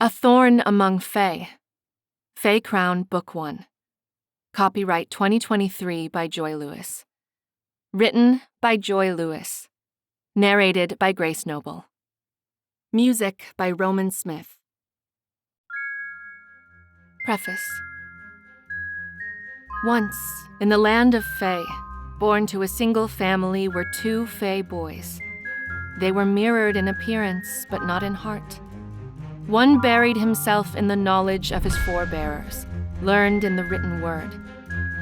A Thorn Among Fae. Fae Crown, Book 1. Copyright 2023 by Joy Lewis. Written by Joy Lewis. Narrated by Grace Noble. Music by Roman Smith. Preface. Once, in the land of Fae, born to a single family were two Fae boys. They were mirrored in appearance, but not in heart. One buried himself in the knowledge of his forebearers, learned in the written word.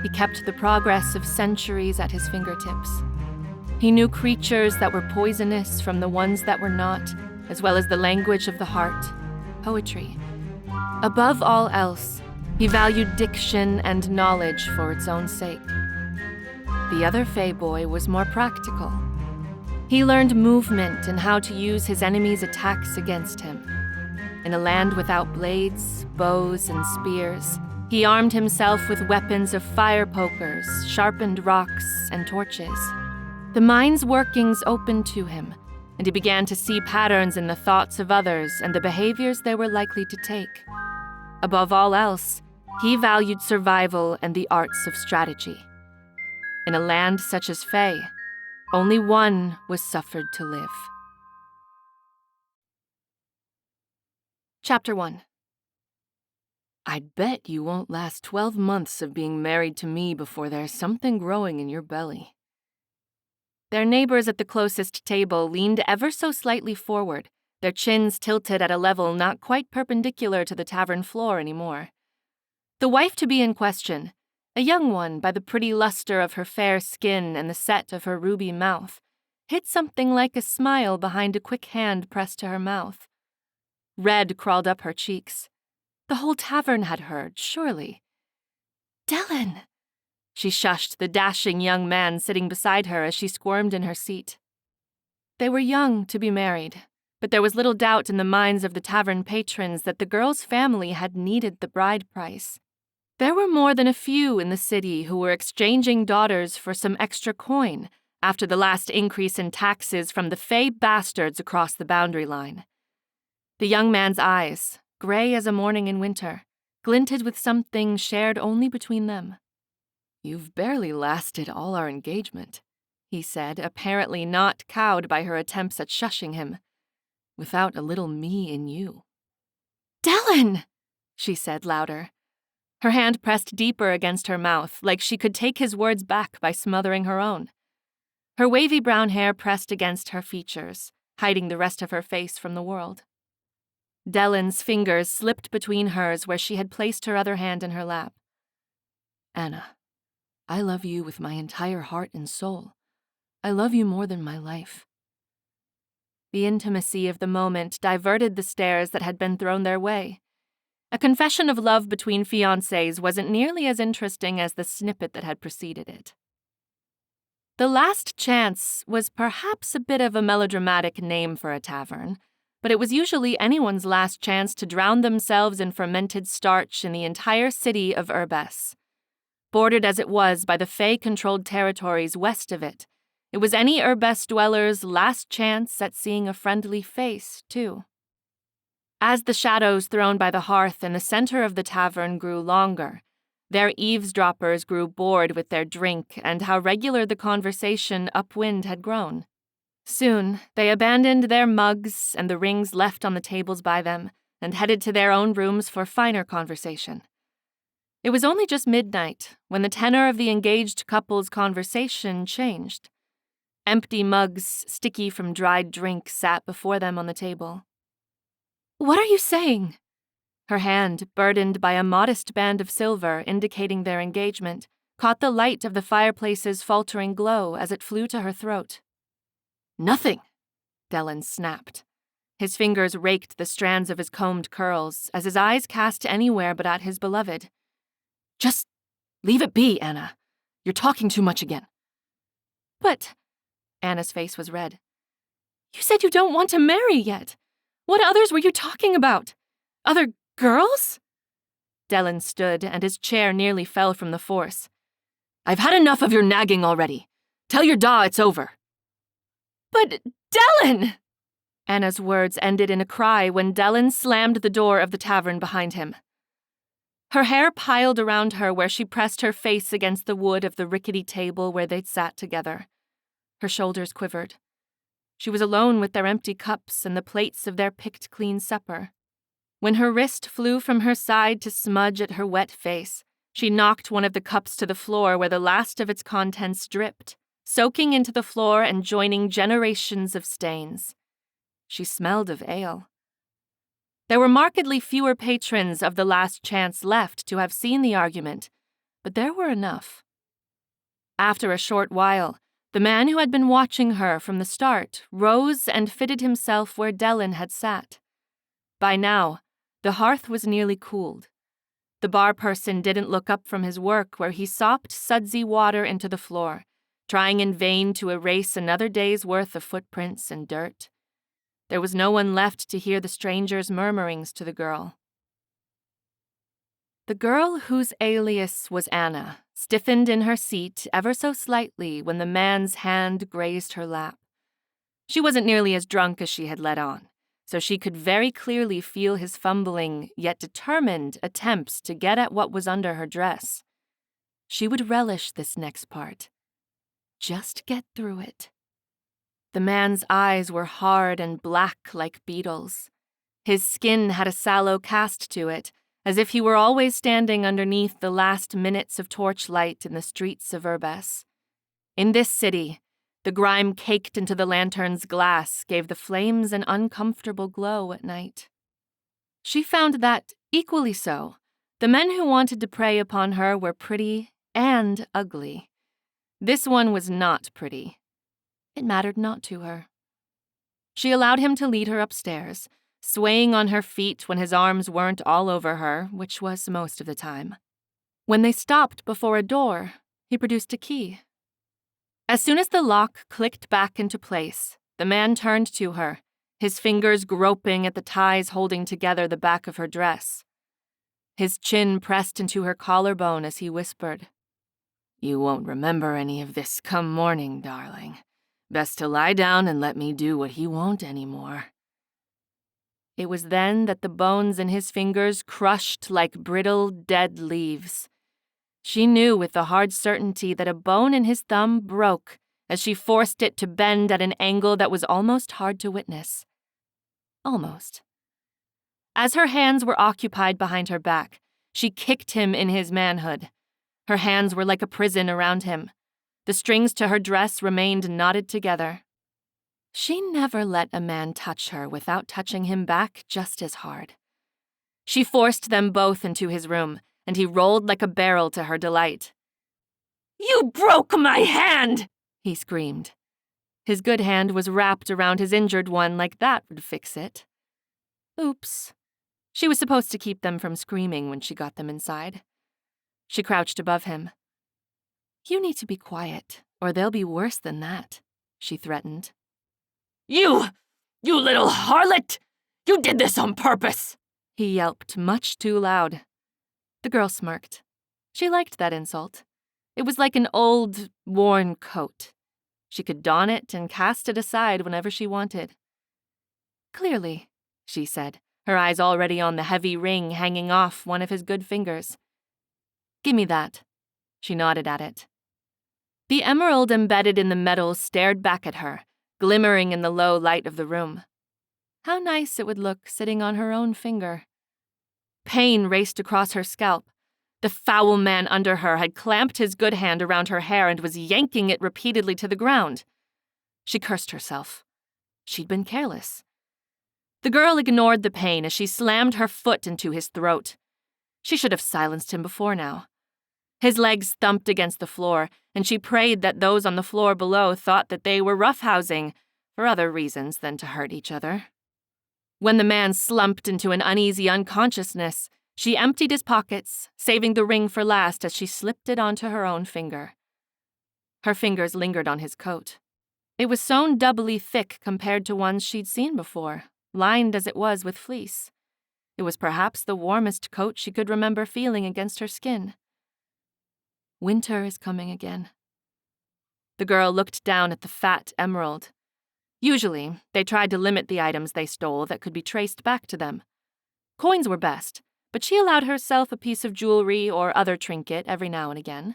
He kept the progress of centuries at his fingertips. He knew creatures that were poisonous from the ones that were not, as well as the language of the heart, poetry. Above all else, he valued diction and knowledge for its own sake. The other Fae boy was more practical. He learned movement and how to use his enemies' attacks against him. In a land without blades, bows, and spears, he armed himself with weapons of fire pokers, sharpened rocks, and torches. The mind's workings opened to him, and he began to see patterns in the thoughts of others and the behaviors they were likely to take. Above all else, he valued survival and the arts of strategy. In a land such as Fae, only one was suffered to live. Chapter 1. I'd bet you won't last 12 months of being married to me before there's something growing in your belly. Their neighbors at the closest table leaned ever so slightly forward, their chins tilted at a level not quite perpendicular to the tavern floor anymore. The wife-to-be in question, a young one by the pretty luster of her fair skin and the set of her ruby mouth, hid something like a smile behind a quick hand pressed to her mouth. Red crawled up her cheeks. The whole tavern had heard, surely. "Dylan!" She shushed the dashing young man sitting beside her as she squirmed in her seat. They were young to be married, but there was little doubt in the minds of the tavern patrons that the girl's family had needed the bride price. There were more than a few in the city who were exchanging daughters for some extra coin after the last increase in taxes from the Fae bastards across the boundary line. The young man's eyes, gray as a morning in winter, glinted with something shared only between them. "You've barely lasted all our engagement," he said, apparently not cowed by her attempts at shushing him. "Without a little me in you." "Dylan!" she said louder. Her hand pressed deeper against her mouth, like she could take his words back by smothering her own. Her wavy brown hair pressed against her features, hiding the rest of her face from the world. Dylan's fingers slipped between hers where she had placed her other hand in her lap. "Anna, I love you with my entire heart and soul. I love you more than my life." The intimacy of the moment diverted the stares that had been thrown their way. A confession of love between fiancés wasn't nearly as interesting as the snippet that had preceded it. The Last Chance was perhaps a bit of a melodramatic name for a tavern, but it was usually anyone's last chance to drown themselves in fermented starch in the entire city of Urbes. Bordered as it was by the Fae-controlled territories west of it, it was any Urbes dweller's last chance at seeing a friendly face, too. As the shadows thrown by the hearth in the center of the tavern grew longer, their eavesdroppers grew bored with their drink and how regular the conversation upwind had grown. Soon, they abandoned their mugs and the rings left on the tables by them and headed to their own rooms for finer conversation. It was only just midnight when the tenor of the engaged couple's conversation changed. Empty mugs, sticky from dried drink, sat before them on the table. "What are you saying?" Her hand, burdened by a modest band of silver indicating their engagement, caught the light of the fireplace's faltering glow as it flew to her throat. "Nothing," Dylan snapped. His fingers raked the strands of his combed curls as his eyes cast anywhere but at his beloved. "Just leave it be, Anna. You're talking too much again." "But," Anna's face was red, "you said you don't want to marry yet. What others were you talking about? Other girls?" Dylan stood, and his chair nearly fell from the force. "I've had enough of your nagging already. Tell your da it's over." "But, Dylan!" Anna's words ended in a cry when Dellen slammed the door of the tavern behind him. Her hair piled around her where she pressed her face against the wood of the rickety table where they'd sat together. Her shoulders quivered. She was alone with their empty cups and the plates of their picked-clean supper. When her wrist flew from her side to smudge at her wet face, she knocked one of the cups to the floor where the last of its contents dripped, soaking into the floor and joining generations of stains. She smelled of ale. There were markedly fewer patrons of the Last Chance left to have seen the argument, but there were enough. After a short while, the man who had been watching her from the start rose and fitted himself where Dellen had sat. By now, the hearth was nearly cooled. The bar person didn't look up from his work where he sopped sudsy water into the floor, trying in vain to erase another day's worth of footprints and dirt. There was no one left to hear the stranger's murmurings to the girl. The girl, whose alias was Anna, stiffened in her seat ever so slightly when the man's hand grazed her lap. She wasn't nearly as drunk as she had let on, so she could very clearly feel his fumbling, yet determined attempts to get at what was under her dress. She would relish this next part. Just get through it. The man's eyes were hard and black like beetles. His skin had a sallow cast to it, as if he were always standing underneath the last minutes of torchlight in the streets of Urbes. In this city, the grime caked into the lantern's glass gave the flames an uncomfortable glow at night. She found that, equally so, the men who wanted to prey upon her were pretty and ugly. This one was not pretty. It mattered not to her. She allowed him to lead her upstairs, swaying on her feet when his arms weren't all over her, which was most of the time. When they stopped before a door, he produced a key. As soon as the lock clicked back into place, the man turned to her, his fingers groping at the ties holding together the back of her dress. His chin pressed into her collarbone as he whispered, "You won't remember any of this come morning, darling. Best to lie down and let me do what he won't anymore." It was then that the bones in his fingers crushed like brittle, dead leaves. She knew with the hard certainty that a bone in his thumb broke as she forced it to bend at an angle that was almost hard to witness. Almost. As her hands were occupied behind her back, she kicked him in his manhood. Her hands were like a prison around him. The strings to her dress remained knotted together. She never let a man touch her without touching him back just as hard. She forced them both into his room, and he rolled like a barrel to her delight. "You broke my hand!" he screamed. His good hand was wrapped around his injured one like that would fix it. Oops. She was supposed to keep them from screaming when she got them inside. She crouched above him. "You need to be quiet, or they'll be worse than that," she threatened. You little harlot! You did this on purpose!" he yelped much too loud. The girl smirked. She liked that insult. It was like an old, worn coat. She could don it and cast it aside whenever she wanted. "Clearly," she said, her eyes already on the heavy ring hanging off one of his good fingers. "Give me that." She nodded at it. The emerald embedded in the metal stared back at her, glimmering in the low light of the room. How nice it would look sitting on her own finger. Pain raced across her scalp. The foul man under her had clamped his good hand around her hair and was yanking it repeatedly to the ground. She cursed herself. She'd been careless. The girl ignored the pain as she slammed her foot into his throat. She should have silenced him before now. His legs thumped against the floor, and she prayed that those on the floor below thought that they were roughhousing, for other reasons than to hurt each other. When the man slumped into an uneasy unconsciousness, she emptied his pockets, saving the ring for last as she slipped it onto her own finger. Her fingers lingered on his coat. It was sewn doubly thick compared to ones she'd seen before, lined as it was with fleece. It was perhaps the warmest coat she could remember feeling against her skin. Winter is coming again. The girl looked down at the fat emerald. Usually, they tried to limit the items they stole that could be traced back to them. Coins were best, but she allowed herself a piece of jewelry or other trinket every now and again.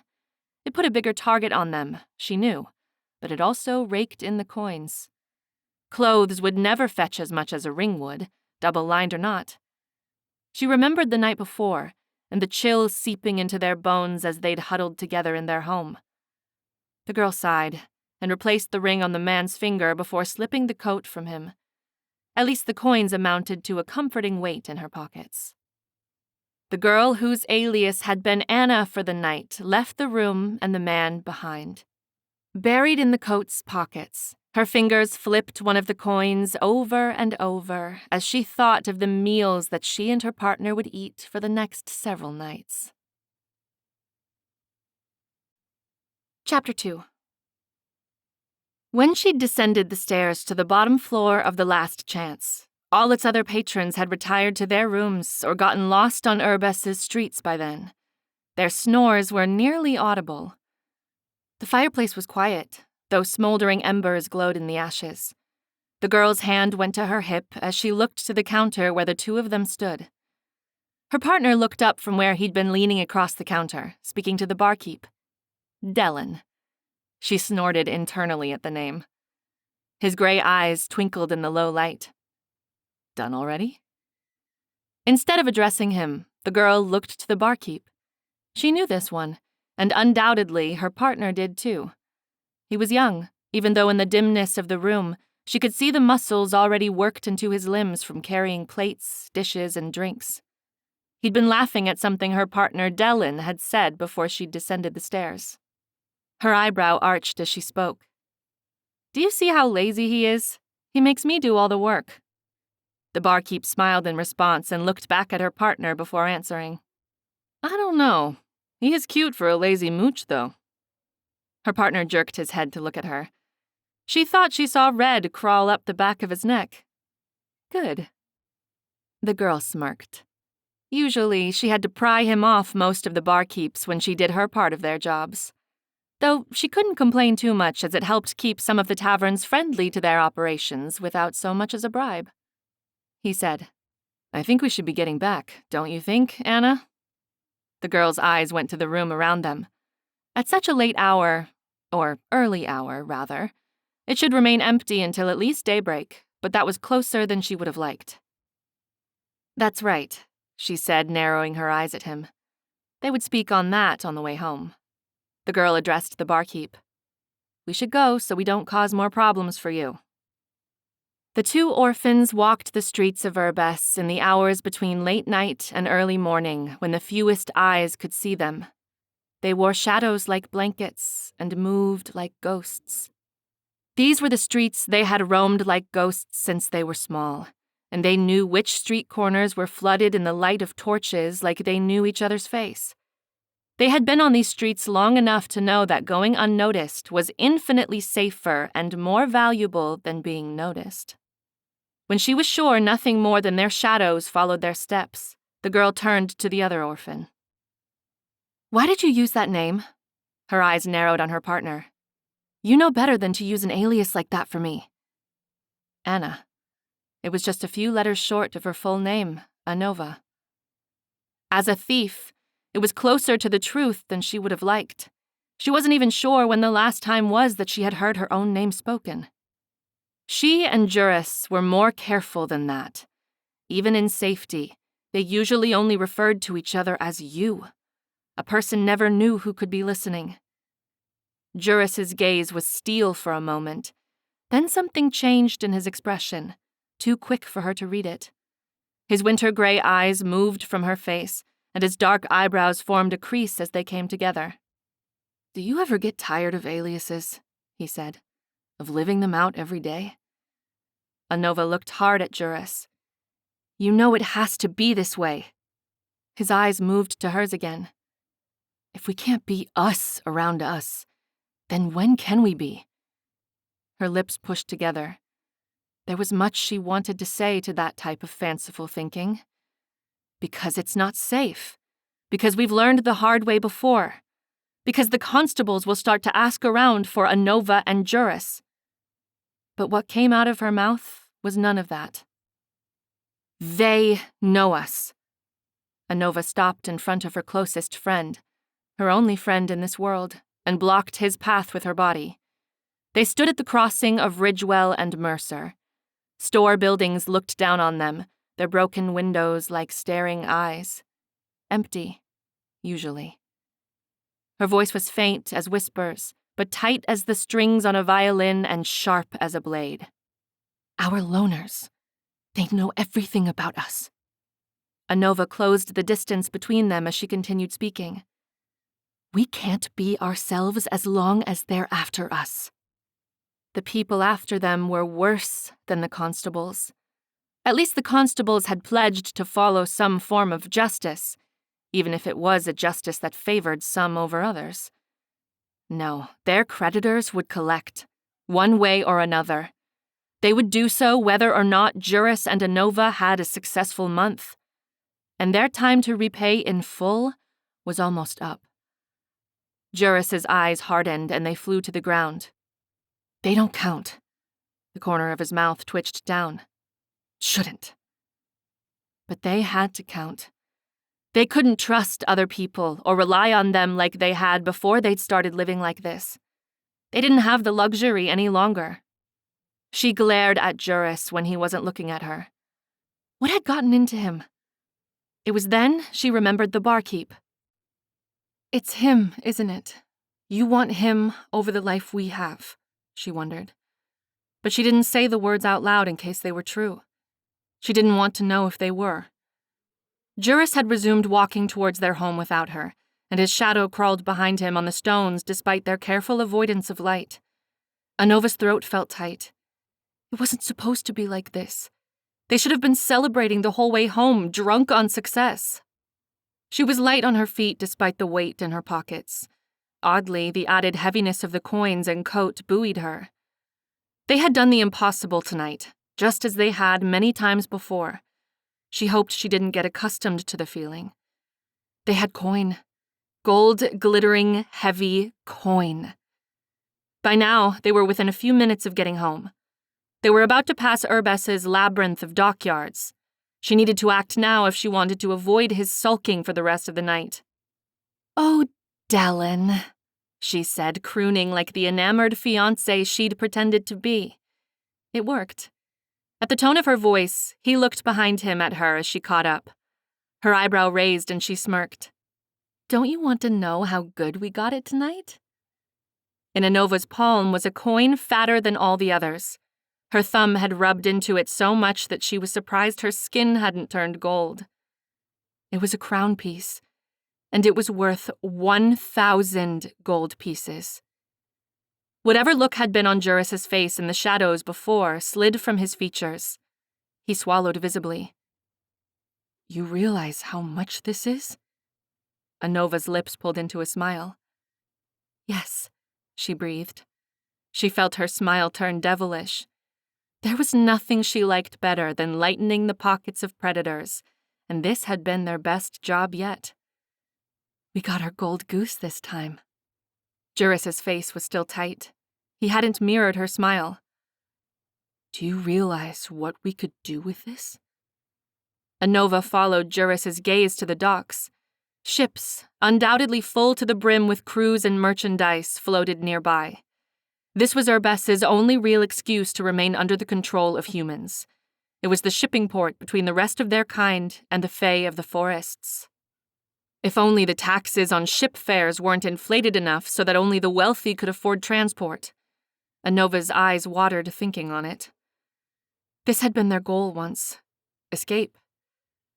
It put a bigger target on them, she knew, but it also raked in the coins. Clothes would never fetch as much as a ring would, double-lined or not. She remembered the night before, and the chill seeping into their bones as they'd huddled together in their home. The girl sighed and replaced the ring on the man's finger before slipping the coat from him. At least the coins amounted to a comforting weight in her pockets. The girl whose alias had been Anna for the night left the room and the man behind. Buried in the coat's pockets, her fingers flipped one of the coins over and over as she thought of the meals that she and her partner would eat for the next several nights. Chapter 2. When she'd descended the stairs to the bottom floor of the Last Chance, all its other patrons had retired to their rooms or gotten lost on Urbess's streets by then. Their snores were nearly audible. The fireplace was quiet, though smoldering embers glowed in the ashes. The girl's hand went to her hip as she looked to the counter where the two of them stood. Her partner looked up from where he'd been leaning across the counter, speaking to the barkeep. Dellen. She snorted internally at the name. His gray eyes twinkled in the low light. Done already? Instead of addressing him, the girl looked to the barkeep. She knew this one, and undoubtedly her partner did too. He was young, even though in the dimness of the room, she could see the muscles already worked into his limbs from carrying plates, dishes, and drinks. He'd been laughing at something her partner Dellen had said before she'd descended the stairs. Her eyebrow arched as she spoke. Do you see how lazy he is? He makes me do all the work. The barkeep smiled in response and looked back at her partner before answering. I don't know. He is cute for a lazy mooch, though. Her partner jerked his head to look at her. She thought she saw red crawl up the back of his neck. Good. The girl smirked. Usually, she had to pry him off most of the barkeeps when she did her part of their jobs. Though she couldn't complain too much as it helped keep some of the taverns friendly to their operations without so much as a bribe. He said, I think we should be getting back, don't you think, Anna? The girl's eyes went to the room around them. At such a late hour, or early hour, rather, it should remain empty until at least daybreak, but that was closer than she would have liked. That's right, she said, narrowing her eyes at him. They would speak on that on the way home. The girl addressed the barkeep. We should go so we don't cause more problems for you. The two orphans walked the streets of Urbess in the hours between late night and early morning when the fewest eyes could see them. They wore shadows like blankets and moved like ghosts. These were the streets they had roamed like ghosts since they were small, and they knew which street corners were flooded in the light of torches like they knew each other's face. They had been on these streets long enough to know that going unnoticed was infinitely safer and more valuable than being noticed. When she was sure nothing more than their shadows followed their steps, the girl turned to the other orphan. Why did you use that name? Her eyes narrowed on her partner. You know better than to use an alias like that for me. Anna. It was just a few letters short of her full name, Anova. As a thief, it was closer to the truth than she would have liked. She wasn't even sure when the last time was that she had heard her own name spoken. She and Juris were more careful than that. Even in safety, they usually only referred to each other as you. A person never knew who could be listening. Juris's gaze was steel for a moment. Then something changed in his expression, too quick for her to read it. His winter gray eyes moved from her face, and his dark eyebrows formed a crease as they came together. Do you ever get tired of aliases? He said. Of living them out every day? Anova looked hard at Juris. You know it has to be this way. His eyes moved to hers again. If we can't be us around us, then when can we be? Her lips pushed together. There was much she wanted to say to that type of fanciful thinking. Because it's not safe. Because we've learned the hard way before. Because the constables will start to ask around for Anova and Juris. But what came out of her mouth was none of that. They know us. Anova stopped in front of her closest friend, her only friend in this world, and blocked his path with her body. They stood at the crossing of Ridgewell and Mercer. Store buildings looked down on them, their broken windows like staring eyes. Empty, usually. Her voice was faint as whispers, but tight as the strings on a violin and sharp as a blade. Our loners. They know everything about us. Anova closed the distance between them as she continued speaking. We can't be ourselves as long as they're after us. The people after them were worse than the constables. At least the constables had pledged to follow some form of justice, even if it was a justice that favored some over others. No, their creditors would collect, one way or another. They would do so whether or not Juris and Anova had a successful month. And their time to repay in full was almost up. Juris's eyes hardened and they flew to the ground. They don't count. The corner of his mouth twitched down. Shouldn't. But they had to count. They couldn't trust other people or rely on them like they had before they'd started living like this. They didn't have the luxury any longer. She glared at Juris when he wasn't looking at her. What had gotten into him? It was then she remembered the barkeep. It's him, isn't it? You want him over the life we have, she wondered. But she didn't say the words out loud in case they were true. She didn't want to know if they were. Juris had resumed walking towards their home without her, and his shadow crawled behind him on the stones despite their careful avoidance of light. Anova's throat felt tight. It wasn't supposed to be like this. They should have been celebrating the whole way home, drunk on success. She was light on her feet despite the weight in her pockets. Oddly, the added heaviness of the coins and coat buoyed her. They had done the impossible tonight, just as they had many times before. She hoped she didn't get accustomed to the feeling. They had coin. Gold, glittering, heavy coin. By now, they were within a few minutes of getting home. They were about to pass Urbess's labyrinth of dockyards. She needed to act now if she wanted to avoid his sulking for the rest of the night. Oh, Dellen, she said, crooning like the enamored fiancé she'd pretended to be. It worked. At the tone of her voice, he looked behind him at her as she caught up. Her eyebrow raised and she smirked. Don't you want to know how good we got it tonight? In Anova's palm was a coin fatter than all the others. Her thumb had rubbed into it so much that she was surprised her skin hadn't turned gold. It was a crown piece, and it was worth 1,000 gold pieces. Whatever look had been on Juris's face in the shadows before slid from his features. He swallowed visibly. You realize how much this is? Anova's lips pulled into a smile. Yes, she breathed. She felt her smile turn devilish. There was nothing she liked better than lightening the pockets of predators, and this had been their best job yet. We got our gold goose this time. Juris's face was still tight. He hadn't mirrored her smile. Do you realize what we could do with this? Anova followed Juris's gaze to the docks. Ships, undoubtedly full to the brim with crews and merchandise, floated nearby. This was Urbess's only real excuse to remain under the control of humans. It was the shipping port between the rest of their kind and the Fae of the forests. If only the taxes on ship fares weren't inflated enough so that only the wealthy could afford transport. Anova's eyes watered thinking on it. This had been their goal once. Escape.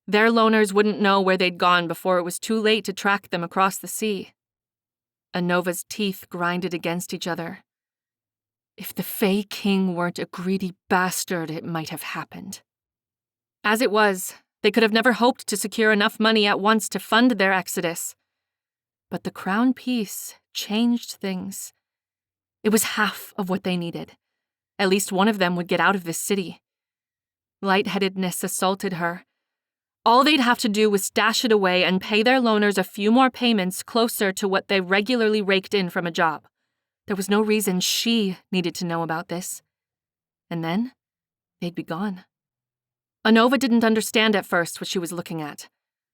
Their loners wouldn't know where they'd gone before it was too late to track them across the sea. Anova's teeth grinded against each other. If the Fae King weren't a greedy bastard, it might have happened. As it was, they could have never hoped to secure enough money at once to fund their exodus. But the crown piece changed things. It was half of what they needed. At least one of them would get out of this city. Lightheadedness assaulted her. All they'd have to do was stash it away and pay their loners a few more payments closer to what they regularly raked in from a job. There was no reason she needed to know about this. and then they'd be gone. Anova didn't understand at first what she was looking at.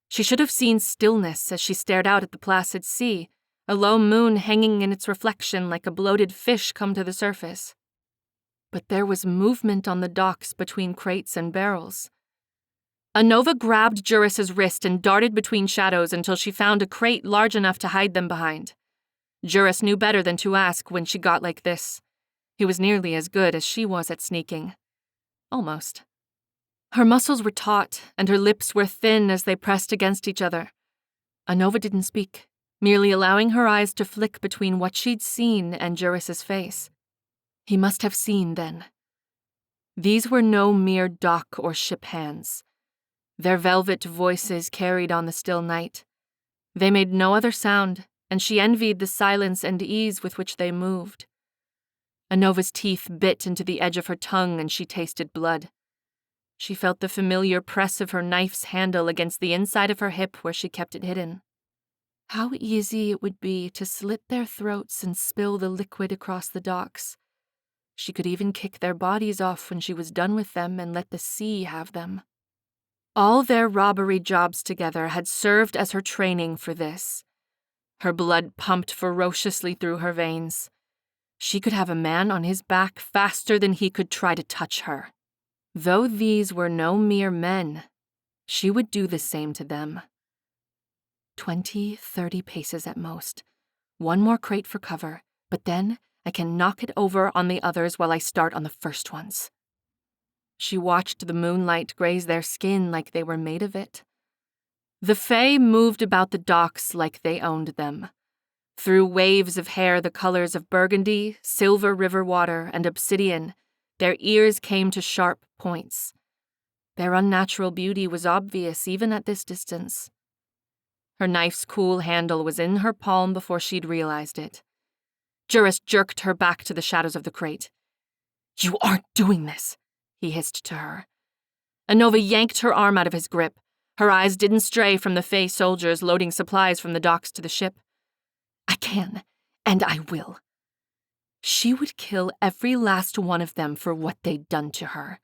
She should have seen stillness as she stared out at the placid sea, a low moon hanging in its reflection like a bloated fish come to the surface. But there was movement on the docks between crates and barrels. Anova grabbed Juris's wrist and darted between shadows until she found a crate large enough to hide them behind. Juris knew better than to ask when she got like this. He was nearly as good as she was at sneaking. Almost. Her muscles were taut, and her lips were thin as they pressed against each other. Anova didn't speak, merely allowing her eyes to flick between what she'd seen and Juris's face. He must have seen then. These were no mere dock or ship hands. Their velvet voices carried on the still night. They made no other sound, and she envied the silence and ease with which they moved. Anova's teeth bit into the edge of her tongue, and she tasted blood. She felt the familiar press of her knife's handle against the inside of her hip where she kept it hidden. How easy it would be to slit their throats and spill the liquid across the docks. She could even kick their bodies off when she was done with them and let the sea have them. All their robbery jobs together had served as her training for this. Her blood pumped ferociously through her veins. She could have a man on his back faster than he could try to touch her. Though these were no mere men, she would do the same to them. 20, 30 paces at most. One more crate for cover, but then I can knock it over on the others while I start on the first ones. She watched the moonlight graze their skin like they were made of it. The Fae moved about the docks like they owned them. Through waves of hair the colors of burgundy, silver river water, and obsidian, their ears came to sharp points. Their unnatural beauty was obvious even at this distance. Her knife's cool handle was in her palm before she'd realized it. Juris jerked her back to the shadows of the crate. "You aren't doing this," he hissed to her. Anova yanked her arm out of his grip. Her eyes didn't stray from the Fae soldiers loading supplies from the docks to the ship. "I can, and I will." She would kill every last one of them for what they'd done to her,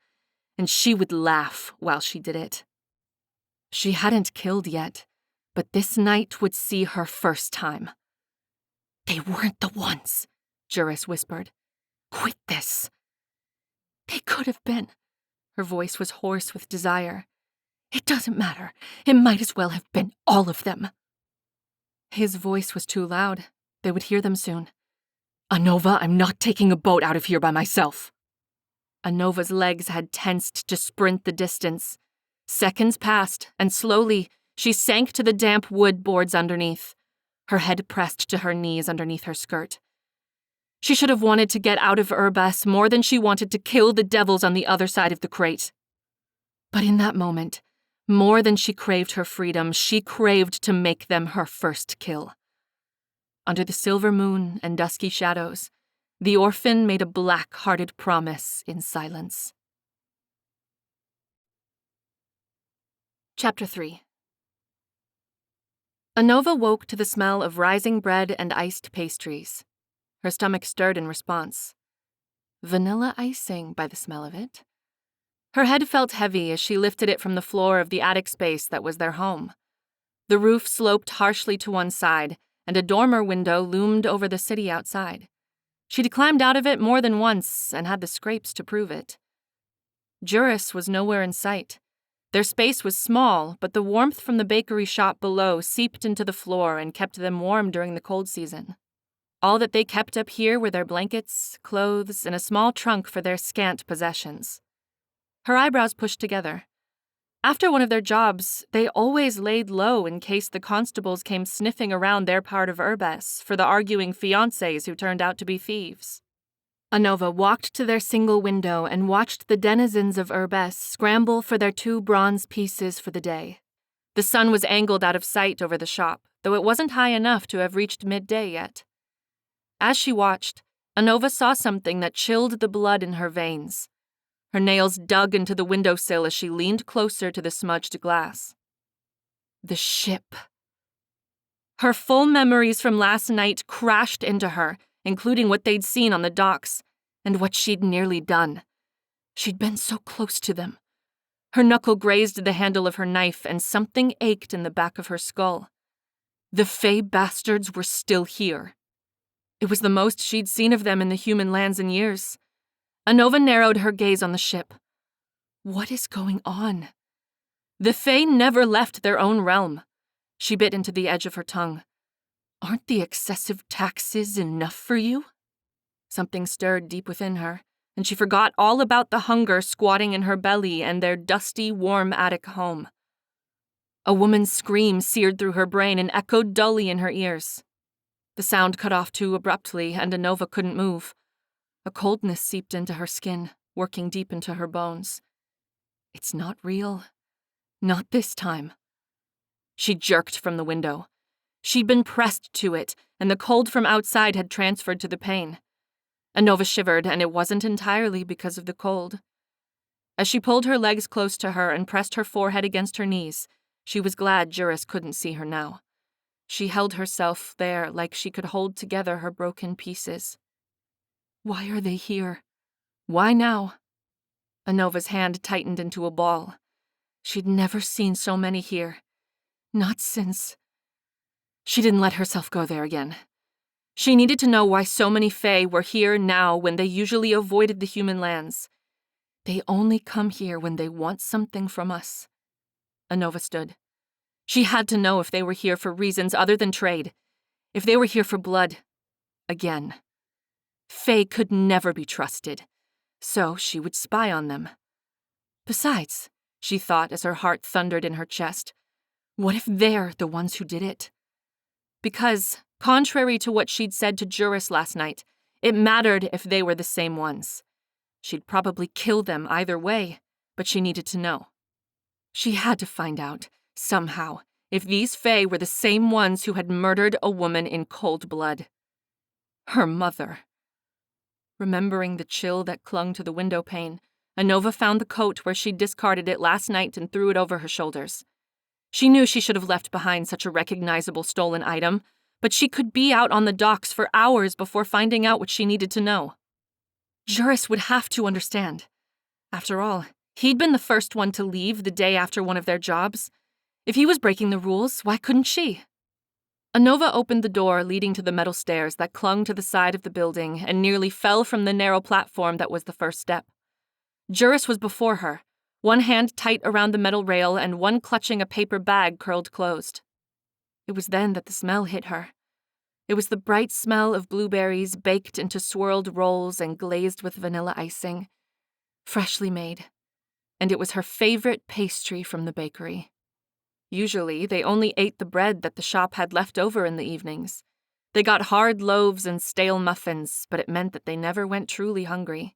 and she would laugh while she did it. She hadn't killed yet, but this night would see her first time. "They weren't the ones," Juris whispered. "Quit this." "They could have been." Her voice was hoarse with desire. "It doesn't matter. It might as well have been all of them." His voice was too loud. They would hear them soon. "Anova, I'm not taking a boat out of here by myself." Anova's legs had tensed to sprint the distance. Seconds passed, and slowly, she sank to the damp wood boards underneath, her head pressed to her knees underneath her skirt. She should have wanted to get out of Urbas more than she wanted to kill the devils on the other side of the crate. But in that moment, more than she craved her freedom, she craved to make them her first kill. Under the silver moon and dusky shadows, the orphan made a black-hearted promise in silence. Chapter 3. Anova woke to the smell of rising bread and iced pastries. Her stomach stirred in response. Vanilla icing, by the smell of it. Her head felt heavy as she lifted it from the floor of the attic space that was their home. The roof sloped harshly to one side, and a dormer window loomed over the city outside. She'd climbed out of it more than once and had the scrapes to prove it. Juris was nowhere in sight. Their space was small, but the warmth from the bakery shop below seeped into the floor and kept them warm during the cold season. All that they kept up here were their blankets, clothes, and a small trunk for their scant possessions. Her eyebrows pushed together. After one of their jobs, they always laid low in case the constables came sniffing around their part of Urbas for the arguing fiancés who turned out to be thieves. Anova walked to their single window and watched the denizens of Urbas scramble for their 2 bronze pieces for the day. The sun was angled out of sight over the shop, though it wasn't high enough to have reached midday yet. As she watched, Anova saw something that chilled the blood in her veins. Her nails dug into the windowsill as she leaned closer to the smudged glass. The ship. Her full memories from last night crashed into her, including what they'd seen on the docks, and what she'd nearly done. She'd been so close to them. Her knuckle grazed the handle of her knife, and something ached in the back of her skull. The Fae bastards were still here. It was the most she'd seen of them in the human lands in years. Anova narrowed her gaze on the ship. What is going on? The Fae never left their own realm. She bit into the edge of her tongue. Aren't the excessive taxes enough for you? Something stirred deep within her, and she forgot all about the hunger squatting in her belly and their dusty, warm attic home. A woman's scream seared through her brain and echoed dully in her ears. The sound cut off too abruptly, and Anova couldn't move. A coldness seeped into her skin, working deep into her bones. It's not real. Not this time. She jerked from the window. She'd been pressed to it, and the cold from outside had transferred to the pain. Anova shivered, and it wasn't entirely because of the cold. As she pulled her legs close to her and pressed her forehead against her knees, she was glad Juris couldn't see her now. She held herself there like she could hold together her broken pieces. Why are they here? Why now? Anova's hand tightened into a ball. She'd never seen so many here. Not since. She didn't let herself go there again. She needed to know why so many Fae were here now when they usually avoided the human lands. They only come here when they want something from us. Anova stood. She had to know if they were here for reasons other than trade. If they were here for blood. Again. Fae could never be trusted, so she would spy on them. Besides, she thought as her heart thundered in her chest, what if they're the ones who did it? Because, contrary to what she'd said to Juris last night, it mattered if they were the same ones. She'd probably kill them either way, but she needed to know. She had to find out, somehow, if these Fae were the same ones who had murdered a woman in cold blood. Her mother. Remembering the chill that clung to the window pane, Anova found the coat where she'd discarded it last night and threw it over her shoulders. She knew she should have left behind such a recognizable stolen item, but she could be out on the docks for hours before finding out what she needed to know. Juris would have to understand. After all, he'd been the first one to leave the day after one of their jobs. If he was breaking the rules, why couldn't she? Anova opened the door leading to the metal stairs that clung to the side of the building and nearly fell from the narrow platform that was the first step. Juris was before her, one hand tight around the metal rail and one clutching a paper bag curled closed. It was then that the smell hit her. It was the bright smell of blueberries baked into swirled rolls and glazed with vanilla icing. Freshly made. And it was her favorite pastry from the bakery. Usually, they only ate the bread that the shop had left over in the evenings. They got hard loaves and stale muffins, but it meant that they never went truly hungry.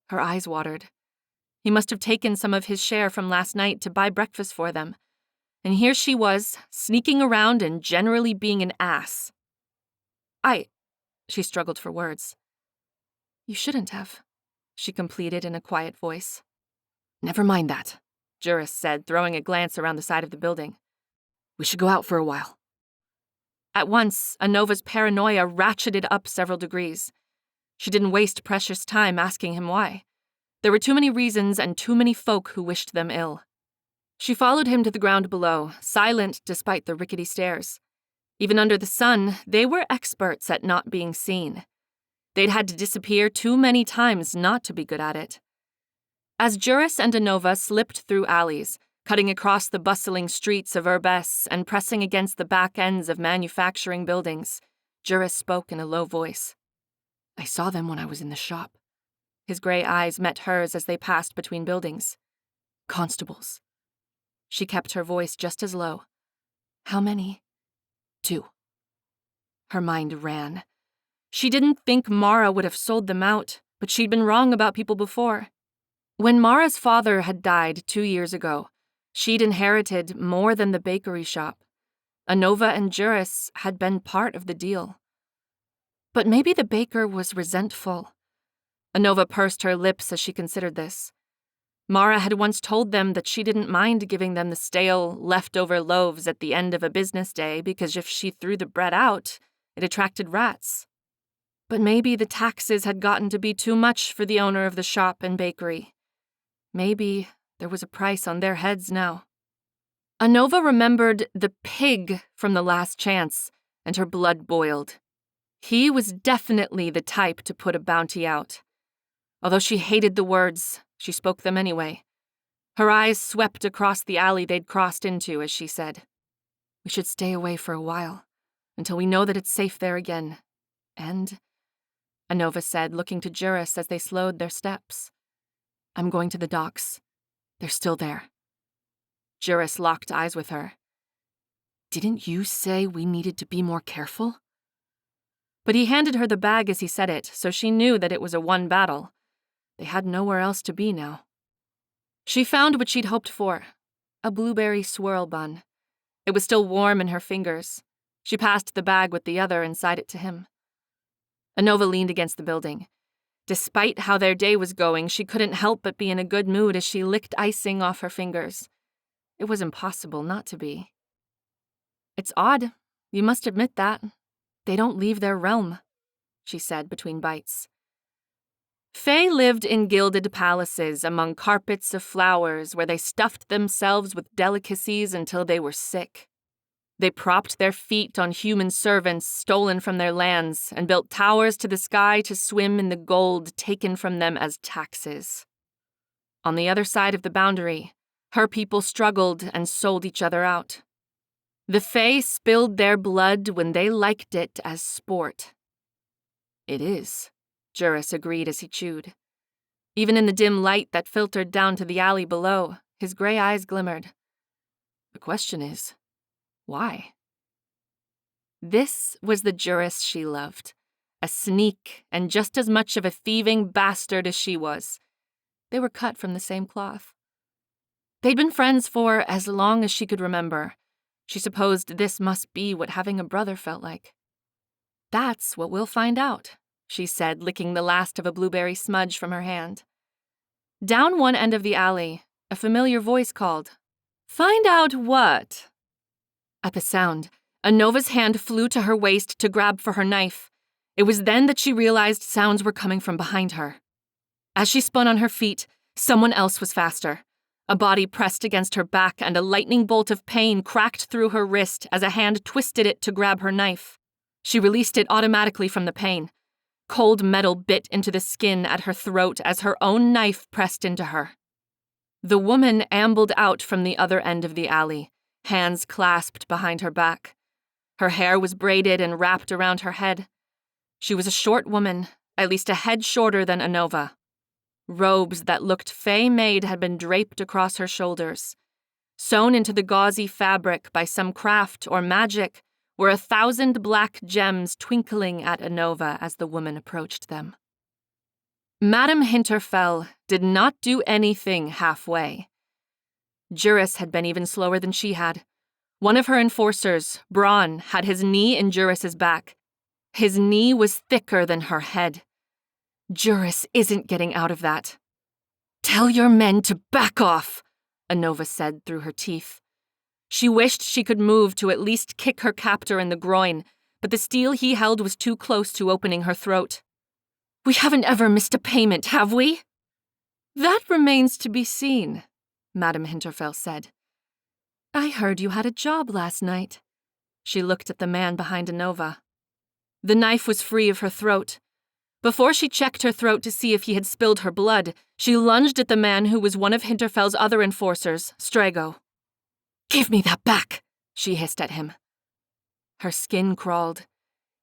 Her eyes watered. He must have taken some of his share from last night to buy breakfast for them. And here she was, sneaking around and generally being an ass. She struggled for words. You shouldn't have, she completed in a quiet voice. Never mind that, Juris said, throwing a glance around the side of the building. We should go out for a while. At once, Anova's paranoia ratcheted up several degrees. She didn't waste precious time asking him why. There were too many reasons and too many folk who wished them ill. She followed him to the ground below, silent despite the rickety stairs. Even under the sun, they were experts at not being seen. They'd had to disappear too many times not to be good at it. As Juris and Anova slipped through alleys, cutting across the bustling streets of Urbes and pressing against the back ends of manufacturing buildings, Juris spoke in a low voice. I saw them when I was in the shop. His gray eyes met hers as they passed between buildings. Constables. She kept her voice just as low. How many? 2. Her mind ran. She didn't think Mara would have sold them out, but she'd been wrong about people before. When Mara's father had died 2 years ago, she'd inherited more than the bakery shop. Anova and Juris had been part of the deal. But maybe the baker was resentful. Anova pursed her lips as she considered this. Mara had once told them that she didn't mind giving them the stale, leftover loaves at the end of a business day because if she threw the bread out, it attracted rats. But maybe the taxes had gotten to be too much for the owner of the shop and bakery. Maybe there was a price on their heads now. Anova remembered the pig from the last chance, and her blood boiled. He was definitely the type to put a bounty out. Although she hated the words, she spoke them anyway. Her eyes swept across the alley they'd crossed into as she said, "We should stay away for a while, until we know that it's safe there again. And," Anova said, looking to Juris as they slowed their steps, "I'm going to the docks. They're still there." Juris locked eyes with her. "Didn't you say we needed to be more careful?" But he handed her the bag as he said it, so she knew that it was a won battle. They had nowhere else to be now. She found what she'd hoped for, a blueberry swirl bun. It was still warm in her fingers. She passed the bag with the other inside it to him. Anova leaned against the building. Despite how their day was going, she couldn't help but be in a good mood as she licked icing off her fingers. It was impossible not to be. "It's odd, you must admit that. They don't leave their realm," she said between bites. Fae lived in gilded palaces among carpets of flowers where they stuffed themselves with delicacies until they were sick. They propped their feet on human servants stolen from their lands and built towers to the sky to swim in the gold taken from them as taxes. On the other side of the boundary, her people struggled and sold each other out. The Fae spilled their blood when they liked it as sport. "It is," Juris agreed as he chewed. Even in the dim light that filtered down to the alley below, his gray eyes glimmered. "The question is, why?" This was the Juris she loved, a sneak and just as much of a thieving bastard as she was. They were cut from the same cloth. They'd been friends for as long as she could remember. She supposed this must be what having a brother felt like. "That's what we'll find out," she said, licking the last of a blueberry smudge from her hand. Down one end of the alley, a familiar voice called, "Find out what?" At the sound, Anova's hand flew to her waist to grab for her knife. It was then that she realized sounds were coming from behind her. As she spun on her feet, someone else was faster. A body pressed against her back and a lightning bolt of pain cracked through her wrist as a hand twisted it to grab her knife. She released it automatically from the pain. Cold metal bit into the skin at her throat as her own knife pressed into her. The woman ambled out from the other end of the alley, hands clasped behind her back. Her hair was braided and wrapped around her head. She was a short woman, at least a head shorter than Anova. Robes that looked Fae-made had been draped across her shoulders. Sewn into the gauzy fabric by some craft or magic were 1,000 black gems twinkling at Anova as the woman approached them. Madame Hinterfell did not do anything halfway. Juris had been even slower than she had. One of her enforcers, Braun, had his knee in Juris's back. His knee was thicker than her head. Juris isn't getting out of that. "Tell your men to back off," Anova said through her teeth. She wished she could move to at least kick her captor in the groin, but the steel he held was too close to opening her throat. "We haven't ever missed a payment, have we?" "That remains to be seen," Madame Hinterfell said. "I heard you had a job last night." She looked at the man behind Anova. The knife was free of her throat. Before she checked her throat to see if he had spilled her blood, she lunged at the man who was one of Hinterfell's other enforcers, Strago. "Give me that back," she hissed at him. Her skin crawled.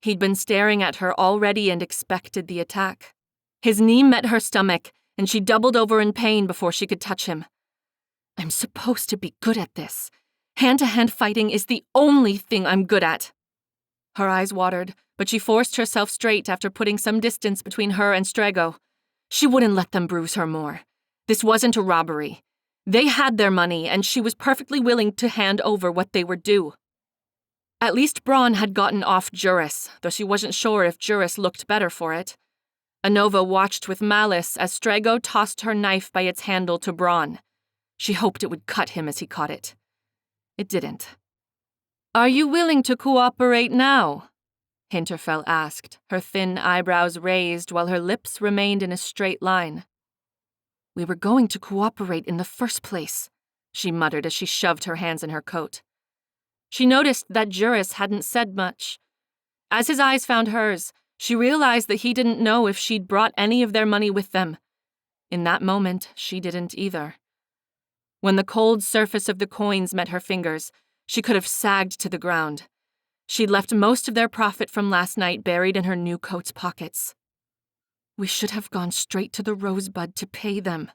He'd been staring at her already and expected the attack. His knee met her stomach, and she doubled over in pain before she could touch him. "I'm supposed to be good at this. Hand-to-hand fighting is the only thing I'm good at." Her eyes watered, but she forced herself straight after putting some distance between her and Strago. She wouldn't let them bruise her more. This wasn't a robbery. They had their money, and she was perfectly willing to hand over what they were due. At least Braun had gotten off Juris, though she wasn't sure if Juris looked better for it. Anova watched with malice as Strago tossed her knife by its handle to Braun. She hoped it would cut him as he caught it. It didn't. "Are you willing to cooperate now?" Hinterfell asked, her thin eyebrows raised while her lips remained in a straight line. We were going to cooperate in the first place, she muttered as she shoved her hands in her coat. She noticed that Juris hadn't said much. As his eyes found hers, she realized that he didn't know if she'd brought any of their money with them. In that moment, she didn't either. When the cold surface of the coins met her fingers, she could have sagged to the ground. She'd left most of their profit from last night buried in her new coat's pockets. We should have gone straight to the Rosebud to pay them.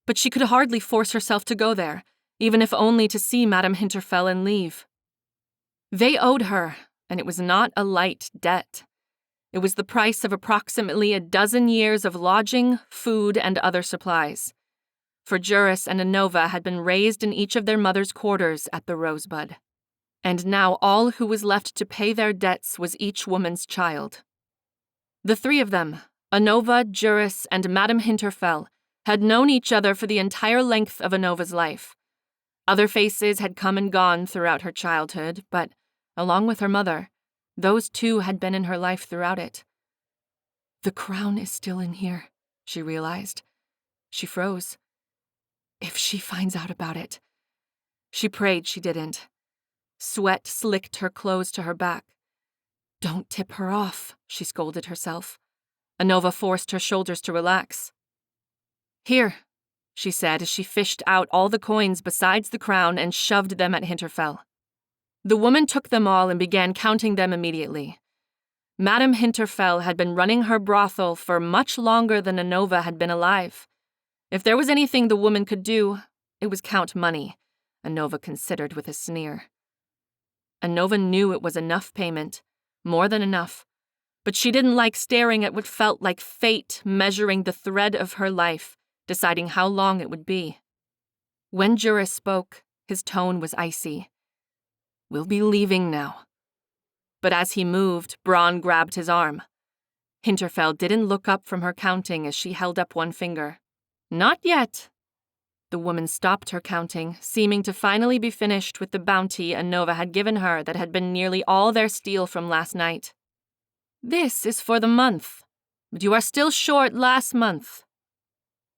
But she could hardly force herself to go there, even if only to see Madame Hinterfell and leave. They owed her, and it was not a light debt. It was the price of approximately 12 years of lodging, food, and other supplies. For Juris and Anova had been raised in each of their mother's quarters at the Rosebud. And now all who was left to pay their debts was each woman's child. The three of them, Anova, Juris, and Madame Hinterfell, had known each other for the entire length of Anova's life. Other faces had come and gone throughout her childhood, but, along with her mother, those two had been in her life throughout it. The crown is still in here, she realized. She froze. If she finds out about it. She prayed she didn't. Sweat slicked her clothes to her back. Don't tip her off, she scolded herself. Anova forced her shoulders to relax. Here, she said as she fished out all the coins besides the crown and shoved them at Hinterfell. The woman took them all and began counting them immediately. Madame Hinterfell had been running her brothel for much longer than Anova had been alive. If there was anything the woman could do, it was count money, Anova considered with a sneer. Anova knew it was enough payment, more than enough, but she didn't like staring at what felt like fate measuring the thread of her life, deciding how long it would be. When Juris spoke, his tone was icy. We'll be leaving now. But as he moved, Bronn grabbed his arm. Hinterfell didn't look up from her counting as she held up one finger. Not yet. The woman stopped her counting, seeming to finally be finished with the bounty Anova had given her that had been nearly all their steal from last night. This is for the month, but you are still short last month.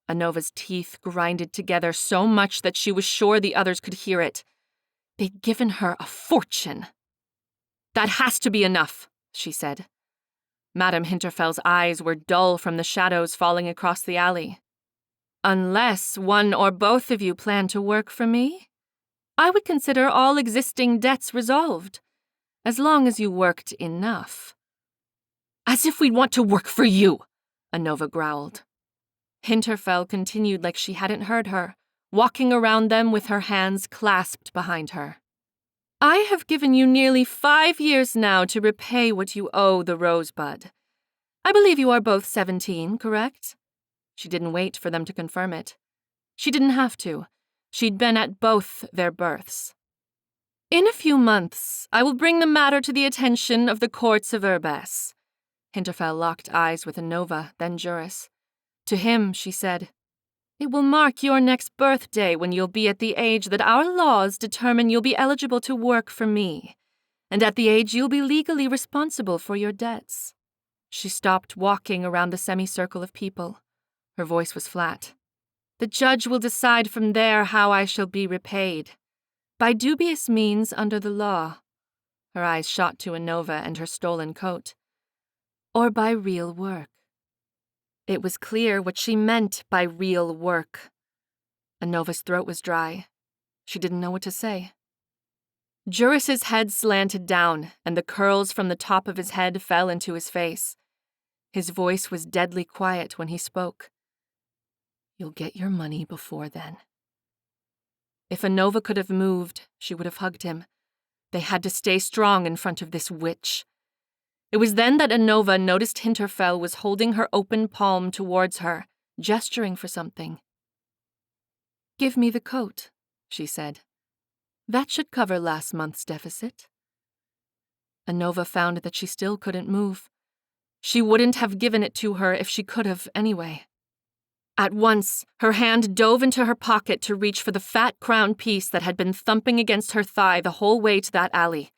Anova's teeth grinded together so much that she was sure the others could hear it. They'd given her a fortune. That has to be enough, she said. Madame Hinterfell's eyes were dull from the shadows falling across the alley. Unless one or both of you plan to work for me, I would consider all existing debts resolved, as long as you worked enough. As if we'd want to work for you, Anova growled. Hinterfell continued like she hadn't heard her, walking around them with her hands clasped behind her. I have given you nearly 5 years now to repay what you owe the Rosebud. I believe you are both 17, correct? She didn't wait for them to confirm it. She didn't have to. She'd been at both their births. In a few months, I will bring the matter to the attention of the courts of Urbas. Hinterfell locked eyes with Anova, then Juris. To him, she said, It will mark your next birthday when you'll be at the age that our laws determine you'll be eligible to work for me, and at the age you'll be legally responsible for your debts. She stopped walking around the semicircle of people. Her voice was flat. The judge will decide from there how I shall be repaid. By dubious means under the law. Her eyes shot to Anova and her stolen coat. Or by real work. It was clear what she meant by real work. Anova's throat was dry. She didn't know what to say. Juris's head slanted down, and the curls from the top of his head fell into his face. His voice was deadly quiet when he spoke. You'll get your money before then. If Anova could have moved, she would have hugged him. They had to stay strong in front of this witch. It was then that Anova noticed Hinterfell was holding her open palm towards her, gesturing for something. Give me the coat, she said. That should cover last month's deficit. Anova found that she still couldn't move. She wouldn't have given it to her if she could have anyway. At once, her hand dove into her pocket to reach for the fat crown piece that had been thumping against her thigh the whole way to that alley.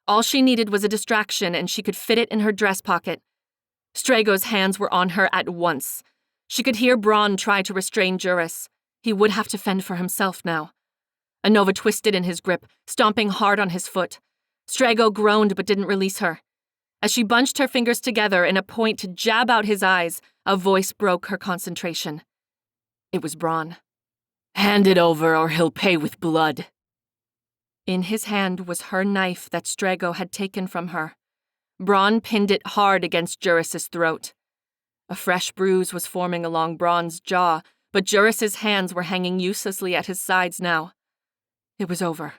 All she needed was a distraction, and she could fit it in her dress pocket. Strago's hands were on her at once. She could hear Braun try to restrain Juris. He would have to fend for himself now. Anova twisted in his grip, stomping hard on his foot. Strago groaned but didn't release her. As she bunched her fingers together in a point to jab out his eyes, a voice broke her concentration. It was Braun. "Hand it over or he'll pay with blood." In his hand was her knife that Strago had taken from her. Braun pinned it hard against Juris's throat. A fresh bruise was forming along Braun's jaw, but Juris's hands were hanging uselessly at his sides now. It was over.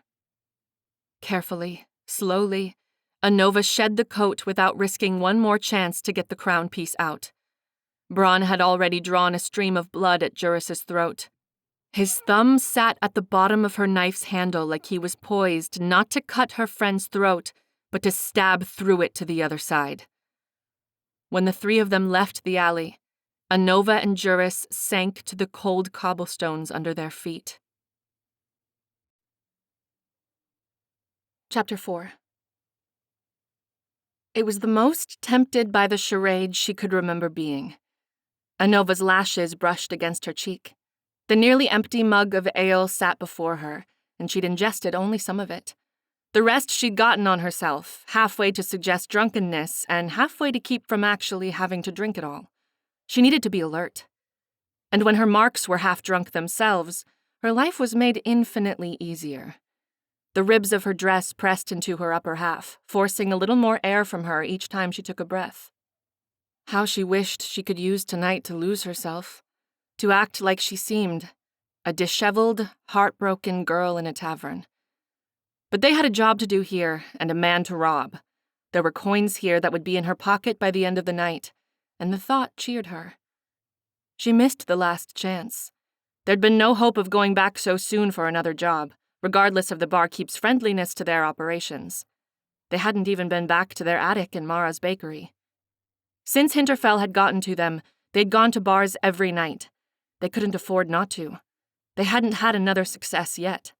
Carefully, slowly, Anova shed the coat without risking one more chance to get the crown piece out. Braun had already drawn a stream of blood at Juris's throat. His thumb sat at the bottom of her knife's handle like he was poised not to cut her friend's throat, but to stab through it to the other side. When the three of them left the alley, Anova and Juris sank to the cold cobblestones under their feet. Chapter 4. It was the most tempted by the charade she could remember being. Anova's lashes brushed against her cheek. The nearly empty mug of ale sat before her, and she'd ingested only some of it. The rest she'd gotten on herself, halfway to suggest drunkenness and halfway to keep from actually having to drink it all. She needed to be alert. And when her marks were half drunk themselves, her life was made infinitely easier. The ribs of her dress pressed into her upper half, forcing a little more air from her each time she took a breath. How she wished she could use tonight to lose herself, to act like she seemed, a disheveled, heartbroken girl in a tavern. But they had a job to do here and a man to rob. There were coins here that would be in her pocket by the end of the night, and the thought cheered her. She missed the last chance. There'd been no hope of going back so soon for another job, regardless of the barkeep's friendliness to their operations. They hadn't even been back to their attic in Mara's bakery. Since Hinterfell had gotten to them, they'd gone to bars every night. They couldn't afford not to. They hadn't had another success yet.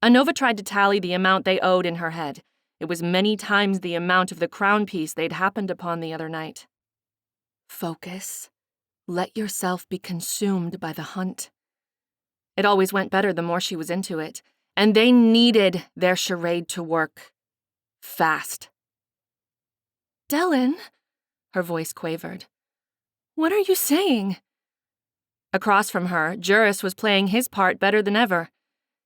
Anova tried to tally the amount they owed in her head. It was many times the amount of the crown piece they'd happened upon the other night. Focus. Let yourself be consumed by the hunt. It always went better the more she was into it, and they needed their charade to work. Fast. "Dellen," her voice quavered. "What are you saying?" Across from her, Juris was playing his part better than ever.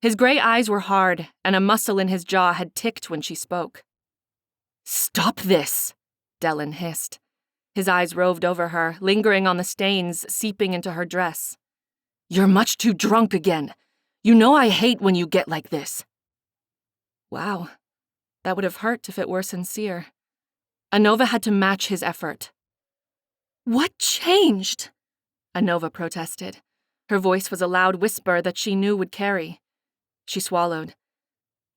His gray eyes were hard, and a muscle in his jaw had ticked when she spoke. "Stop this," Dellen hissed. His eyes roved over her, lingering on the stains seeping into her dress. "You're much too drunk again. You know I hate when you get like this." Wow, that would have hurt if it were sincere. Anova had to match his effort. "What changed?" Anova protested. Her voice was a loud whisper that she knew would carry. She swallowed.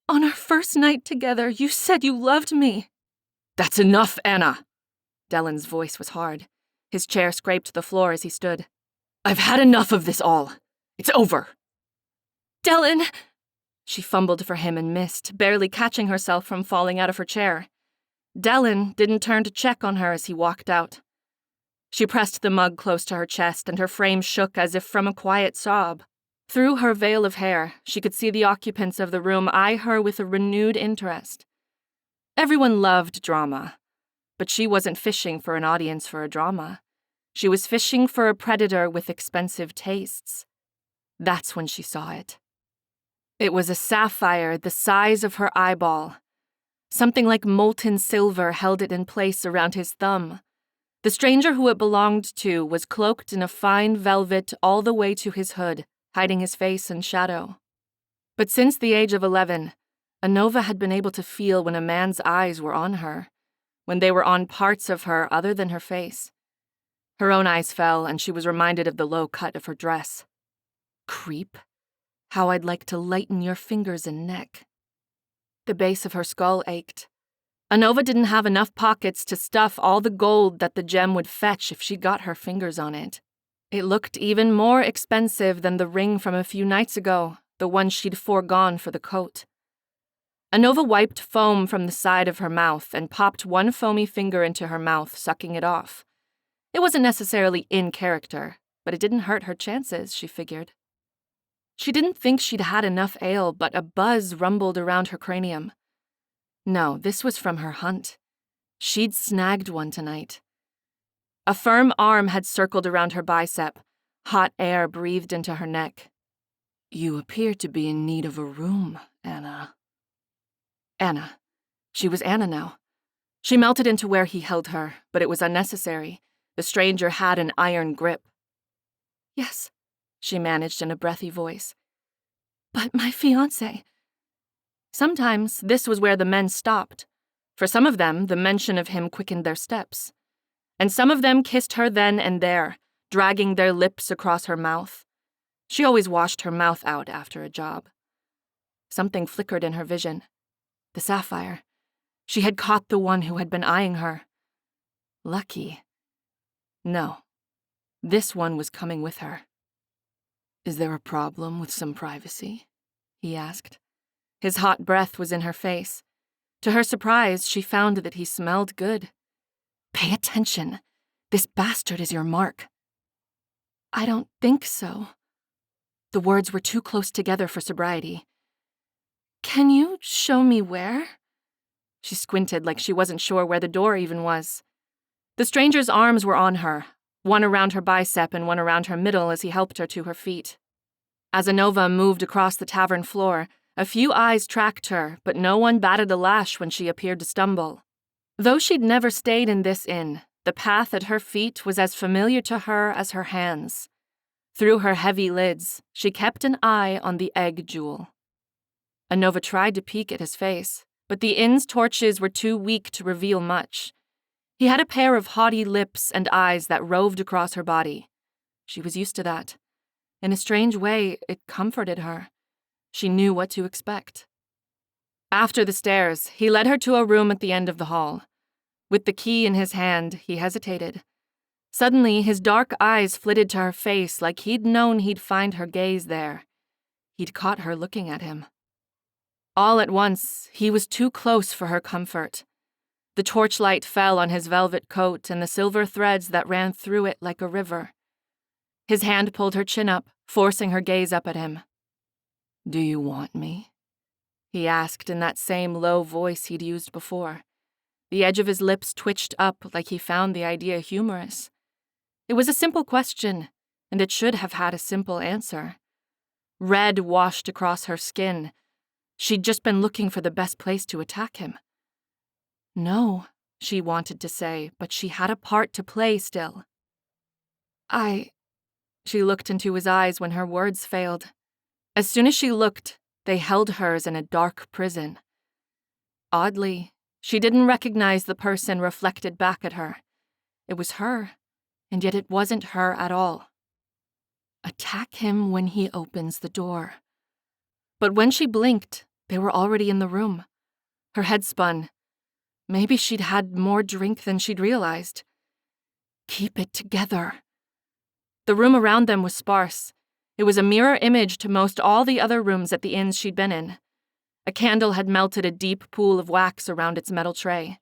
"On our first night together, you said you loved me." "That's enough, Anna." Dellen's voice was hard. His chair scraped the floor as he stood. "I've had enough of this all. It's over." "Dellen!" She fumbled for him and missed, barely catching herself from falling out of her chair. Dellen didn't turn to check on her as he walked out. She pressed the mug close to her chest, and her frame shook as if from a quiet sob. Through her veil of hair, she could see the occupants of the room eye her with a renewed interest. Everyone loved drama, but she wasn't fishing for an audience for a drama. She was fishing for a predator with expensive tastes. That's when she saw it. It was a sapphire the size of her eyeball. Something like molten silver held it in place around his thumb. The stranger who it belonged to was cloaked in a fine velvet all the way to his hood, hiding his face in shadow. But since the age of 11, Anova had been able to feel when a man's eyes were on her, when they were on parts of her other than her face. Her own eyes fell, and she was reminded of the low cut of her dress. Creep. How I'd like to lighten your fingers and neck. The base of her skull ached. Anova didn't have enough pockets to stuff all the gold that the gem would fetch if she got her fingers on it. It looked even more expensive than the ring from a few nights ago, the one she'd foregone for the coat. Anova wiped foam from the side of her mouth and popped one foamy finger into her mouth, sucking it off. It wasn't necessarily in character, but it didn't hurt her chances, she figured. She didn't think she'd had enough ale, but a buzz rumbled around her cranium. No, this was from her hunt. She'd snagged one tonight. A firm arm had circled around her bicep. Hot air breathed into her neck. "You appear to be in need of a room, Anna." Anna. She was Anna now. She melted into where he held her, but it was unnecessary. The stranger had an iron grip. "Yes," she managed in a breathy voice. "But my fiancé." Sometimes this was where the men stopped. For some of them, the mention of him quickened their steps. And some of them kissed her then and there, dragging their lips across her mouth. She always washed her mouth out after a job. Something flickered in her vision. The sapphire. She had caught the one who had been eyeing her. Lucky. No. This one was coming with her. "Is there a problem with some privacy?" he asked. His hot breath was in her face. To her surprise, she found that he smelled good. "Pay attention. This bastard is your mark." "I don't think so." The words were too close together for sobriety. "Can you show me where?" She squinted like she wasn't sure where the door even was. The stranger's arms were on her, one around her bicep and one around her middle as he helped her to her feet. As Anova moved across the tavern floor, a few eyes tracked her, but no one batted a lash when she appeared to stumble. Though she'd never stayed in this inn, the path at her feet was as familiar to her as her hands. Through her heavy lids, she kept an eye on the egg jewel. Anova tried to peek at his face, but the inn's torches were too weak to reveal much. He had a pair of haughty lips and eyes that roved across her body. She was used to that. In a strange way, it comforted her. She knew what to expect. After the stairs, he led her to a room at the end of the hall. With the key in his hand, he hesitated. Suddenly, his dark eyes flitted to her face like he'd known he'd find her gaze there. He'd caught her looking at him. All at once, he was too close for her comfort. The torchlight fell on his velvet coat and the silver threads that ran through it like a river. His hand pulled her chin up, forcing her gaze up at him. "Do you want me?" he asked in that same low voice he'd used before. The edge of his lips twitched up like he found the idea humorous. It was a simple question, and it should have had a simple answer. Red washed across her skin. She'd just been looking for the best place to attack him. No, she wanted to say, but she had a part to play still. She looked into his eyes when her words failed. As soon as she looked, they held hers in a dark prison. Oddly, she didn't recognize the person reflected back at her. It was her, and yet it wasn't her at all. Attack him when he opens the door. But when she blinked, they were already in the room. Her head spun. Maybe she'd had more drink than she'd realized. Keep it together. The room around them was sparse. It was a mirror image to most all the other rooms at the inns she'd been in. A candle had melted a deep pool of wax around its metal tray.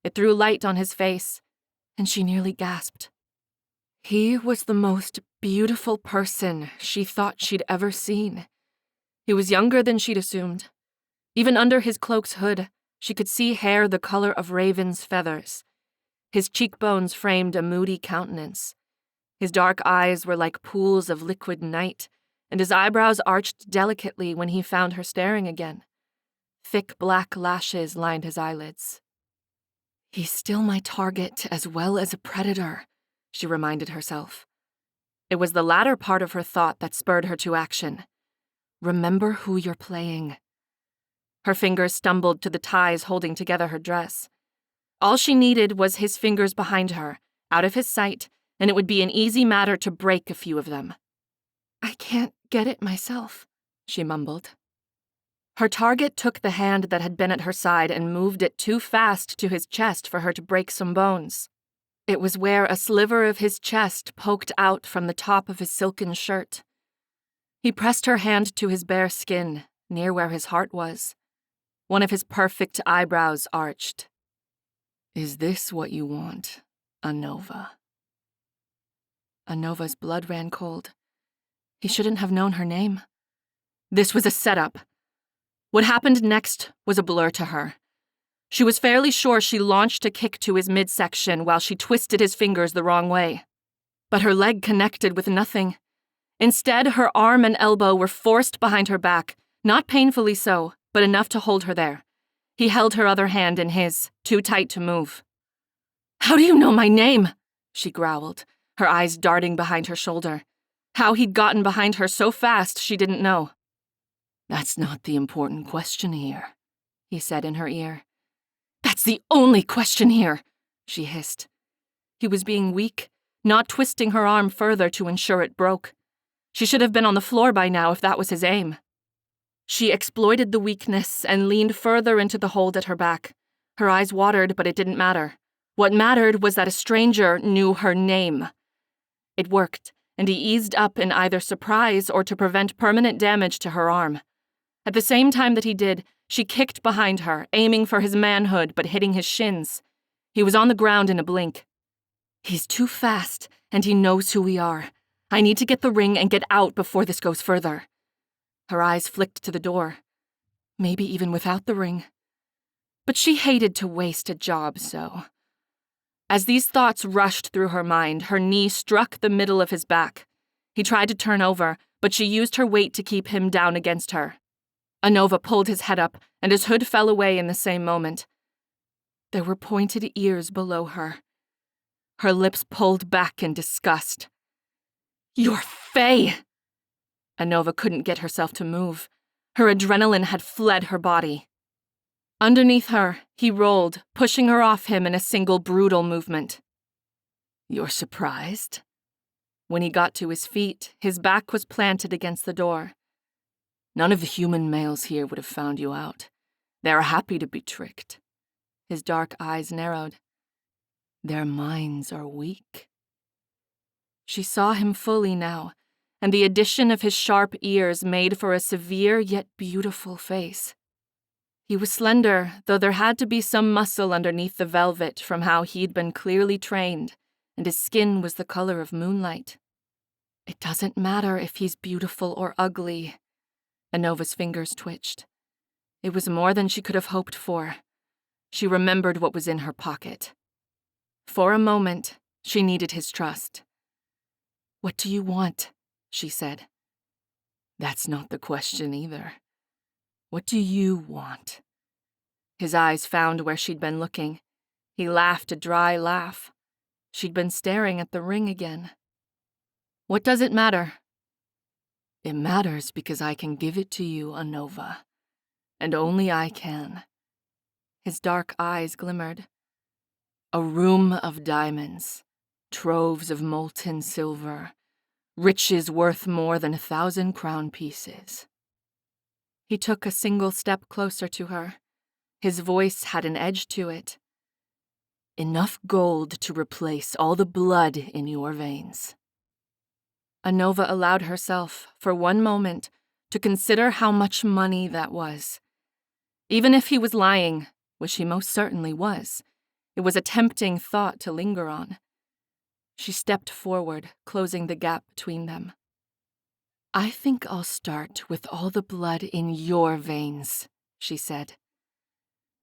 It threw light on his face, and she nearly gasped. He was the most beautiful person she thought she'd ever seen. He was younger than she'd assumed. Even under his cloak's hood, she could see hair the color of raven's feathers. His cheekbones framed a moody countenance. His dark eyes were like pools of liquid night, and his eyebrows arched delicately when he found her staring again. Thick black lashes lined his eyelids. He's still my target as well as a predator, she reminded herself. It was the latter part of her thought that spurred her to action. Remember who you're playing. Her fingers stumbled to the ties holding together her dress. All she needed was his fingers behind her, out of his sight, and it would be an easy matter to break a few of them. I can't get it myself, she mumbled. Her target took the hand that had been at her side and moved it too fast to his chest for her to break some bones. It was where a sliver of his chest poked out from the top of his silken shirt. He pressed her hand to his bare skin, near where his heart was. One of his perfect eyebrows arched. Is this what you want, Anova? Anova's blood ran cold. He shouldn't have known her name. This was a setup. What happened next was a blur to her. She was fairly sure she launched a kick to his midsection while she twisted his fingers the wrong way. But her leg connected with nothing. Instead, her arm and elbow were forced behind her back, not painfully so, but enough to hold her there. He held her other hand in his, too tight to move. "How do you know my name?" she growled, her eyes darting behind her shoulder. How he'd gotten behind her so fast she didn't know. "That's not the important question here," he said in her ear. "That's the only question here," she hissed. He was being weak, not twisting her arm further to ensure it broke. She should have been on the floor by now if that was his aim. She exploited the weakness and leaned further into the hold at her back. Her eyes watered, but it didn't matter. What mattered was that a stranger knew her name. It worked, and he eased up in either surprise or to prevent permanent damage to her arm. At the same time that he did, she kicked behind her, aiming for his manhood but hitting his shins. He was on the ground in a blink. "He's too fast, and he knows who we are. I need to get the ring and get out before this goes further." Her eyes flicked to the door. Maybe even without the ring. But she hated to waste a job so. As these thoughts rushed through her mind, her knee struck the middle of his back. He tried to turn over, but she used her weight to keep him down against her. Anova pulled his head up, and his hood fell away in the same moment. There were pointed ears below her. Her lips pulled back in disgust. "You're Fae!" Anova couldn't get herself to move. Her adrenaline had fled her body. Underneath her, he rolled, pushing her off him in a single brutal movement. "You're surprised?" When he got to his feet, his back was planted against the door. "None of the human males here would have found you out. They're happy to be tricked." His dark eyes narrowed. "Their minds are weak." She saw him fully now, and the addition of his sharp ears made for a severe yet beautiful face. He was slender, though there had to be some muscle underneath the velvet from how he'd been clearly trained, and his skin was the color of moonlight. "It doesn't matter if he's beautiful or ugly." Anova's fingers twitched. It was more than she could have hoped for. She remembered what was in her pocket. For a moment, she needed his trust. "What do you want?" she said. "That's not the question either. What do you want?" His eyes found where she'd been looking. He laughed a dry laugh. She'd been staring at the ring again. "What does it matter?" "It matters because I can give it to you, Anova. And only I can." His dark eyes glimmered. "A room of diamonds, troves of molten silver, riches worth more than 1,000 crown pieces." He took a single step closer to her. His voice had an edge to it. "Enough gold to replace all the blood in your veins." Anova allowed herself, for one moment, to consider how much money that was. Even if he was lying, which he most certainly was, it was a tempting thought to linger on. She stepped forward, closing the gap between them. "I think I'll start with all the blood in your veins," she said.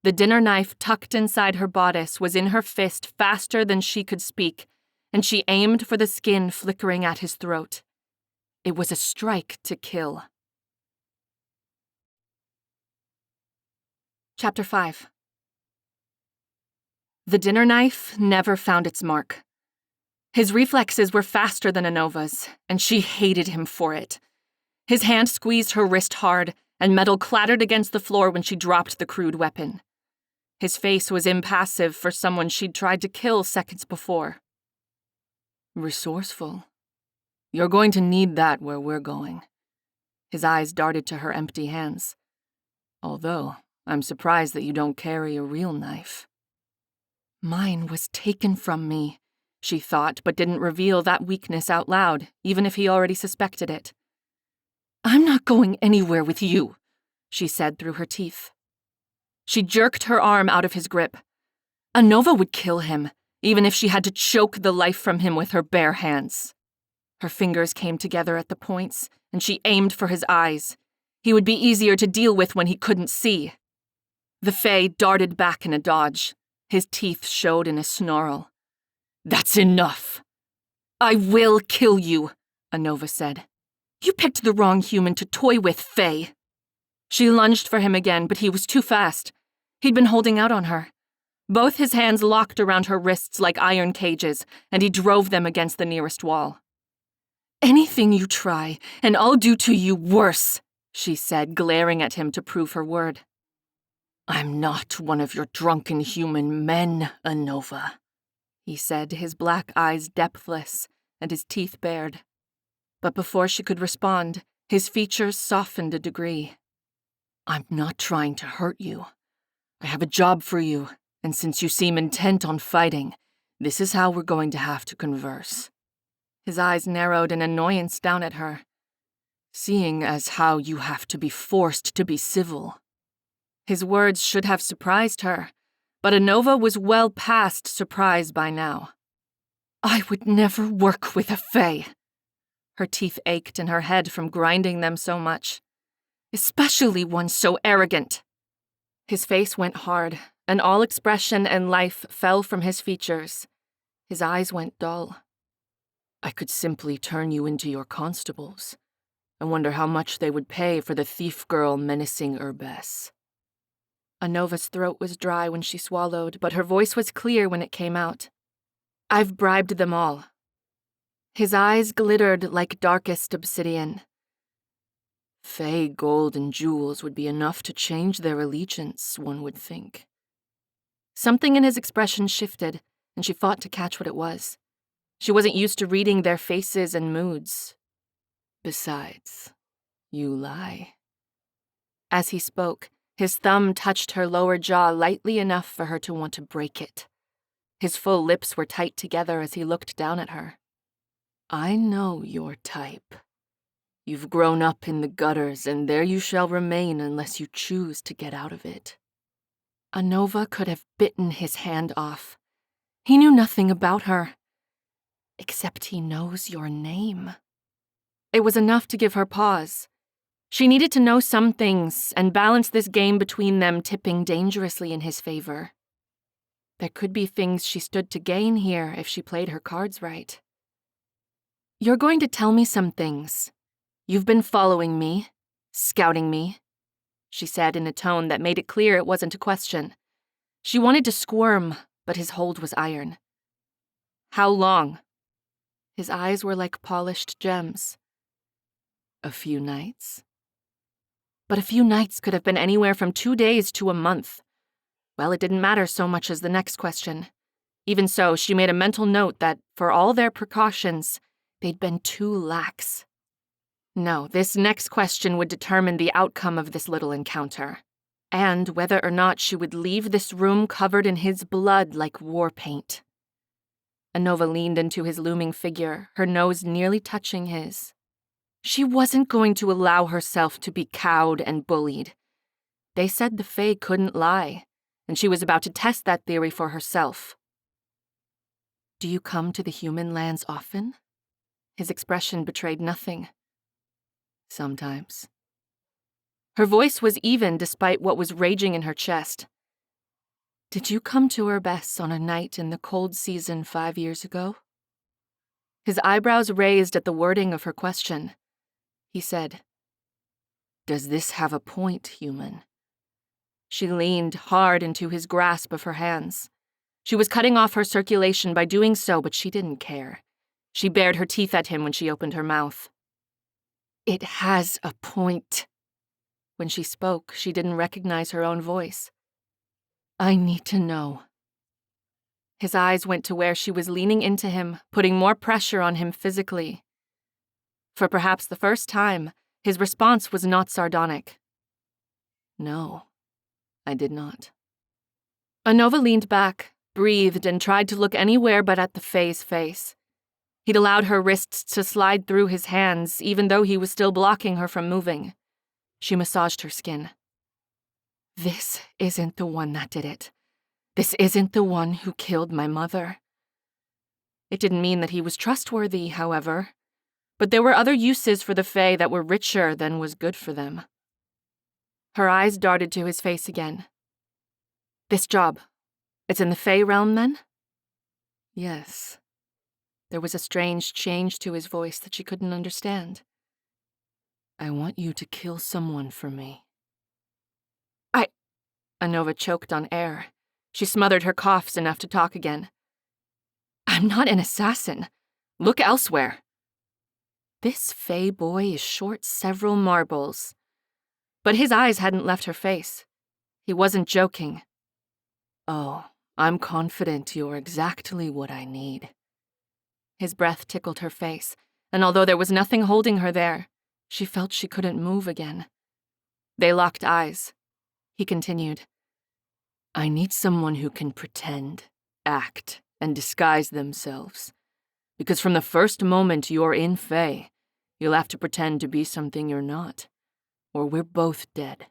The dinner knife tucked inside her bodice was in her fist faster than she could speak, and she aimed for the skin flickering at his throat. It was a strike to kill. Chapter 5. The dinner knife never found its mark. His reflexes were faster than Anova's, and she hated him for it. His hand squeezed her wrist hard, and metal clattered against the floor when she dropped the crude weapon. His face was impassive for someone she'd tried to kill seconds before. "Resourceful. You're going to need that where we're going." His eyes darted to her empty hands. "Although, I'm surprised that you don't carry a real knife." Mine was taken from me, she thought, but didn't reveal that weakness out loud, even if he already suspected it. "I'm not going anywhere with you," she said through her teeth. She jerked her arm out of his grip. Anova would kill him, even if she had to choke the life from him with her bare hands. Her fingers came together at the points, and she aimed for his eyes. He would be easier to deal with when he couldn't see. The Fae darted back in a dodge. His teeth showed in a snarl. "That's enough." "I will kill you," Anova said. "You picked the wrong human to toy with, Fae." She lunged for him again, but he was too fast. He'd been holding out on her. Both his hands locked around her wrists like iron cages, and he drove them against the nearest wall. "Anything you try, and I'll do to you worse," she said, glaring at him to prove her word. "I'm not one of your drunken human men, Anova," he said, his black eyes depthless and his teeth bared. But before she could respond, his features softened a degree. "I'm not trying to hurt you. I have a job for you, and since you seem intent on fighting, this is how we're going to have to converse." His eyes narrowed in annoyance down at her. "Seeing as how you have to be forced to be civil." His words should have surprised her, but Anova was well past surprise by now. "I would never work with a Fae." Her teeth ached in her head from grinding them so much. "Especially one so arrogant." His face went hard, and all expression and life fell from his features. His eyes went dull. "I could simply turn you into your constables. I wonder how much they would pay for the thief girl menacing Urbess." Anova's throat was dry when she swallowed, but her voice was clear when it came out. "I've bribed them all." His eyes glittered like darkest obsidian. "Fae gold and jewels would be enough to change their allegiance, one would think." Something in his expression shifted, and she fought to catch what it was. She wasn't used to reading their faces and moods. "Besides, you lie." As he spoke, his thumb touched her lower jaw lightly enough for her to want to break it. His full lips were tight together as he looked down at her. "I know your type. You've grown up in the gutters, and there you shall remain unless you choose to get out of it." Anova could have bitten his hand off. He knew nothing about her. Except he knows your name. It was enough to give her pause. She needed to know some things and balance this game between them tipping dangerously in his favor. There could be things she stood to gain here if she played her cards right. "You're going to tell me some things. You've been following me, scouting me," she said in a tone that made it clear it wasn't a question. She wanted to squirm, but his hold was iron. "How long?" His eyes were like polished gems. "A few nights." But a few nights could have been anywhere from 2 days to a month. Well, it didn't matter so much as the next question. Even so, she made a mental note that, for all their precautions, they'd been too lax. No, this next question would determine the outcome of this little encounter, and whether or not she would leave this room covered in his blood like war paint. Anova leaned into his looming figure, her nose nearly touching his. She wasn't going to allow herself to be cowed and bullied. They said the Fae couldn't lie, and she was about to test that theory for herself. "Do you come to the human lands often?" His expression betrayed nothing. "Sometimes." Her voice was even despite what was raging in her chest. "Did you come to Urbess on a night in the cold season 5 years ago?" His eyebrows raised at the wording of her question. He said, "Does this have a point, human?" She leaned hard into his grasp of her hands. She was cutting off her circulation by doing so, but she didn't care. She bared her teeth at him when she opened her mouth. "It has a point." When she spoke, she didn't recognize her own voice. "I need to know." His eyes went to where she was leaning into him, putting more pressure on him physically. For perhaps the first time, his response was not sardonic. "No, I did not." Anova leaned back, breathed, and tried to look anywhere but at the Fae's face. He'd allowed her wrists to slide through his hands, even though he was still blocking her from moving. She massaged her skin. "This isn't the one that did it. This isn't the one who killed my mother." It didn't mean that he was trustworthy, however. But there were other uses for the Fae that were richer than was good for them. Her eyes darted to his face again. This job, it's in the Fae realm, then? Yes. There was a strange change to his voice that she couldn't understand. I want you to kill someone for me. Anova choked on air. She smothered her coughs enough to talk again. I'm not an assassin. Look elsewhere. This Fae boy is short several marbles. But his eyes hadn't left her face. He wasn't joking. Oh, I'm confident you're exactly what I need. His breath tickled her face, and although there was nothing holding her there, she felt she couldn't move again. They locked eyes. He continued. I need someone who can pretend, act, and disguise themselves. Because from the first moment you're in Fae, you'll have to pretend to be something you're not, or we're both dead.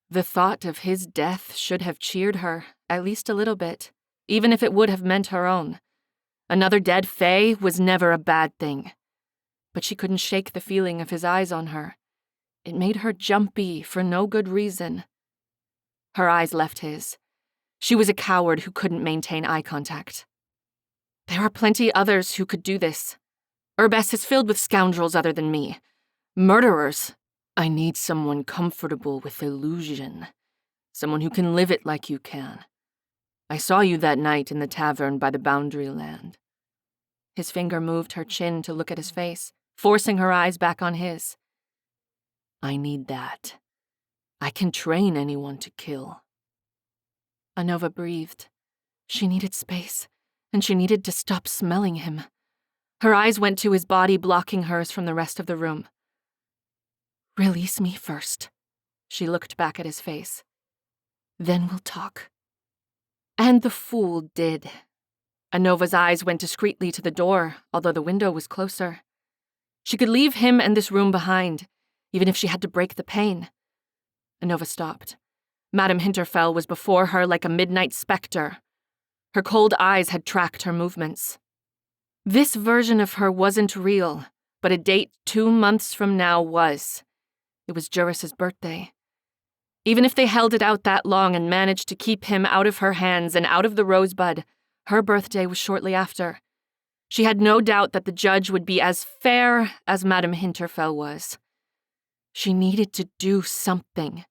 The thought of his death should have cheered her, at least a little bit, even if it would have meant her own. Another dead Fae was never a bad thing. But she couldn't shake the feeling of his eyes on her. It made her jumpy for no good reason. Her eyes left his. She was a coward who couldn't maintain eye contact. There are plenty others who could do this. Urbess is filled with scoundrels other than me. Murderers. I need someone comfortable with illusion. Someone who can live it like you can. I saw you that night in the tavern by the boundary land. His finger moved her chin to look at his face, forcing her eyes back on his. I need that. I can train anyone to kill. Anova breathed. She needed space, and she needed to stop smelling him. Her eyes went to his body, blocking hers from the rest of the room. Release me first. She looked back at his face. Then we'll talk. And the fool did. Anova's eyes went discreetly to the door, although the window was closer. She could leave him and this room behind, even if she had to break the pain. Anova stopped. Madame Hinterfell was before her like a midnight specter. Her cold eyes had tracked her movements. This version of her wasn't real, but a date 2 months from now was. It was Juris's birthday. Even if they held it out that long and managed to keep him out of her hands and out of the rosebud, her birthday was shortly after. She had no doubt that the judge would be as fair as Madame Hinterfell was. She needed to do something.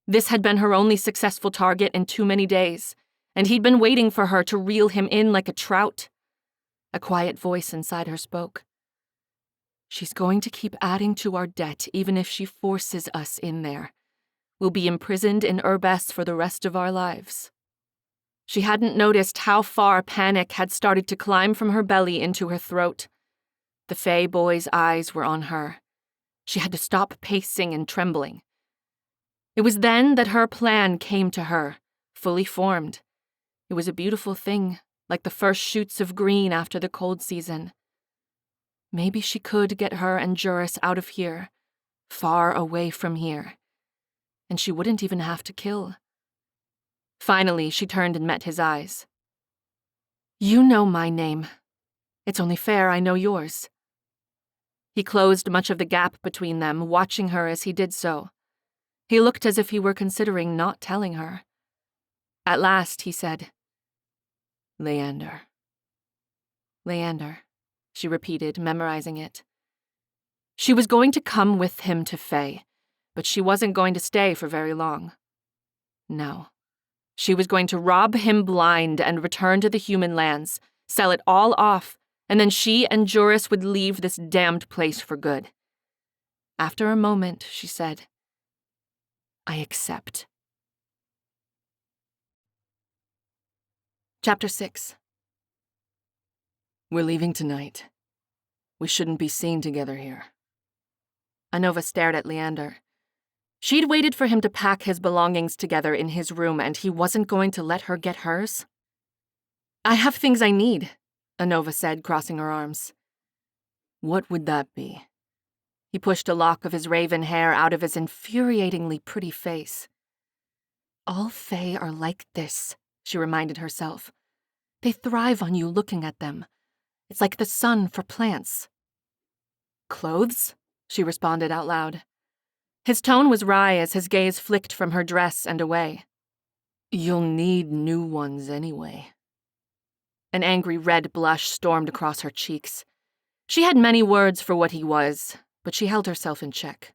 This had been her only successful target in too many days, and he'd been waiting for her to reel him in like a trout. A quiet voice inside her spoke. She's going to keep adding to our debt even if she forces us in there. We'll be imprisoned in Urbess for the rest of our lives. She hadn't noticed how far panic had started to climb from her belly into her throat. The Fae boy's eyes were on her. She had to stop pacing and trembling. It was then that her plan came to her, fully formed. It was a beautiful thing, like the first shoots of green after the cold season. Maybe she could get her and Juris out of here, far away from here. And she wouldn't even have to kill. Finally, she turned and met his eyes. You know my name. It's only fair I know yours. He closed much of the gap between them, watching her as he did so. He looked as if he were considering not telling her. At last, he said, Leander. Leander, she repeated, memorizing it. She was going to come with him to Fae, but she wasn't going to stay for very long. No. She was going to rob him blind and return to the human lands, sell it all off, and then she and Juris would leave this damned place for good. After a moment, she said, I accept. Chapter 6. We're leaving tonight. We shouldn't be seen together here. Anova stared at Leander. She'd waited for him to pack his belongings together in his room, and he wasn't going to let her get hers. I have things I need, Anova said, crossing her arms. What would that be? He pushed a lock of his raven hair out of his infuriatingly pretty face. All Fae are like this, she reminded herself. They thrive on you looking at them. It's like the sun for plants. Clothes? She responded out loud. His tone was wry as his gaze flicked from her dress and away. You'll need new ones anyway. An angry red blush stormed across her cheeks. She had many words for what he was, but she held herself in check.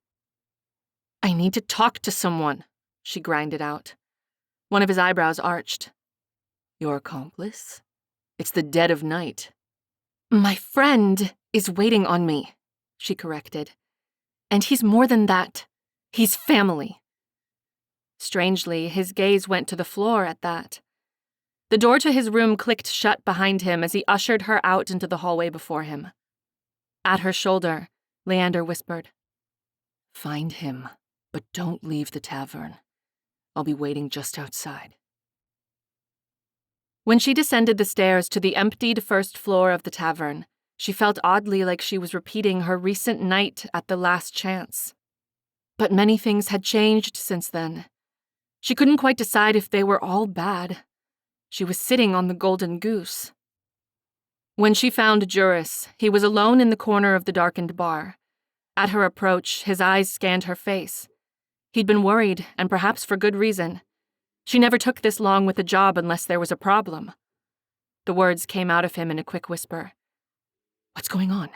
I need to talk to someone, she grinded out. One of his eyebrows arched. Your accomplice? It's the dead of night. My friend is waiting on me, she corrected. And he's more than that. He's family. Strangely, his gaze went to the floor at that. The door to his room clicked shut behind him as he ushered her out into the hallway before him. At her shoulder, Leander whispered, Find him, but don't leave the tavern. I'll be waiting just outside. When she descended the stairs to the emptied first floor of the tavern, she felt oddly like she was repeating her recent night at the Last Chance. But many things had changed since then. She couldn't quite decide if they were all bad. She was sitting on the golden goose. When she found Juris, he was alone in the corner of the darkened bar. At her approach, his eyes scanned her face. He'd been worried, and perhaps for good reason. She never took this long with a job unless there was a problem. The words came out of him in a quick whisper. What's going on?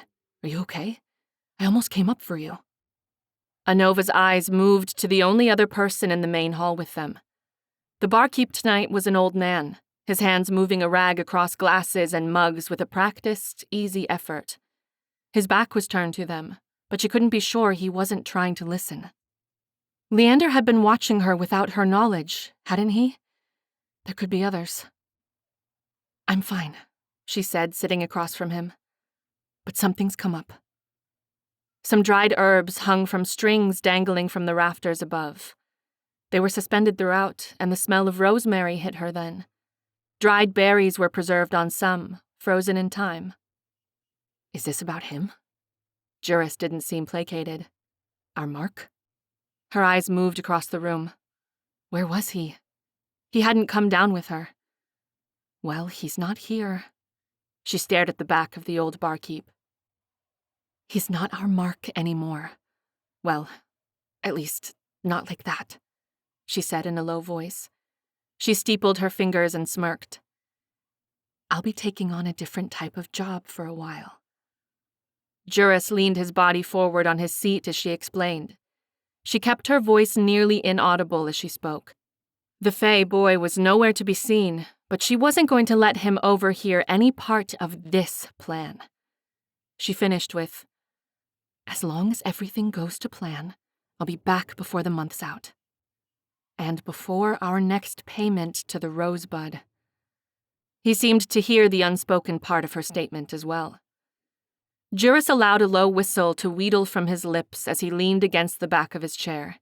Are you okay? I almost came up for you. Anova's eyes moved to the only other person in the main hall with them. The barkeep tonight was an old man, his hands moving a rag across glasses and mugs with a practiced, easy effort. His back was turned to them, but she couldn't be sure he wasn't trying to listen. Leander had been watching her without her knowledge, hadn't he? There could be others. I'm fine, she said, sitting across from him. But something's come up. Some dried herbs hung from strings dangling from the rafters above. They were suspended throughout, and the smell of rosemary hit her then. Dried berries were preserved on some, frozen in time. Is this about him? Juris didn't seem placated. Our Mark? Her eyes moved across the room. Where was he? He hadn't come down with her. Well, he's not here. She stared at the back of the old barkeep. He's not our Mark anymore. Well, at least, not like that, she said in a low voice. She steepled her fingers and smirked. I'll be taking on a different type of job for a while. Juris leaned his body forward on his seat as she explained. She kept her voice nearly inaudible as she spoke. The Fae boy was nowhere to be seen, but she wasn't going to let him overhear any part of this plan. She finished with, As long as everything goes to plan, I'll be back before the month's out. And before our next payment to the Rosebud. He seemed to hear the unspoken part of her statement as well. Juris allowed a low whistle to wheedle from his lips as he leaned against the back of his chair.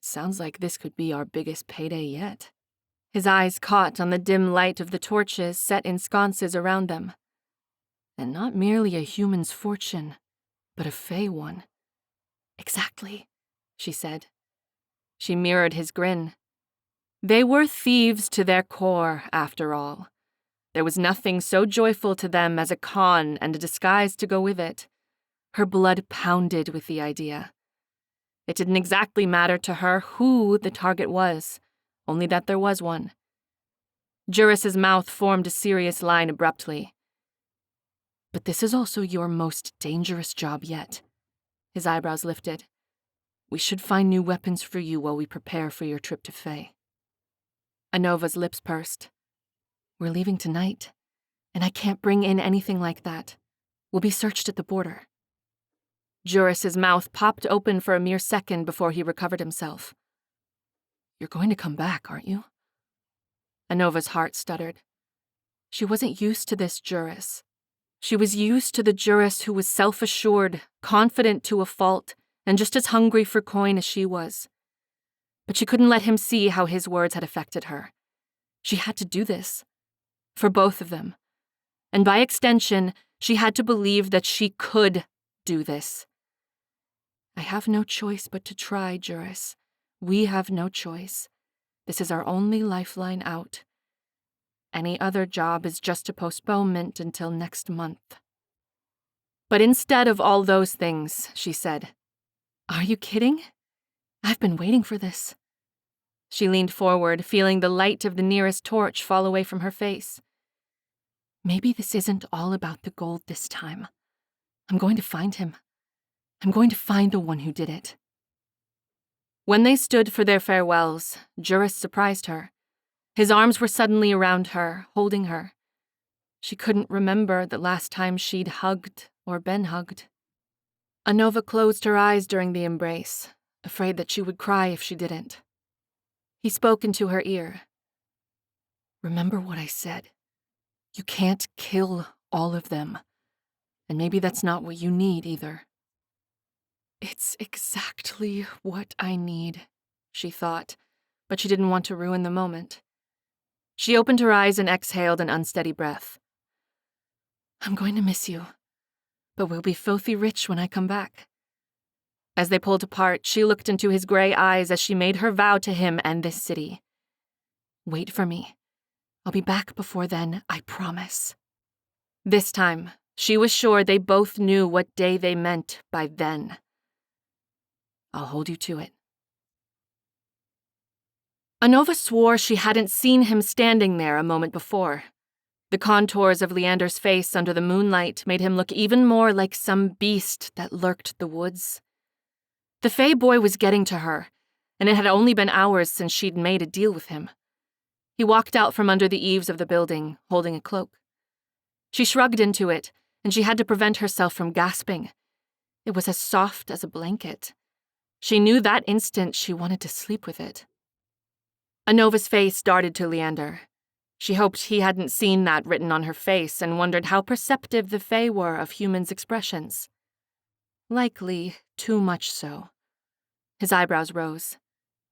Sounds like this could be our biggest payday yet. His eyes caught on the dim light of the torches set in sconces around them. And not merely a human's fortune, but a Fae one. Exactly, she said. She mirrored his grin. They were thieves to their core, after all. There was nothing so joyful to them as a con and a disguise to go with it. Her blood pounded with the idea. It didn't exactly matter to her who the target was, only that there was one. Juris's mouth formed a serious line abruptly. But this is also your most dangerous job yet. His eyebrows lifted. We should find new weapons for you while we prepare for your trip to Fae. Anova's lips pursed. We're leaving tonight, and I can't bring in anything like that. We'll be searched at the border. Juris's mouth popped open for a mere second before he recovered himself. You're going to come back, aren't you? Anova's heart stuttered. She wasn't used to this Juris. She was used to the Juris who was self-assured, confident to a fault, and just as hungry for coin as she was. But she couldn't let him see how his words had affected her. She had to do this. For both of them. And by extension, she had to believe that she could do this. I have no choice but to try, Juris. We have no choice. This is our only lifeline out. Any other job is just a postponement until next month. But instead of all those things, she said, "Are you kidding? I've been waiting for this." She leaned forward, feeling the light of the nearest torch fall away from her face. "Maybe this isn't all about the gold this time. I'm going to find him. I'm going to find the one who did it." When they stood for their farewells, Juris surprised her. His arms were suddenly around her, holding her. She couldn't remember the last time she'd hugged or been hugged. Anova closed her eyes during the embrace, afraid that she would cry if she didn't. He spoke into her ear. "Remember what I said. You can't kill all of them. And maybe that's not what you need either." "It's exactly what I need," she thought, but she didn't want to ruin the moment. She opened her eyes and exhaled an unsteady breath. "I'm going to miss you, but we'll be filthy rich when I come back." As they pulled apart, she looked into his gray eyes as she made her vow to him and this city. "Wait for me. I'll be back before then, I promise." This time, she was sure they both knew what day they meant by then. "I'll hold you to it." Anova swore she hadn't seen him standing there a moment before. The contours of Leander's face under the moonlight made him look even more like some beast that lurked the woods. The Fae boy was getting to her, and it had only been hours since she'd made a deal with him. He walked out from under the eaves of the building, holding a cloak. She shrugged into it, and she had to prevent herself from gasping. It was as soft as a blanket. She knew that instant she wanted to sleep with it. Anova's face darted to Leander. She hoped he hadn't seen that written on her face and wondered how perceptive the Fae were of humans' expressions. Likely too much so. His eyebrows rose.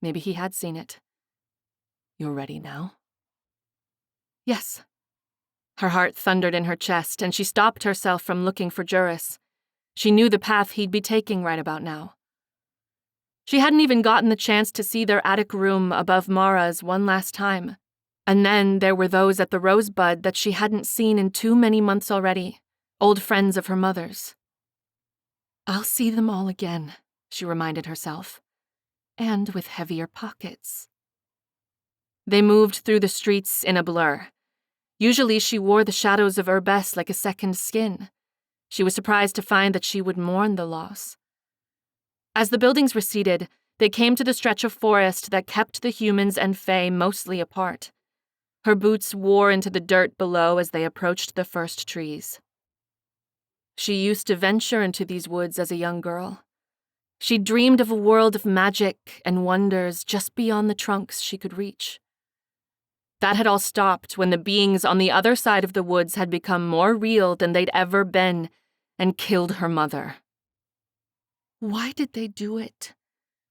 Maybe he had seen it. "You're ready now?" "Yes." Her heart thundered in her chest, and she stopped herself from looking for Juris. She knew the path he'd be taking right about now. She hadn't even gotten the chance to see their attic room above Mara's one last time. And then there were those at the Rosebud that she hadn't seen in too many months already, old friends of her mother's. "I'll see them all again," she reminded herself, "and with heavier pockets." They moved through the streets in a blur. Usually she wore the shadows of Urbess like a second skin. She was surprised to find that she would mourn the loss. As the buildings receded, they came to the stretch of forest that kept the humans and Fae mostly apart. Her boots wore into the dirt below as they approached the first trees. She used to venture into these woods as a young girl. She dreamed of a world of magic and wonders just beyond the trunks she could reach. That had all stopped when the beings on the other side of the woods had become more real than they'd ever been and killed her mother. Why did they do it?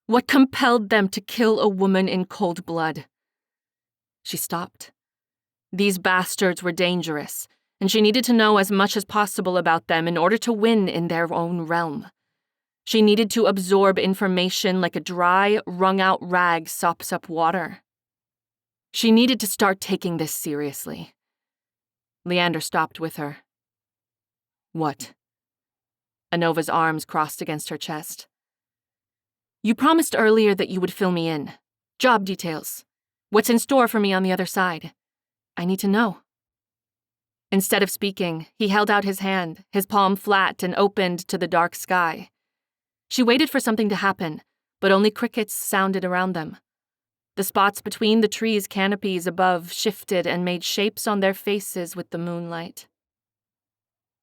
What compelled them to kill a woman in cold blood? She stopped. These bastards were dangerous, and she needed to know as much as possible about them in order to win in their own realm. She needed to absorb information like a dry, wrung-out rag sops up water. She needed to start taking this seriously. Leander stopped with her. "What?" Anova's arms crossed against her chest. "You promised earlier that you would fill me in. Job details. What's in store for me on the other side? I need to know." Instead of speaking, he held out his hand, his palm flat and opened to the dark sky. She waited for something to happen, but only crickets sounded around them. The spots between the trees' canopies above shifted and made shapes on their faces with the moonlight.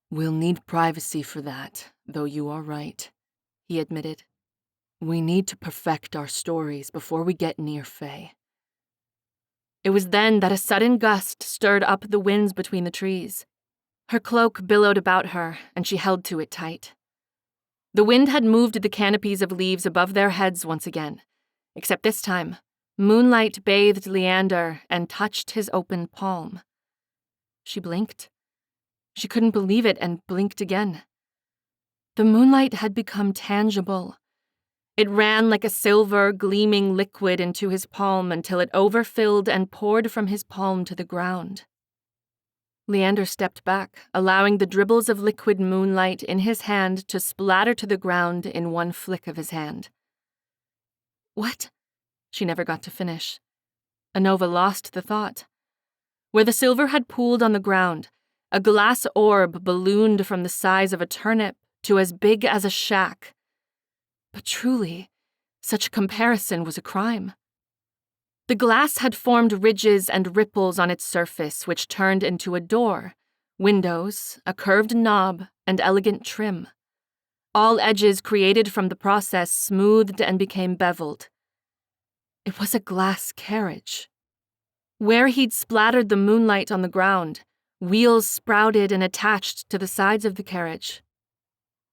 "We'll need privacy for that, though you are right," he admitted. "We need to perfect our stories before we get near Fae." It was then that a sudden gust stirred up the winds between the trees. Her cloak billowed about her, and she held to it tight. The wind had moved the canopies of leaves above their heads once again, except this time, moonlight bathed Leander and touched his open palm. She blinked. She couldn't believe it and blinked again. The moonlight had become tangible. It ran like a silver, gleaming liquid into his palm until it overfilled and poured from his palm to the ground. Leander stepped back, allowing the dribbles of liquid moonlight in his hand to splatter to the ground in one flick of his hand. What? She never got to finish. Anova lost the thought. Where the silver had pooled on the ground, a glass orb ballooned from the size of a turnip to as big as a shack. But truly, such a comparison was a crime. The glass had formed ridges and ripples on its surface, which turned into a door, windows, a curved knob, and elegant trim. All edges created from the process smoothed and became beveled. It was a glass carriage. Where he'd splattered the moonlight on the ground, wheels sprouted and attached to the sides of the carriage.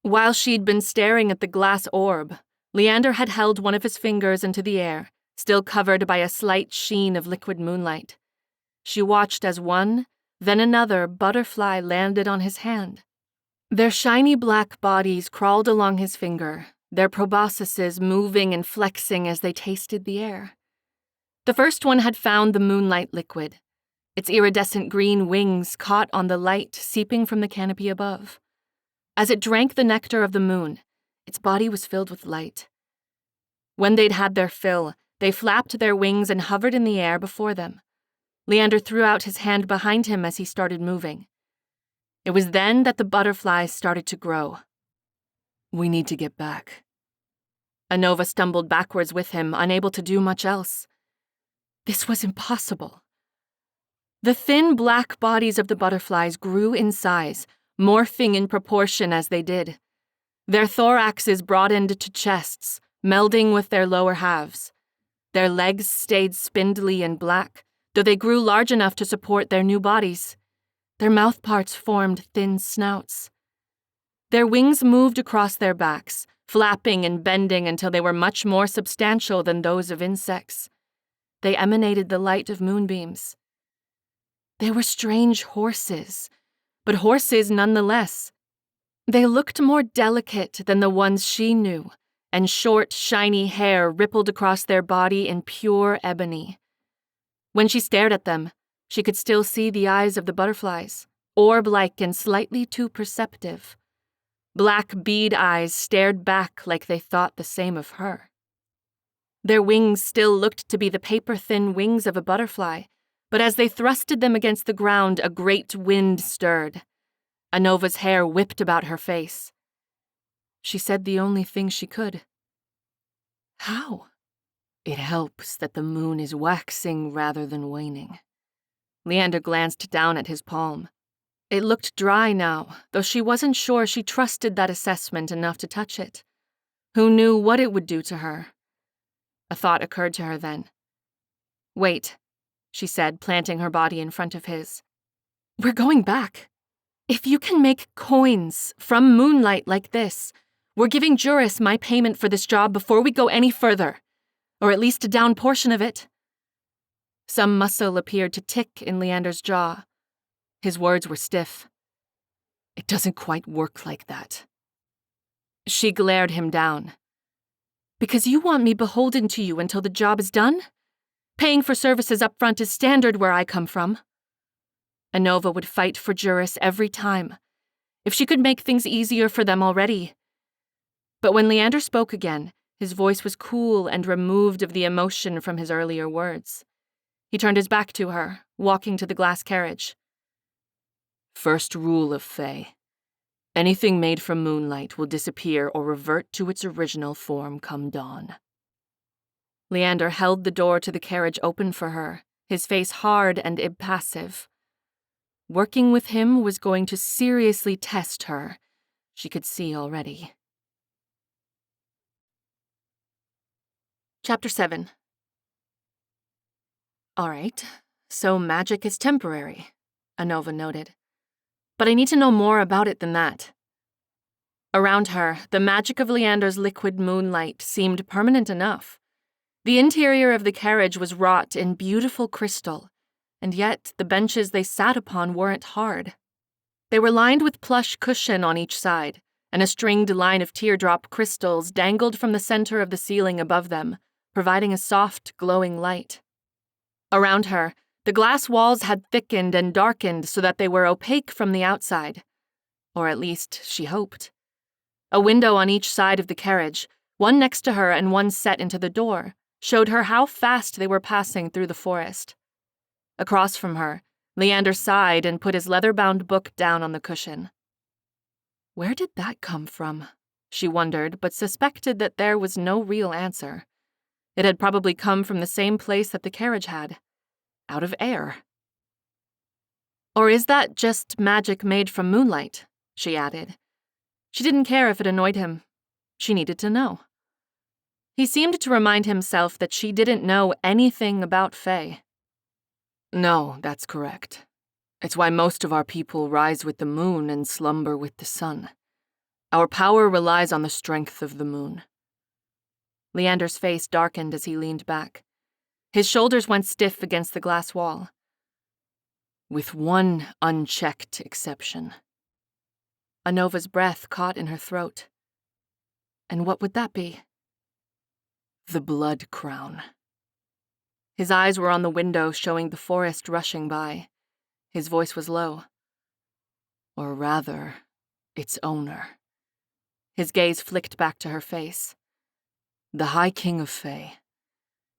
While she'd been staring at the glass orb, Leander had held one of his fingers into the air, still covered by a slight sheen of liquid moonlight. She watched as one, then another butterfly landed on his hand. Their shiny black bodies crawled along his finger, their proboscises moving and flexing as they tasted the air. The first one had found the moonlight liquid. Its iridescent green wings caught on the light seeping from the canopy above. As it drank the nectar of the moon, its body was filled with light. When they'd had their fill, they flapped their wings and hovered in the air before them. Leander threw out his hand behind him as he started moving. It was then that the butterflies started to grow. We need to get back. Anova stumbled backwards with him, unable to do much else. This was impossible. The thin black bodies of the butterflies grew in size, morphing in proportion as they did. Their thoraxes broadened to chests, melding with their lower halves. Their legs stayed spindly and black, though they grew large enough to support their new bodies. Their mouthparts formed thin snouts. Their wings moved across their backs, flapping and bending until they were much more substantial than those of insects. They emanated the light of moonbeams. They were strange horses, but horses nonetheless. They looked more delicate than the ones she knew, and short, shiny hair rippled across their body in pure ebony. When she stared at them, she could still see the eyes of the butterflies, orb-like and slightly too perceptive. Black bead eyes stared back like they thought the same of her. Their wings still looked to be the paper-thin wings of a butterfly, but as they thrusted them against the ground, a great wind stirred. Anova's hair whipped about her face. She said the only thing she could. How? It helps that the moon is waxing rather than waning. Leander glanced down at his palm. It looked dry now, though she wasn't sure she trusted that assessment enough to touch it. Who knew what it would do to her? A thought occurred to her then. Wait, she said, planting her body in front of his. We're going back. If you can make coins from moonlight like this, we're giving Juris my payment for this job before we go any further, or at least a down portion of it. Some muscle appeared to tick in Leander's jaw. His words were stiff. It doesn't quite work like that. She glared him down. Because you want me beholden to you until the job is done? Paying for services up front is standard where I come from. Anova would fight for Juris every time, if she could make things easier for them already. But when Leander spoke again, his voice was cool and removed of the emotion from his earlier words. He turned his back to her, walking to the glass carriage. First rule of Fae. Anything made from moonlight will disappear or revert to its original form come dawn. Leander held the door to the carriage open for her, his face hard and impassive. Working with him was going to seriously test her, she could see already. Chapter 7. All right, so magic is temporary, Anova noted. But I need to know more about it than that. Around her, the magic of Leander's liquid moonlight seemed permanent enough. The interior of the carriage was wrought in beautiful crystal, and yet the benches they sat upon weren't hard. They were lined with plush cushion on each side, and a stringed line of teardrop crystals dangled from the center of the ceiling above them, providing a soft, glowing light. Around her, The glass walls had thickened and darkened so that they were opaque from the outside. Or at least, she hoped. A window on each side of the carriage, one next to her and one set into the door, showed her how fast they were passing through the forest. Across from her, Leander sighed and put his leather-bound book down on the cushion. Where did that come from? She wondered, but suspected that there was no real answer. It had probably come from the same place that the carriage had. Out of air. Or is that just magic made from moonlight? She added. She didn't care if it annoyed him. She needed to know. He seemed to remind himself that she didn't know anything about Fae. No, that's correct. It's why most of our people rise with the moon and slumber with the sun. Our power relies on the strength of the moon. Leander's face darkened as he leaned back. His shoulders went stiff against the glass wall. With one unchecked exception. Anova's breath caught in her throat. And what would that be? The blood crown. His eyes were on the window showing the forest rushing by. His voice was low. Or rather, its owner. His gaze flicked back to her face. The High King of Fae.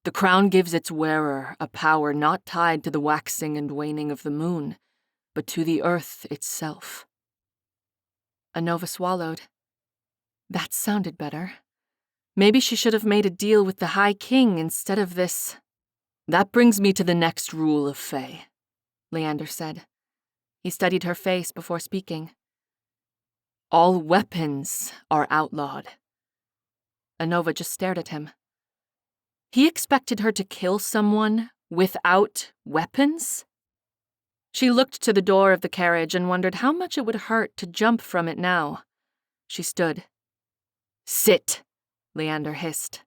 The crown gives its wearer a power not tied to the waxing and waning of the moon, but to the earth itself. Anova swallowed. That sounded better. Maybe she should have made a deal with the High King instead of this. That brings me to the next rule of Fae, Leander said. He studied her face before speaking. All weapons are outlawed. Anova just stared at him. He expected her to kill someone without weapons? She looked to the door of the carriage and wondered how much it would hurt to jump from it now. She stood. Sit, Leander hissed.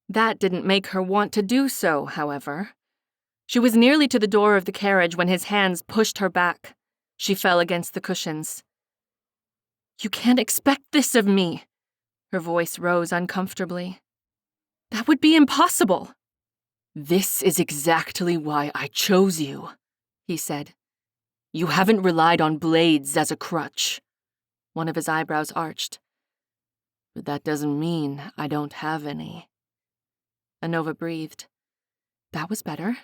That didn't make her want to do so, however. She was nearly to the door of the carriage when his hands pushed her back. She fell against the cushions. You can't expect this of me. Her voice rose uncomfortably. That would be impossible. This is exactly why I chose you, he said. You haven't relied on blades as a crutch. One of his eyebrows arched. But that doesn't mean I don't have any. Anova breathed. That was better.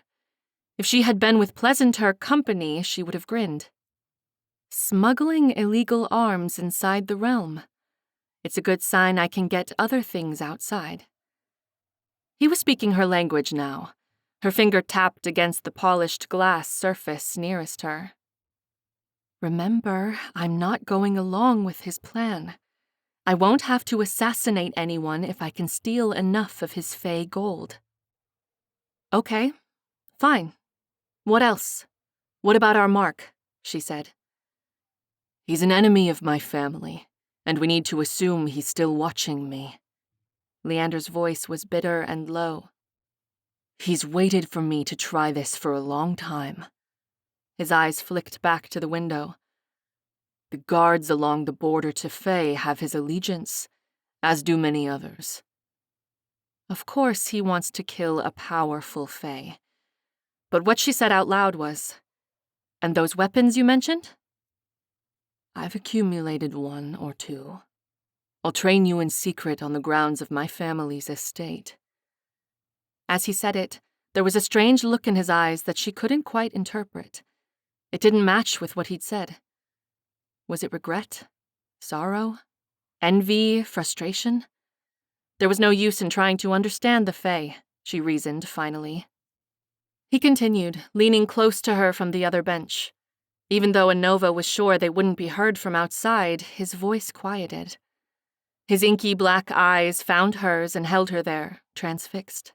If she had been with pleasanter company, she would have grinned. Smuggling illegal arms inside the realm. It's a good sign I can get other things outside. He was speaking her language now. Her finger tapped against the polished glass surface nearest her. Remember, I'm not going along with his plan. I won't have to assassinate anyone if I can steal enough of his Fae gold. Okay, fine. What else? What about our Mark? She said. He's an enemy of my family, and we need to assume he's still watching me. Leander's voice was bitter and low. He's waited for me to try this for a long time. His eyes flicked back to the window. The guards along the border to Fae have his allegiance, as do many others. Of course he wants to kill a powerful Fae. But what she said out loud was, and those weapons you mentioned? I've accumulated one or two. I'll train you in secret on the grounds of my family's estate. As he said it, there was a strange look in his eyes that she couldn't quite interpret. It didn't match with what he'd said. Was it regret? Sorrow? Envy? Frustration? There was no use in trying to understand the Fae, she reasoned finally. He continued, leaning close to her from the other bench. Even though Anova was sure they wouldn't be heard from outside, his voice quieted. His inky black eyes found hers and held her there, transfixed.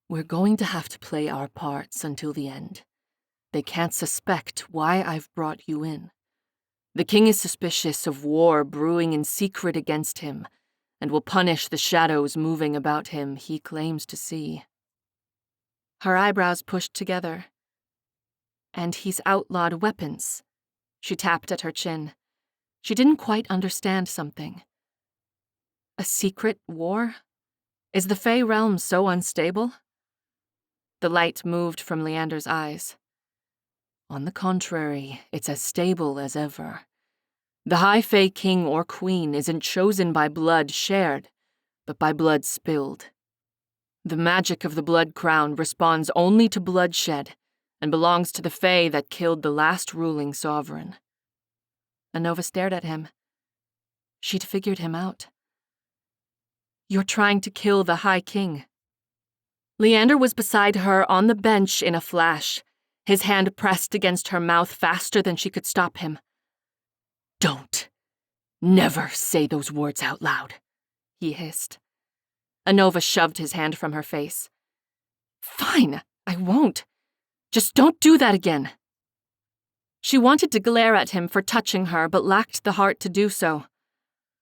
We're going to have to play our parts until the end. They can't suspect why I've brought you in. The king is suspicious of war brewing in secret against him, and will punish the shadows moving about him he claims to see. Her eyebrows pushed together. And he's outlawed weapons. She tapped at her chin. She didn't quite understand something. A secret war? Is the Fae realm so unstable? The light moved from Leander's eyes. On the contrary, it's as stable as ever. The High Fae King or Queen isn't chosen by blood shared, but by blood spilled. The magic of the blood crown responds only to bloodshed and belongs to the Fae that killed the last ruling sovereign. Anova stared at him. She'd figured him out. You're trying to kill the High King. Leander was beside her on the bench in a flash, his hand pressed against her mouth faster than she could stop him. Don't. Never say those words out loud, he hissed. Anova shoved his hand from her face. Fine, I won't. Just don't do that again. She wanted to glare at him for touching her, but lacked the heart to do so.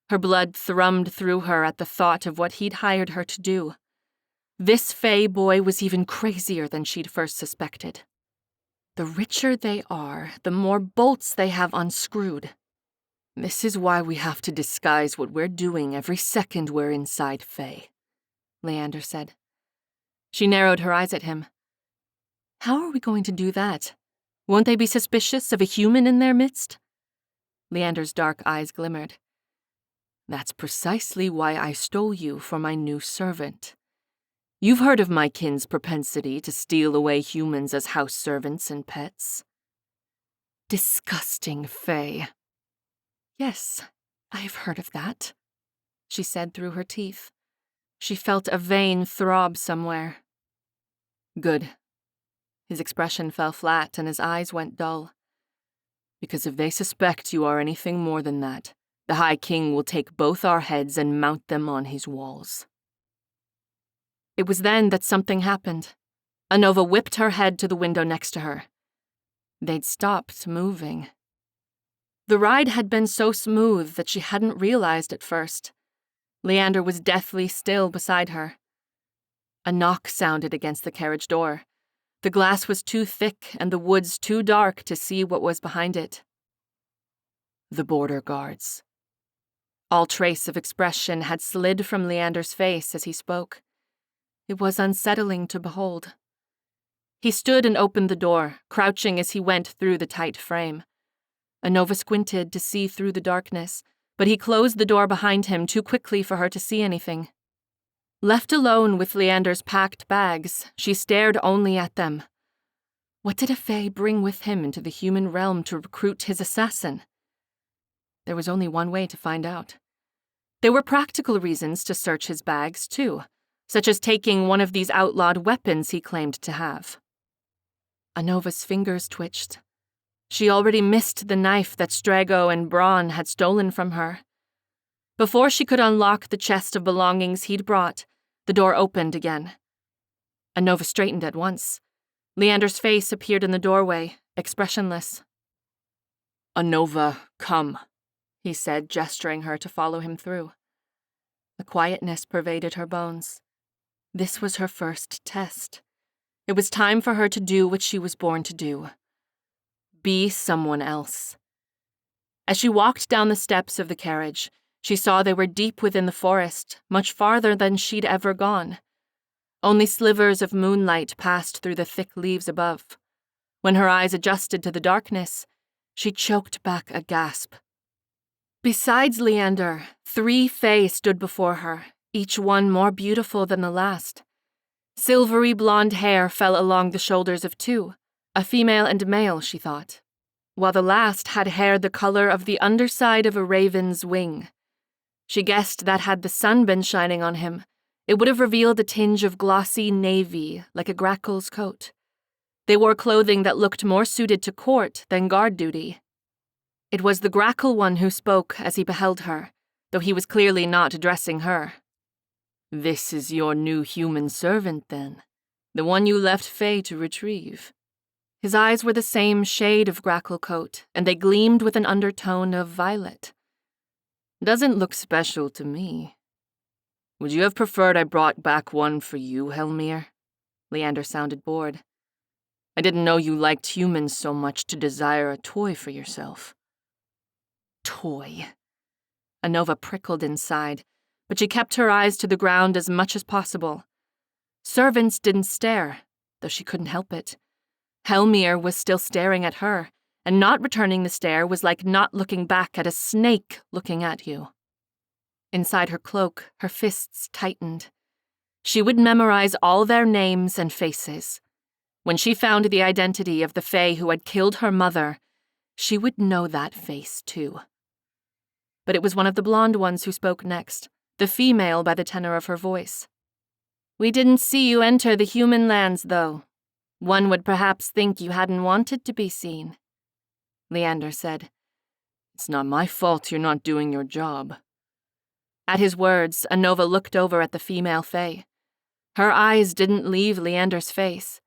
Her blood thrummed through her at the thought of what he'd hired her to do. This Fae boy was even crazier than she'd first suspected. The richer they are, the more bolts they have unscrewed. This is why we have to disguise what we're doing every second we're inside Fae, Leander said. She narrowed her eyes at him. How are we going to do that? Won't they be suspicious of a human in their midst? Leander's dark eyes glimmered. That's precisely why I stole you for my new servant. You've heard of my kin's propensity to steal away humans as house servants and pets. Disgusting Fae. Yes, I've heard of that, she said through her teeth. She felt a vein throb somewhere. Good. His expression fell flat and his eyes went dull. Because if they suspect you are anything more than that, the High King will take both our heads and mount them on his walls. It was then that something happened. Anova whipped her head to the window next to her. They'd stopped moving. The ride had been so smooth that she hadn't realized at first. Leander was deathly still beside her. A knock sounded against the carriage door. The glass was too thick and the woods too dark to see what was behind it. The border guards. All trace of expression had slid from Leander's face as he spoke. It was unsettling to behold. He stood and opened the door, crouching as he went through the tight frame. Anova squinted to see through the darkness, but he closed the door behind him too quickly for her to see anything. Left alone with Leander's packed bags, she stared only at them. What did a Fae bring with him into the human realm to recruit his assassin? There was only one way to find out. There were practical reasons to search his bags, too, such as taking one of these outlawed weapons he claimed to have. Anova's fingers twitched. She already missed the knife that Strago and Braun had stolen from her. Before she could unlock the chest of belongings he'd brought, the door opened again. Anova straightened at once. Leander's face appeared in the doorway, expressionless. Anova, come, he said, gesturing her to follow him through. The quietness pervaded her bones. This was her first test. It was time for her to do what she was born to do. Be someone else. As she walked down the steps of the carriage, she saw they were deep within the forest, much farther than she'd ever gone. Only slivers of moonlight passed through the thick leaves above. When her eyes adjusted to the darkness, she choked back a gasp. Besides Leander, 3 Fae stood before her, each one more beautiful than the last. Silvery blonde hair fell along the shoulders of 2, a female and male, she thought, while the last had hair the color of the underside of a raven's wing. She guessed that had the sun been shining on him, it would have revealed a tinge of glossy navy, like a gracle's coat. They wore clothing that looked more suited to court than guard duty. It was the grackle one who spoke as he beheld her, though he was clearly not addressing her. This is your new human servant, then, the one you left Fae to retrieve. His eyes were the same shade of grackle coat, and they gleamed with an undertone of violet. Doesn't look special to me. Would you have preferred I brought back one for you, Helmir? Leander sounded bored. I didn't know you liked humans so much to desire a toy for yourself. Toy. Anova prickled inside, but she kept her eyes to the ground as much as possible. Servants didn't stare. though she couldn't help it. Helmir was still staring at her, and not returning the stare was like not looking back at a snake looking at you. Inside her cloak, her fists tightened. She would memorize all their names and faces. When she found the identity of the Fae who had killed her mother, she would know that face too. But it was one of the blonde ones who spoke next, the female by the tenor of her voice. "We didn't see you enter the human lands, though. One would perhaps think you hadn't wanted to be seen." Leander said, "It's not my fault you're not doing your job." At his words, Anova looked over at the female Fae. Her eyes didn't leave Leander's face.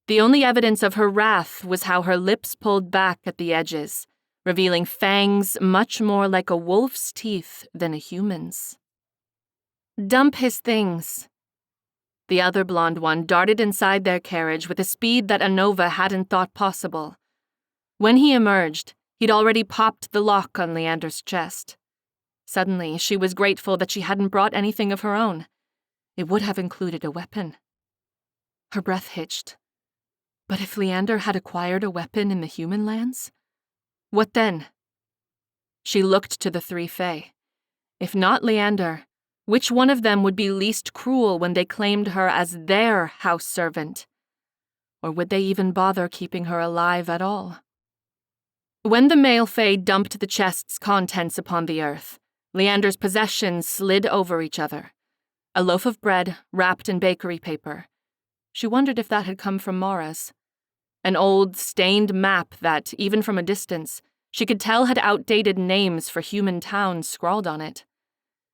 The only evidence of her wrath was how her lips pulled back at the edges, revealing fangs much more like a wolf's teeth than a human's. "Dump his things." The other blonde one darted inside their carriage with a speed that Anova hadn't thought possible. When he emerged, he'd already popped the lock on Leander's chest. Suddenly, she was grateful that she hadn't brought anything of her own. It would have included a weapon. Her breath hitched. But if Leander had acquired a weapon in the human lands? What then? She looked to the three Fae. If not Leander, which one of them would be least cruel when they claimed her as their house servant? Or would they even bother keeping her alive at all? When the male Fae dumped the chest's contents upon the earth, Leander's possessions slid over each other. A loaf of bread wrapped in bakery paper. She wondered if that had come from Mara's. An old, stained map that, even from a distance, she could tell had outdated names for human towns scrawled on it.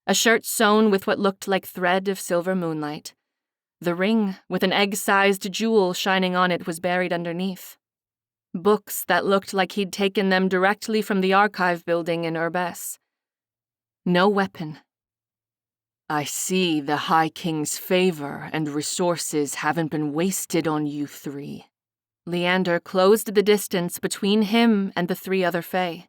A shirt sewn with what looked like thread of silver moonlight. The ring, with an egg-sized jewel shining on it, was buried underneath. Books that looked like he'd taken them directly from the archive building in Urbes. No weapon. "I see the High King's favor and resources haven't been wasted on you three." Leander closed the distance between him and the three other Fae.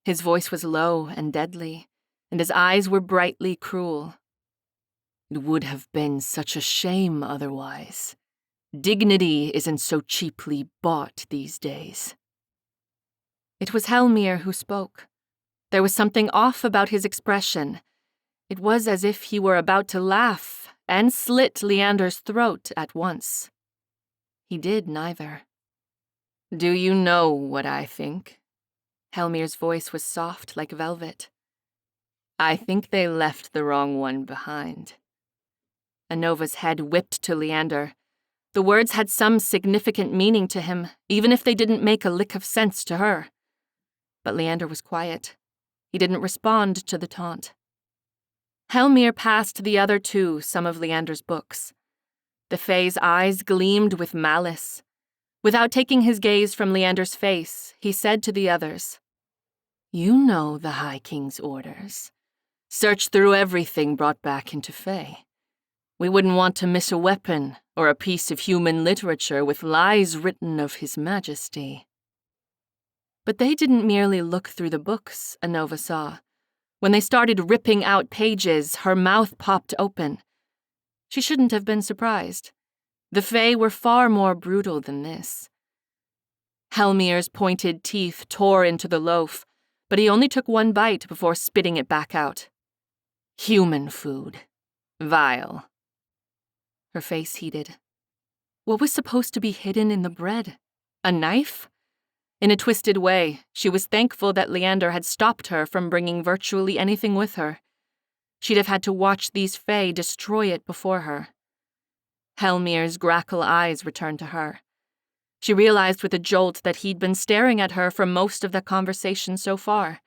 His voice was low and deadly, and his eyes were brightly cruel. "It would have been such a shame otherwise. Dignity isn't so cheaply bought these days." It was Helmir who spoke. There was something off about his expression. It was as if he were about to laugh and slit Leander's throat at once. He did neither. "Do you know what I think?" Helmir's voice was soft like velvet. "I think they left the wrong one behind." Anova's head whipped to Leander. The words had some significant meaning to him, even if they didn't make a lick of sense to her. But Leander was quiet. He didn't respond to the taunt. Helmir passed the other two some of Leander's books. The Fae's eyes gleamed with malice. Without taking his gaze from Leander's face, he said to the others, "You know the High King's orders. Search through everything brought back into Fae. We wouldn't want to miss a weapon or a piece of human literature with lies written of His Majesty." But they didn't merely look through the books, Anova saw. When they started ripping out pages, her mouth popped open. She shouldn't have been surprised. The Fae were far more brutal than this. Helmir's pointed teeth tore into the loaf, but he only took one bite before spitting it back out. "Human food. Vile." Her face heated. What was supposed to be hidden in the bread? A knife? In a twisted way, she was thankful that Leander had stopped her from bringing virtually anything with her. She'd have had to watch these Fae destroy it before her. Helmir's grackle eyes returned to her. She realized with a jolt that he'd been staring at her for most of the conversation so far.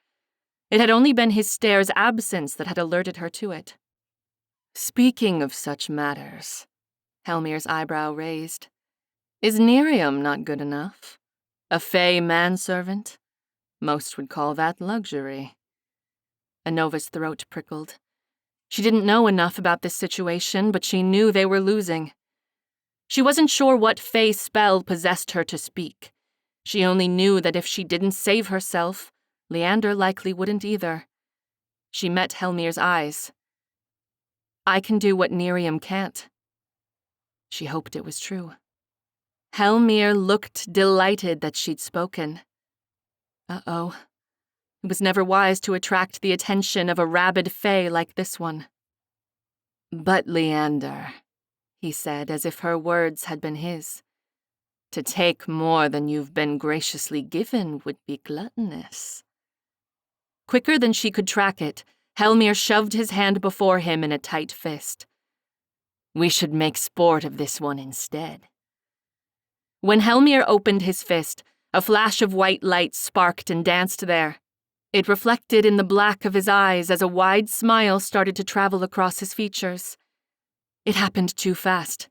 It had only been his stare's absence that had alerted her to it. "Speaking of such matters," Helmir's eyebrow raised, "is Nerium not good enough? A Fae manservant? Most would call that luxury." Anova's throat prickled. She didn't know enough about this situation, but she knew they were losing. She wasn't sure what Fae spell possessed her to speak. She only knew that if she didn't save herself, Leander likely wouldn't either. She met Helmir's eyes. "I can do what Nerium can't." She hoped it was true. Helmir looked delighted that she'd spoken. Uh-oh. It was never wise to attract the attention of a rabid fae like this one. But Leander, he said, as if her words had been his. To take more than you've been graciously given would be gluttonous. Quicker than she could track it, Helmir shoved his hand before him in a tight fist. We should make sport of this one instead. When Helmir opened his fist, a flash of white light sparked and danced there. It reflected in the black of his eyes as a wide smile started to travel across his features. It happened too fast.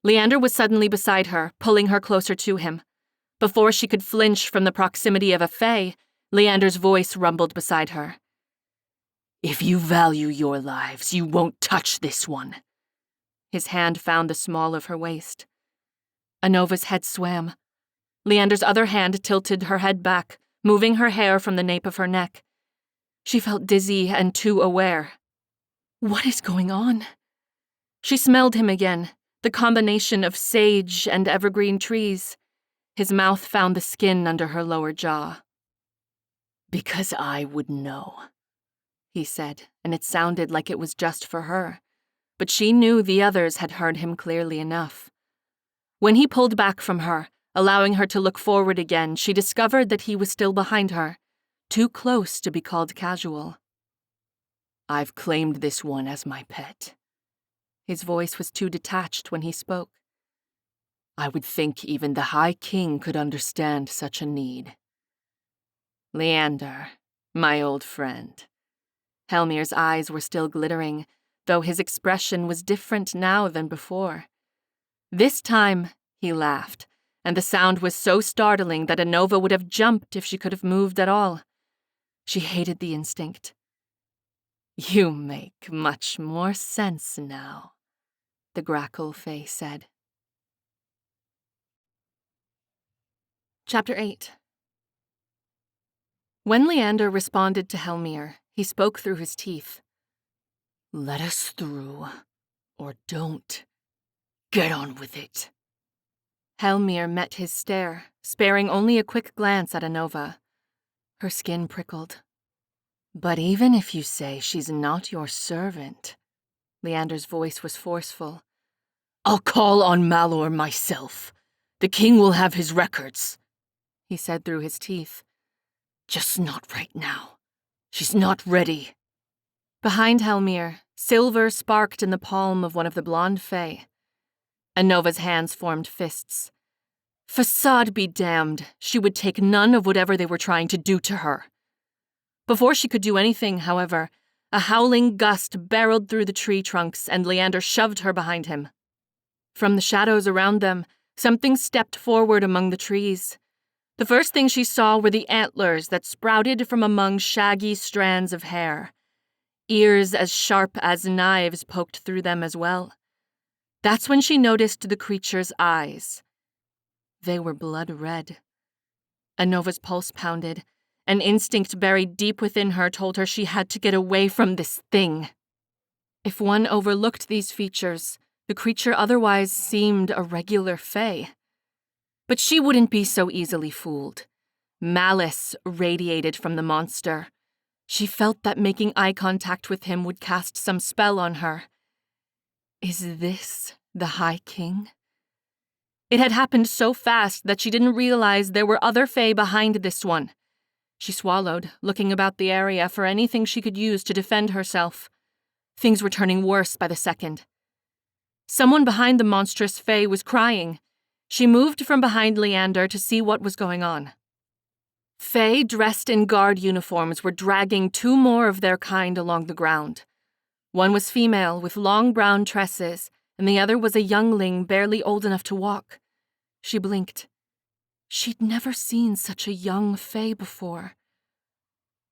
Leander was suddenly beside her, pulling her closer to him. Before she could flinch from the proximity of a fae, Leander's voice rumbled beside her. If you value your lives, you won't touch this one. His hand found the small of her waist. Anova's head swam. Leander's other hand tilted her head back, moving her hair from the nape of her neck. She felt dizzy and too aware. What is going on? She smelled him again, the combination of sage and evergreen trees. His mouth found the skin under her lower jaw. Because I would know, he said, and it sounded like it was just for her. But she knew the others had heard him clearly enough. When he pulled back from her, allowing her to look forward again, she discovered that he was still behind her, too close to be called casual. I've claimed this one as my pet. His voice was too detached when he spoke. I would think even the High King could understand such a need. Leander, my old friend. Helmir's eyes were still glittering, though his expression was different now than before. This time, he laughed, and the sound was so startling that Anova would have jumped if she could have moved at all. She hated the instinct. You make much more sense now, the grackle fae said. Chapter 8. When Leander responded to Helmir, he spoke through his teeth. Let us through, or don't. Get on with it. Helmir met his stare, sparing only a quick glance at Anova. Her skin prickled. But even if you say she's not your servant, Leander's voice was forceful. I'll call on Malor myself. The king will have his records, he said through his teeth. Just not right now. She's not ready. Behind Helmir, silver sparked in the palm of one of the blonde fae. Anova's hands formed fists. Facade be damned, she would take none of whatever they were trying to do to her. Before she could do anything, however, a howling gust barreled through the tree trunks and Leander shoved her behind him. From the shadows around them, something stepped forward among the trees. The first thing she saw were the antlers that sprouted from among shaggy strands of hair. Ears as sharp as knives poked through them as well. That's when she noticed the creature's eyes. They were blood red. Anova's pulse pounded. An instinct buried deep within her told her she had to get away from this thing. If one overlooked these features, the creature otherwise seemed a regular fae. But she wouldn't be so easily fooled. Malice radiated from the monster. She felt that making eye contact with him would cast some spell on her. Is this the High King? It had happened so fast that she didn't realize there were other fae behind this one. She swallowed, looking about the area for anything she could use to defend herself. Things were turning worse by the second. Someone behind the monstrous fae was crying. She moved from behind Leander to see what was going on. Fae dressed in guard uniforms were dragging two more of their kind along the ground. One was female with long brown tresses, and the other was a youngling barely old enough to walk. She blinked. She'd never seen such a young fae before.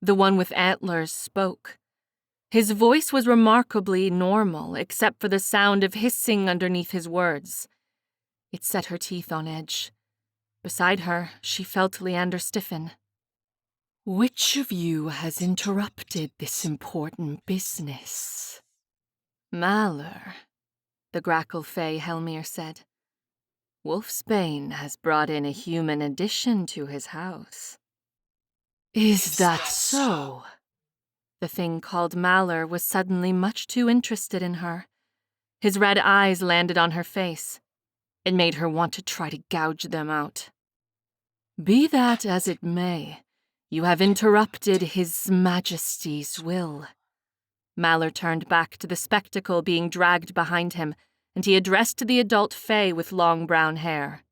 The one with antlers spoke. His voice was remarkably normal, except for the sound of hissing underneath his words. It set her teeth on edge. Beside her, she felt Leander stiffen. Which of you has interrupted this important business? Malor, the grackle fae Helmir said. Wolfsbane has brought in a human addition to his house. Is that so? The thing called Malor was suddenly much too interested in her. His red eyes landed on her face. It made her want to try to gouge them out. Be that as it may, you have interrupted His Majesty's will. Malor turned back to the spectacle being dragged behind him, and he addressed the adult Fae with long brown hair.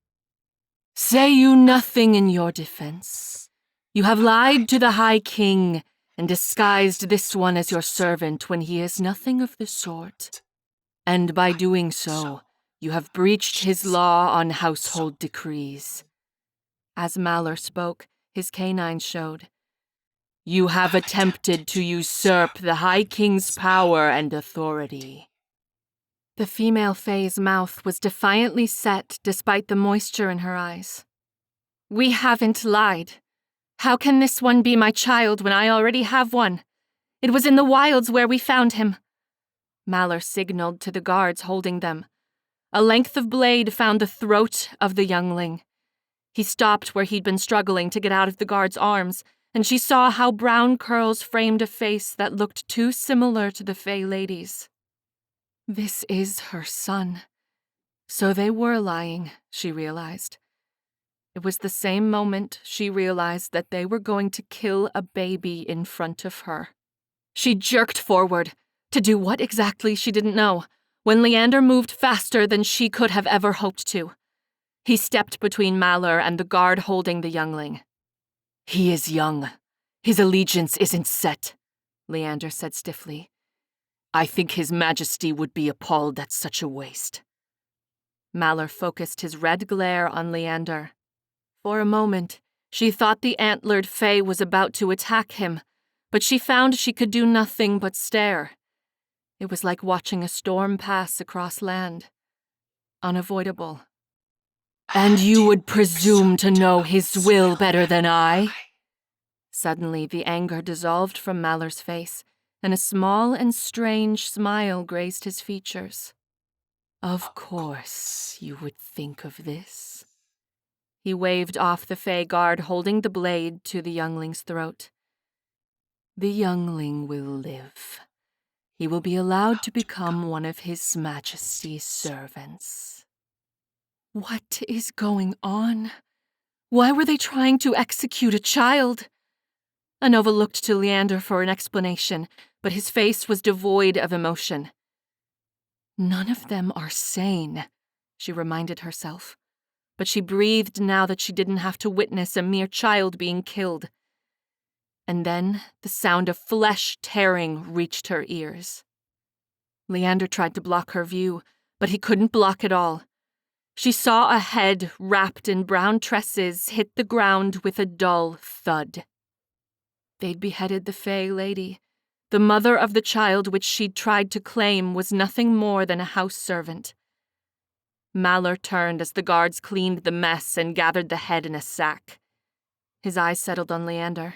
Say you nothing in your defense. You have lied to the High King and disguised this one as your servant when he is nothing of the sort. And by doing so, you have breached his law on household decrees. As Malor spoke, his canines showed. You have attempted to usurp the High King's power and authority. The female Fae's mouth was defiantly set despite the moisture in her eyes. We haven't lied. How can this one be my child when I already have one? It was in the wilds where we found him. Malor signaled to the guards holding them. A length of blade found the throat of the youngling. He stopped where he'd been struggling to get out of the guard's arms, and she saw how brown curls framed a face that looked too similar to the Fae lady's. This is her son. So they were lying, she realized. It was the same moment she realized that they were going to kill a baby in front of her. She jerked forward, to do what exactly she didn't know, when Leander moved faster than she could have ever hoped to. He stepped between Malor and the guard holding the youngling. He is young. His allegiance isn't set, Leander said stiffly. I think His Majesty would be appalled at such a waste. Malor focused his red glare on Leander. For a moment, she thought the antlered Fae was about to attack him, but she found she could do nothing but stare. It was like watching a storm pass across land. Unavoidable. And you would presume to know his will better than I? Suddenly, the anger dissolved from Malor's face, and a small and strange smile graced his features. Of course you would think of this. He waved off the Fae guard holding the blade to the youngling's throat. The youngling will live. He will be allowed to become one of His Majesty's servants. What is going on? Why were they trying to execute a child? Anova looked to Leander for an explanation, but his face was devoid of emotion. None of them are sane, she reminded herself. But she breathed now that she didn't have to witness a mere child being killed. And then the sound of flesh tearing reached her ears. Leander tried to block her view, but he couldn't block it all. She saw a head wrapped in brown tresses hit the ground with a dull thud. They'd beheaded the Fae lady. The mother of the child which she'd tried to claim was nothing more than a house servant. Malor turned as the guards cleaned the mess and gathered the head in a sack. His eyes settled on Leander.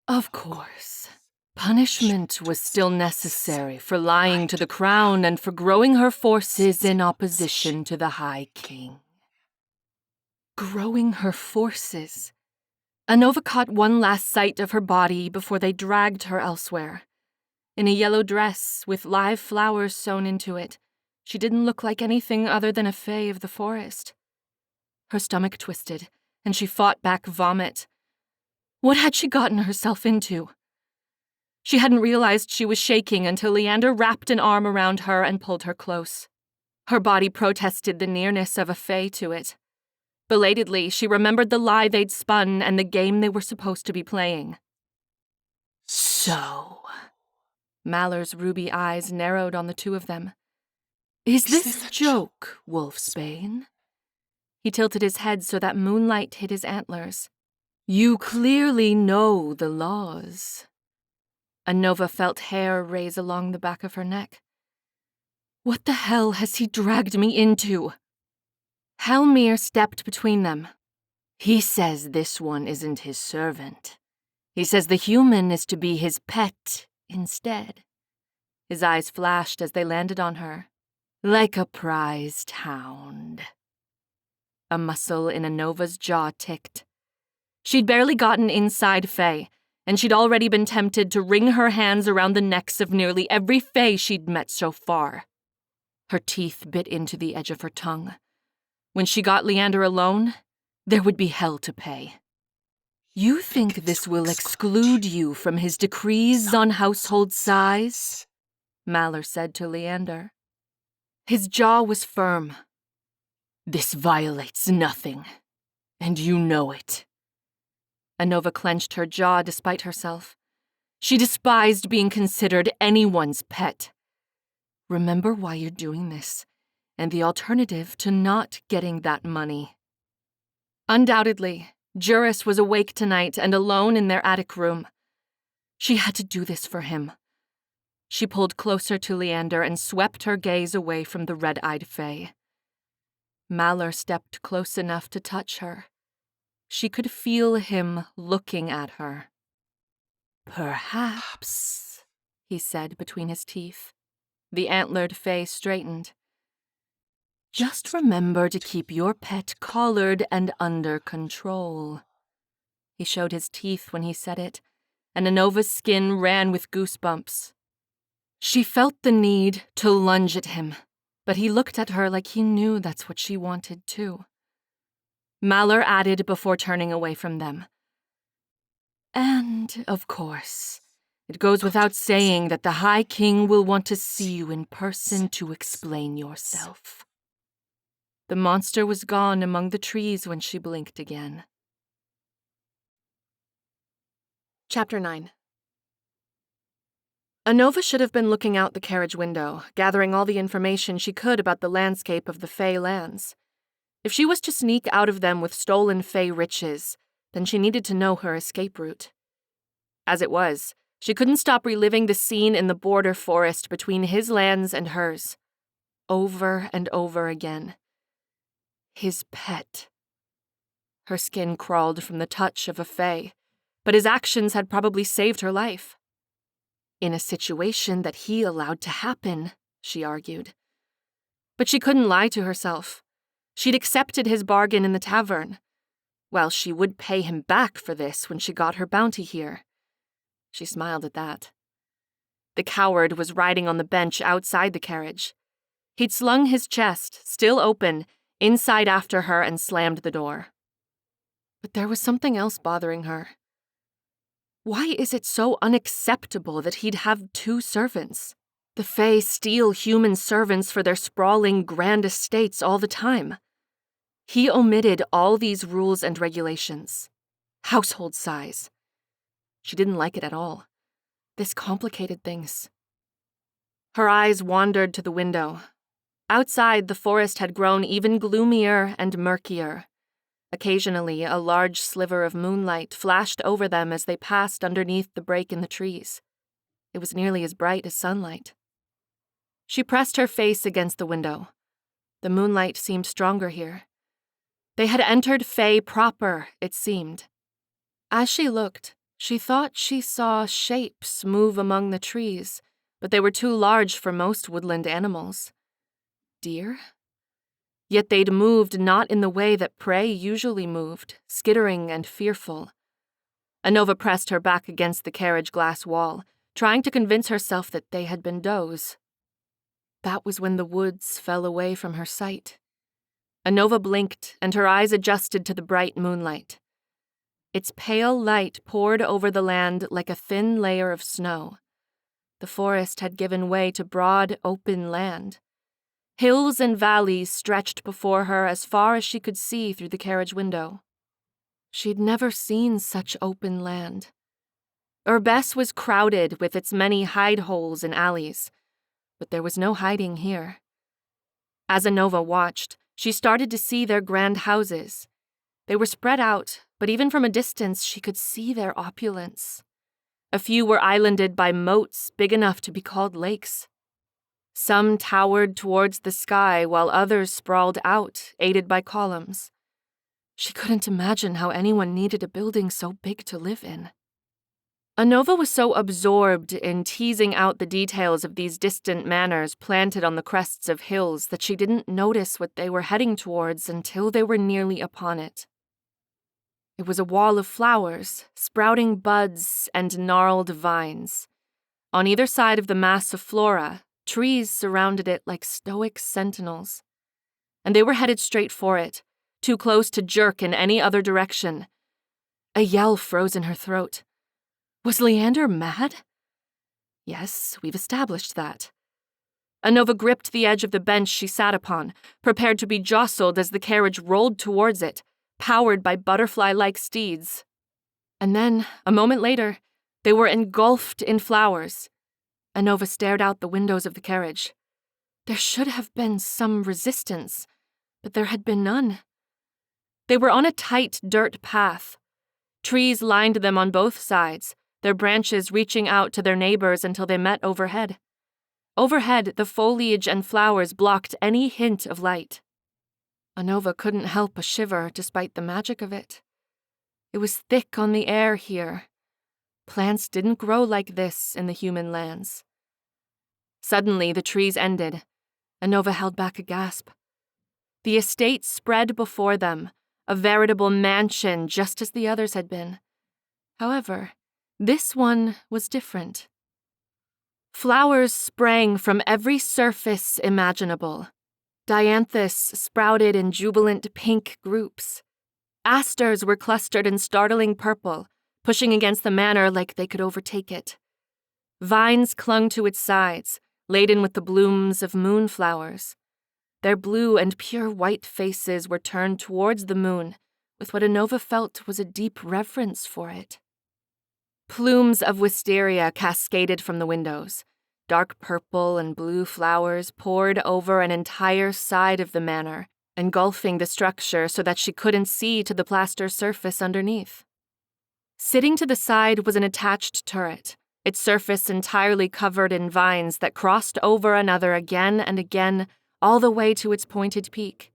Of course. Punishment was still necessary for lying to the crown and for growing her forces in opposition to the High King. Growing her forces? Anova caught one last sight of her body before they dragged her elsewhere. In a yellow dress with live flowers sewn into it, she didn't look like anything other than a Fae of the forest. Her stomach twisted, and she fought back vomit. What had she gotten herself into? She hadn't realized she was shaking until Leander wrapped an arm around her and pulled her close. Her body protested the nearness of a Fae to it. Belatedly, she remembered the lie they'd spun and the game they were supposed to be playing. So... Malor's ruby eyes narrowed on the two of them. Is this a joke, Wolfsbane? He tilted his head so that moonlight hit his antlers. You clearly know the laws. Anova felt hair raise along the back of her neck. What the hell has he dragged me into? Helmir stepped between them. He says this one isn't his servant. He says the human is to be his pet instead. His eyes flashed as they landed on her. Like a prized hound. A muscle in Anova's jaw ticked. She'd barely gotten inside Fae, and she'd already been tempted to wring her hands around the necks of nearly every Fae she'd met so far. Her teeth bit into the edge of her tongue. When she got Leander alone, there would be hell to pay. You think this will exclude you from his decrees on household size? Malor said to Leander. His jaw was firm. This violates nothing, and you know it. Anova clenched her jaw despite herself. She despised being considered anyone's pet. Remember why you're doing this, and the alternative to not getting that money. Undoubtedly, Juris was awake tonight and alone in their attic room. She had to do this for him. She pulled closer to Leander and swept her gaze away from the red-eyed Fae. Malor stepped close enough to touch her. She could feel him looking at her. Perhaps, he said between his teeth. The antlered Fae straightened. Just remember to keep your pet collared and under control. He showed his teeth when he said it, and Anova's skin ran with goosebumps. She felt the need to lunge at him, but he looked at her like he knew that's what she wanted too. Malor added before turning away from them. And, of course, it goes without saying that the High King will want to see you in person to explain yourself. The monster was gone among the trees when she blinked again. Chapter 9. Anova should have been looking out the carriage window, gathering all the information she could about the landscape of the Fae lands. If she was to sneak out of them with stolen Fae riches, then she needed to know her escape route. As it was, she couldn't stop reliving the scene in the border forest between his lands and hers. Over and over again. His pet. Her skin crawled from the touch of a Fae, but his actions had probably saved her life. In a situation that he allowed to happen, she argued. But she couldn't lie to herself. She'd accepted his bargain in the tavern. Well, she would pay him back for this when she got her bounty here. She smiled at that. The coward was riding on the bench outside the carriage. He'd slung his chest, still open, inside after her and slammed the door. But there was something else bothering her. Why is it so unacceptable that he'd have 2 servants? The Fae steal human servants for their sprawling grand estates all the time. He omitted all these rules and regulations. Household size. She didn't like it at all. This complicated things. Her eyes wandered to the window. Outside, the forest had grown even gloomier and murkier. Occasionally, a large sliver of moonlight flashed over them as they passed underneath the break in the trees. It was nearly as bright as sunlight. She pressed her face against the window. The moonlight seemed stronger here. They had entered Fae proper, it seemed. As she looked, she thought she saw shapes move among the trees, but they were too large for most woodland animals. Deer? Yet they'd moved not in the way that prey usually moved, skittering and fearful. Anova pressed her back against the carriage glass wall, trying to convince herself that they had been does. That was when the woods fell away from her sight. Anova blinked, and her eyes adjusted to the bright moonlight. Its pale light poured over the land like a thin layer of snow. The forest had given way to broad, open land. Hills and valleys stretched before her as far as she could see through the carriage window. She'd never seen such open land. Urbes was crowded with its many hide holes and alleys, but there was no hiding here. As Anova watched, she started to see their grand houses. They were spread out, but even from a distance she could see their opulence. A few were islanded by moats big enough to be called lakes. Some towered towards the sky while others sprawled out, aided by columns. She couldn't imagine how anyone needed a building so big to live in. Anova was so absorbed in teasing out the details of these distant manors planted on the crests of hills that she didn't notice what they were heading towards until they were nearly upon it. It was a wall of flowers, sprouting buds and gnarled vines. On either side of the mass of flora, trees surrounded it like stoic sentinels. And they were headed straight for it, too close to jerk in any other direction. A yell froze in her throat. Was Leander mad? Yes, we've established that. Anova gripped the edge of the bench she sat upon, prepared to be jostled as the carriage rolled towards it, powered by butterfly-like steeds. And then, a moment later, they were engulfed in flowers. Anova stared out the windows of the carriage. There should have been some resistance, but there had been none. They were on a tight dirt path. Trees lined them on both sides, their branches reaching out to their neighbors until they met overhead. Overhead, the foliage and flowers blocked any hint of light. Anova couldn't help but shiver despite the magic of it. It was thick on the air here. Plants didn't grow like this in the human lands. Suddenly, the trees ended. Anova held back a gasp. The estate spread before them, a veritable mansion just as the others had been. However, this one was different. Flowers sprang from every surface imaginable. Dianthus sprouted in jubilant pink groups. Asters were clustered in startling purple, pushing against the manor like they could overtake it. Vines clung to its sides, laden with the blooms of moonflowers. Their blue and pure white faces were turned towards the moon, with what Anova felt was a deep reverence for it. Plumes of wisteria cascaded from the windows. Dark purple and blue flowers poured over an entire side of the manor, engulfing the structure so that she couldn't see to the plaster surface underneath. Sitting to the side was an attached turret, its surface entirely covered in vines that crossed over another again and again, all the way to its pointed peak.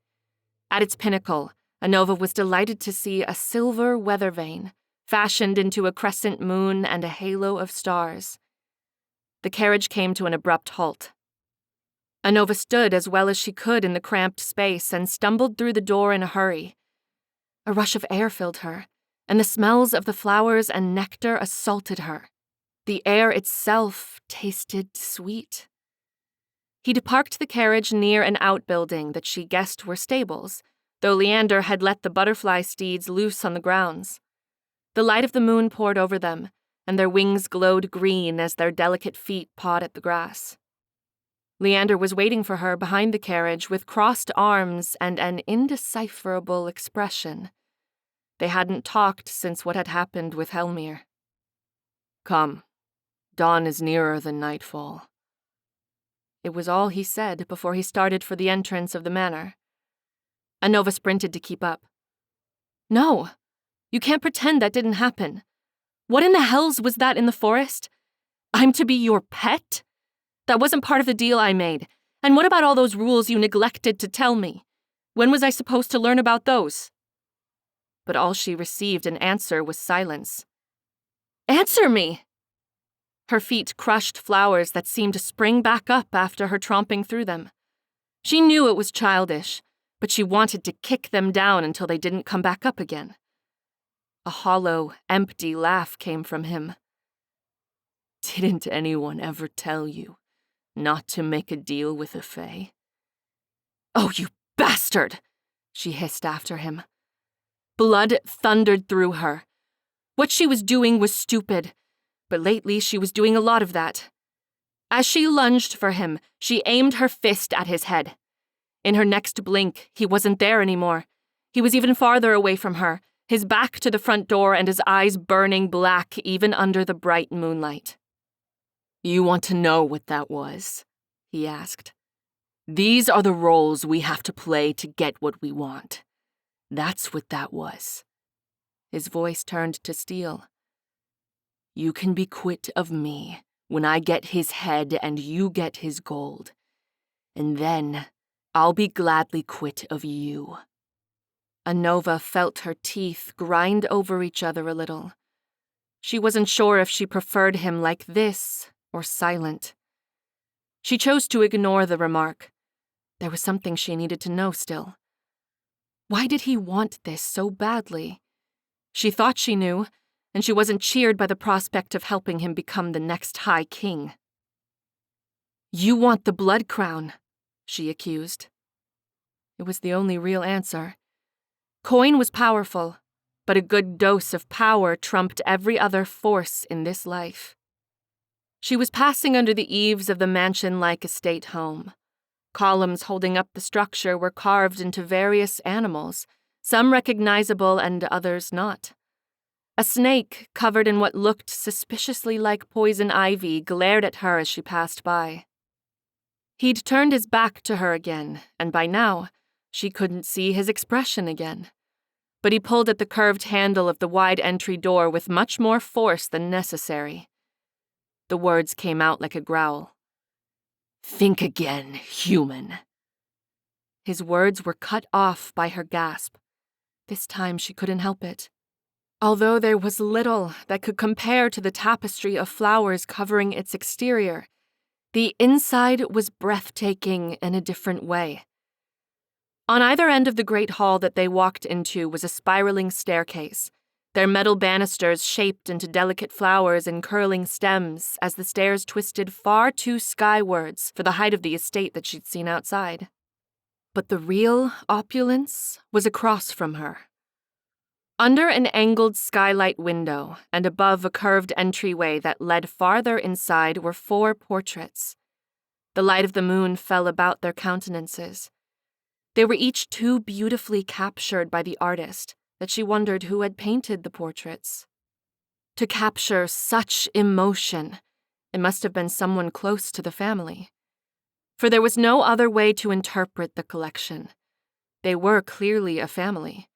At its pinnacle, Anova was delighted to see a silver weather vane, fashioned into a crescent moon and a halo of stars. The carriage came to an abrupt halt. Anova stood as well as she could in the cramped space and stumbled through the door in a hurry. A rush of air filled her, and the smells of the flowers and nectar assaulted her. The air itself tasted sweet. He'd parked the carriage near an outbuilding that she guessed were stables, though Leander had let the butterfly steeds loose on the grounds. The light of the moon poured over them, and their wings glowed green as their delicate feet pawed at the grass. Leander was waiting for her behind the carriage with crossed arms and an indecipherable expression. They hadn't talked since what had happened with Helmir. "Come, dawn is nearer than nightfall." It was all he said before he started for the entrance of the manor. Anova sprinted to keep up. "No, you can't pretend that didn't happen. What in the hells was that in the forest? I'm to be your pet? That wasn't part of the deal I made. And what about all those rules you neglected to tell me? When was I supposed to learn about those?" But all she received in answer was silence. "Answer me!" Her feet crushed flowers that seemed to spring back up after her tromping through them. She knew it was childish, but she wanted to kick them down until they didn't come back up again. A hollow, empty laugh came from him. "Didn't anyone ever tell you not to make a deal with a Fae?" "Oh, you bastard!" she hissed after him. Blood thundered through her. What she was doing was stupid, but lately she was doing a lot of that. As she lunged for him, she aimed her fist at his head. In her next blink, he wasn't there anymore. He was even farther away from her, his back to the front door and his eyes burning black even under the bright moonlight. "You want to know what that was?" he asked. "These are the roles we have to play to get what we want. That's what that was." His voice turned to steel. "You can be quit of me when I get his head and you get his gold. And then I'll be gladly quit of you." Anova felt her teeth grind over each other a little. She wasn't sure if she preferred him like this or silent. She chose to ignore the remark. There was something she needed to know still. Why did he want this so badly? She thought she knew, and she wasn't cheered by the prospect of helping him become the next High King. "You want the blood crown," she accused. It was the only real answer. Coin was powerful, but a good dose of power trumped every other force in this life. She was passing under the eaves of the mansion-like estate home. Columns holding up the structure were carved into various animals, some recognizable and others not. A snake, covered in what looked suspiciously like poison ivy, glared at her as she passed by. He'd turned his back to her again, and by now, she couldn't see his expression again. But he pulled at the curved handle of the wide entry door with much more force than necessary. The words came out like a growl. "Think again, human." His words were cut off by her gasp. This time she couldn't help it. Although there was little that could compare to the tapestry of flowers covering its exterior, the inside was breathtaking in a different way. On either end of the great hall that they walked into was a spiraling staircase, their metal banisters shaped into delicate flowers and curling stems as the stairs twisted far too skywards for the height of the estate that she'd seen outside. But the real opulence was across from her. Under an angled skylight window and above a curved entryway that led farther inside were 4 portraits. The light of the moon fell about their countenances. They were each too beautifully captured by the artist that she wondered who had painted the portraits. To capture such emotion, it must have been someone close to the family. For there was no other way to interpret the collection. They were clearly a family.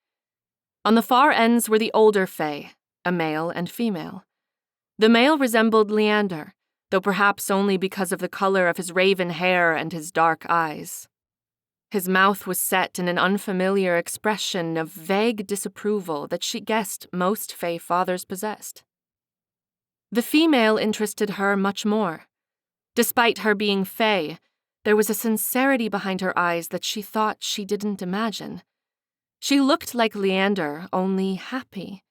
On the far ends were the older Fae, a male and female. The male resembled Leander, though perhaps only because of the color of his raven hair and his dark eyes. His mouth was set in an unfamiliar expression of vague disapproval that she guessed most Fae fathers possessed. The female interested her much more. Despite her being Fae, there was a sincerity behind her eyes that she thought she didn't imagine. She looked like Leander, only happy.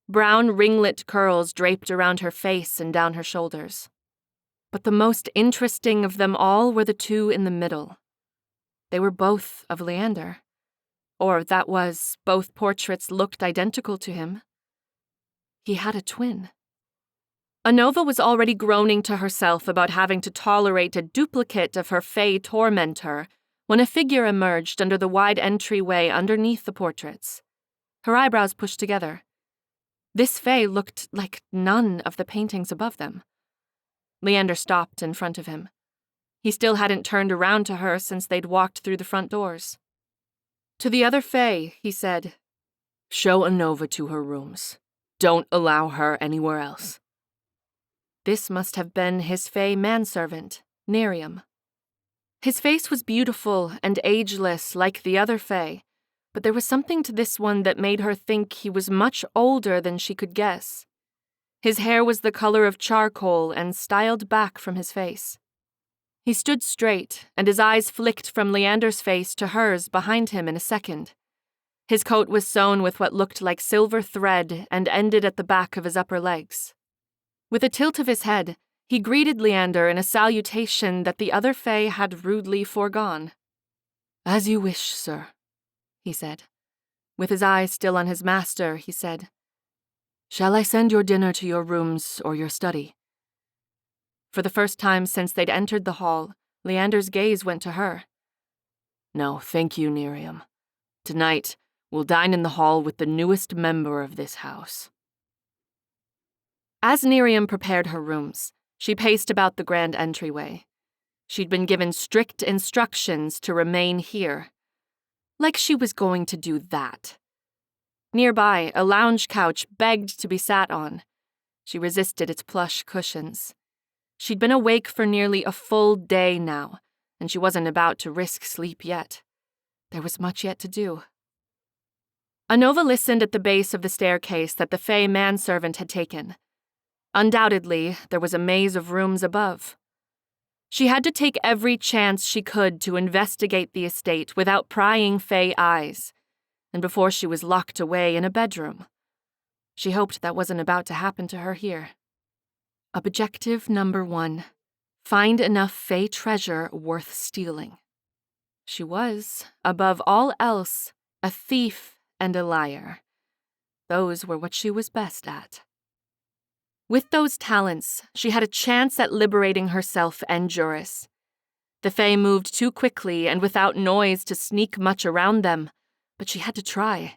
Brown ringlet curls draped around her face and down her shoulders. But the most interesting of them all were the 2 in the middle. They were both of Leander. Or that was, both portraits looked identical to him. He had a twin. Anova was already groaning to herself about having to tolerate a duplicate of her Fae tormentor when a figure emerged under the wide entryway underneath the portraits. Her eyebrows pushed together. This Fae looked like none of the paintings above them. Leander stopped in front of him. He still hadn't turned around to her since they'd walked through the front doors. To the other Fae, he said, "Show Anova to her rooms. Don't allow her anywhere else." This must have been his Fae manservant, Nerium. His face was beautiful and ageless like the other Fae, but there was something to this one that made her think he was much older than she could guess. His hair was the color of charcoal and styled back from his face. He stood straight, and his eyes flicked from Leander's face to hers behind him in a second. His coat was sewn with what looked like silver thread and ended at the back of his upper legs. With a tilt of his head, he greeted Leander in a salutation that the other Fae had rudely foregone. "As you wish, sir," he said. With his eyes still on his master, he said, "Shall I send your dinner to your rooms or your study?" For the first time since they'd entered the hall, Leander's gaze went to her. "No, thank you, Nerium. Tonight, we'll dine in the hall with the newest member of this house." As Nerium prepared her rooms, she paced about the grand entryway. She'd been given strict instructions to remain here. Like she was going to do that. Nearby, a lounge couch begged to be sat on. She resisted its plush cushions. She'd been awake for nearly a full day now, and she wasn't about to risk sleep yet. There was much yet to do. Anova listened at the base of the staircase that the Fae manservant had taken. Undoubtedly, there was a maze of rooms above. She had to take every chance she could to investigate the estate without prying Fae eyes, and before she was locked away in a bedroom. She hoped that wasn't about to happen to her here. Objective number 1. Find enough Fae treasure worth stealing. She was, above all else, a thief and a liar. Those were what she was best at. With those talents, she had a chance at liberating herself and Juris. The Fae moved too quickly and without noise to sneak much around them, but she had to try.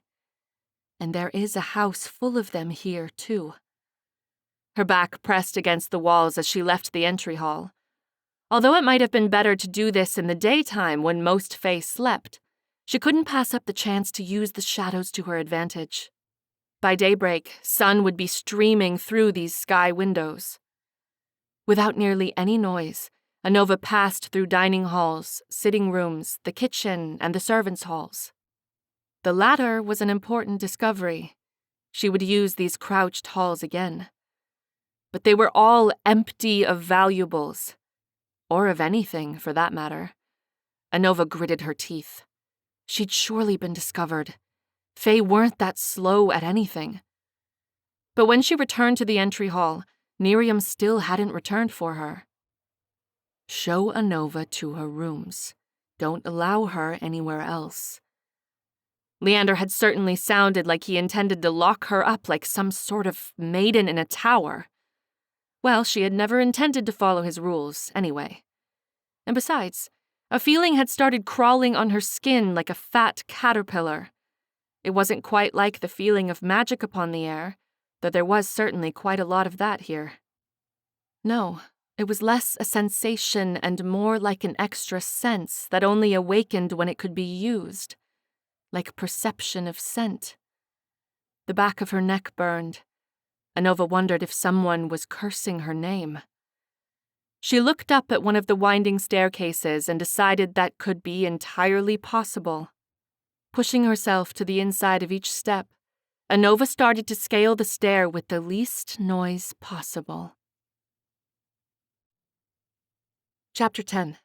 And there is a house full of them here, too. Her back pressed against the walls as she left the entry hall. Although it might have been better to do this in the daytime when most Fae slept, she couldn't pass up the chance to use the shadows to her advantage. By daybreak, sun would be streaming through these sky windows. Without nearly any noise, Anova passed through dining halls, sitting rooms, the kitchen, and the servants' halls. The latter was an important discovery. She would use these crouched halls again. But they were all empty of valuables. Or of anything, for that matter. Anova gritted her teeth. She'd surely been discovered. Fae weren't that slow at anything. But when she returned to the entry hall, Miriam still hadn't returned for her. Show Anova to her rooms. Don't allow her anywhere else. Leander had certainly sounded like he intended to lock her up like some sort of maiden in a tower. Well, she had never intended to follow his rules, anyway. And besides, a feeling had started crawling on her skin like a fat caterpillar. It wasn't quite like the feeling of magic upon the air, though there was certainly quite a lot of that here. No, it was less a sensation and more like an extra sense that only awakened when it could be used, like perception of scent. The back of her neck burned. Anova wondered if someone was cursing her name. She looked up at one of the winding staircases and decided that could be entirely possible. Pushing herself to the inside of each step, Anova started to scale the stair with the least noise possible. Chapter 10.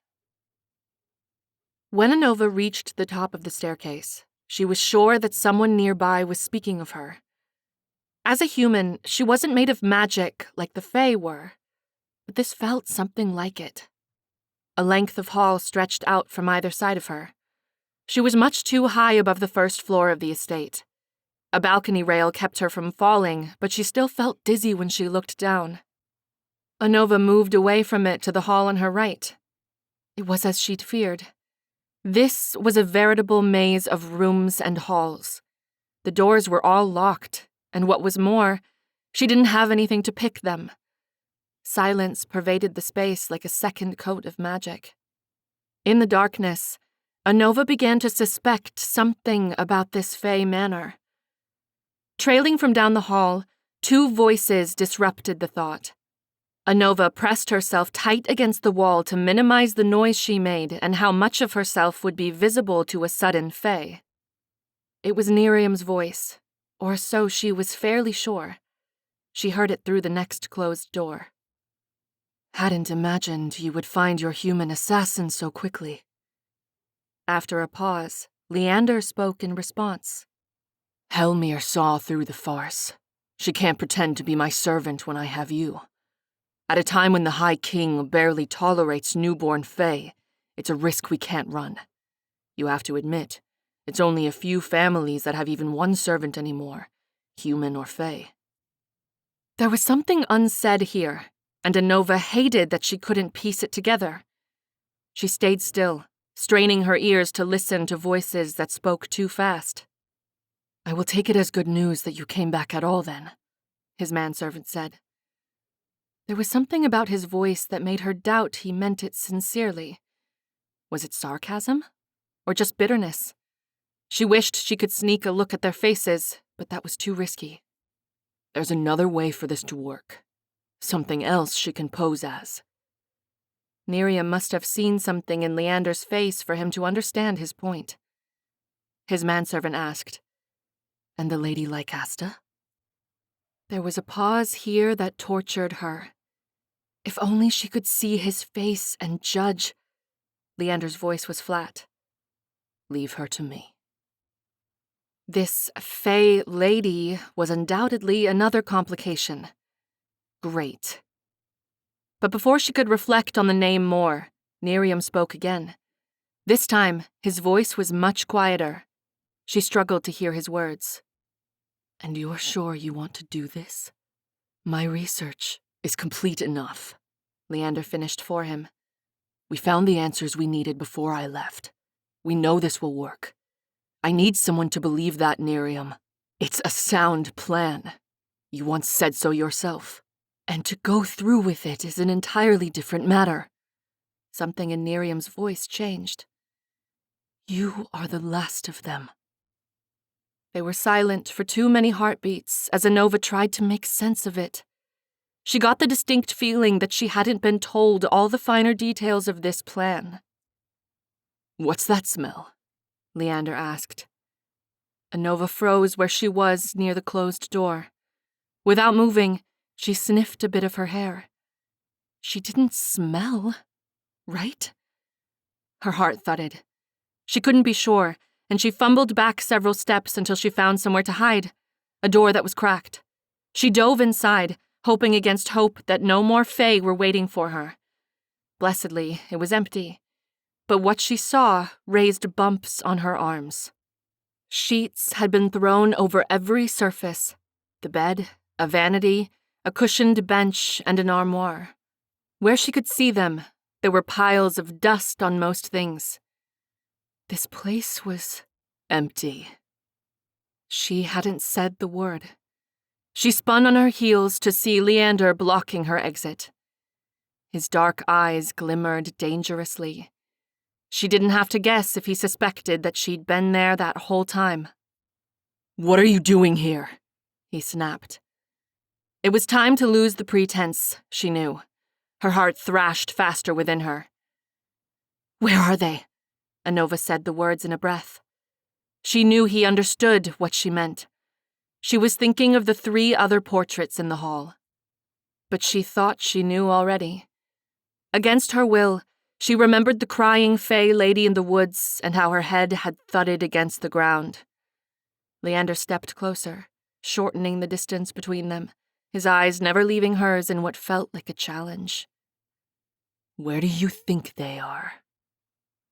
When Anova reached the top of the staircase, she was sure that someone nearby was speaking of her. As a human, she wasn't made of magic like the Fae were, but this felt something like it. A length of hall stretched out from either side of her. She was much too high above the first floor of the estate. A balcony rail kept her from falling, but she still felt dizzy when she looked down. Anova moved away from it to the hall on her right. It was as she'd feared. This was a veritable maze of rooms and halls. The doors were all locked, and what was more, she didn't have anything to pick them. Silence pervaded the space like a second coat of magic. In the darkness, Anova began to suspect something about this Fae manor. Trailing from down the hall, two voices disrupted the thought. Anova pressed herself tight against the wall to minimize the noise she made and how much of herself would be visible to a sudden Fae. It was Miriam's voice, or so she was fairly sure. She heard it through the next closed door. Hadn't imagined you would find your human assassin so quickly. After a pause, Leander spoke in response. Helmir saw through the farce. She can't pretend to be my servant when I have you. At a time when the High King barely tolerates newborn Fae, it's a risk we can't run. You have to admit, it's only a few families that have even one servant anymore, human or Fae. There was something unsaid here, and Anova hated that she couldn't piece it together. She stayed still, straining her ears to listen to voices that spoke too fast. I will take it as good news that you came back at all then, his manservant said. There was something about his voice that made her doubt he meant it sincerely. Was it sarcasm? Or just bitterness? She wished she could sneak a look at their faces, but that was too risky. There's another way for this to work. Something else she can pose as. Miriam must have seen something in Leander's face for him to understand his point. His manservant asked, And the Lady Lycasta? There was a pause here that tortured her. If only she could see his face and judge. Leander's voice was flat. Leave her to me. This Fae lady was undoubtedly another complication. Great. But before she could reflect on the name more, Nerium spoke again. This time, his voice was much quieter. She struggled to hear his words. And you're sure you want to do this? My research is complete enough, Leander finished for him. We found the answers we needed before I left. We know this will work. I need someone to believe that, Nerium. It's a sound plan. You once said so yourself. And to go through with it is an entirely different matter. Something in Nerium's voice changed. You are the last of them. They were silent for too many heartbeats as Anova tried to make sense of it. She got the distinct feeling that she hadn't been told all the finer details of this plan. What's that smell? Leander asked. Anova froze where she was near the closed door. Without moving, she sniffed a bit of her hair. She didn't smell, right? Her heart thudded. She couldn't be sure, and she fumbled back several steps until she found somewhere to hide, a door that was cracked. She dove inside, hoping against hope that no more Fae were waiting for her. Blessedly, it was empty, but what she saw raised bumps on her arms. Sheets had been thrown over every surface, the bed, a vanity, a cushioned bench, and an armoire. Where she could see them, there were piles of dust on most things. This place was empty. She hadn't said the word. She spun on her heels to see Leander blocking her exit. His dark eyes glimmered dangerously. She didn't have to guess if he suspected that she'd been there that whole time. What are you doing here? He snapped. It was time to lose the pretense, she knew. Her heart thrashed faster within her. Where are they? Anova said the words in a breath. She knew he understood what she meant. She was thinking of the 3 other portraits in the hall. But she thought she knew already. Against her will, she remembered the crying Fae lady in the woods and how her head had thudded against the ground. Leander stepped closer, shortening the distance between them, his eyes never leaving hers in what felt like a challenge. Where do you think they are?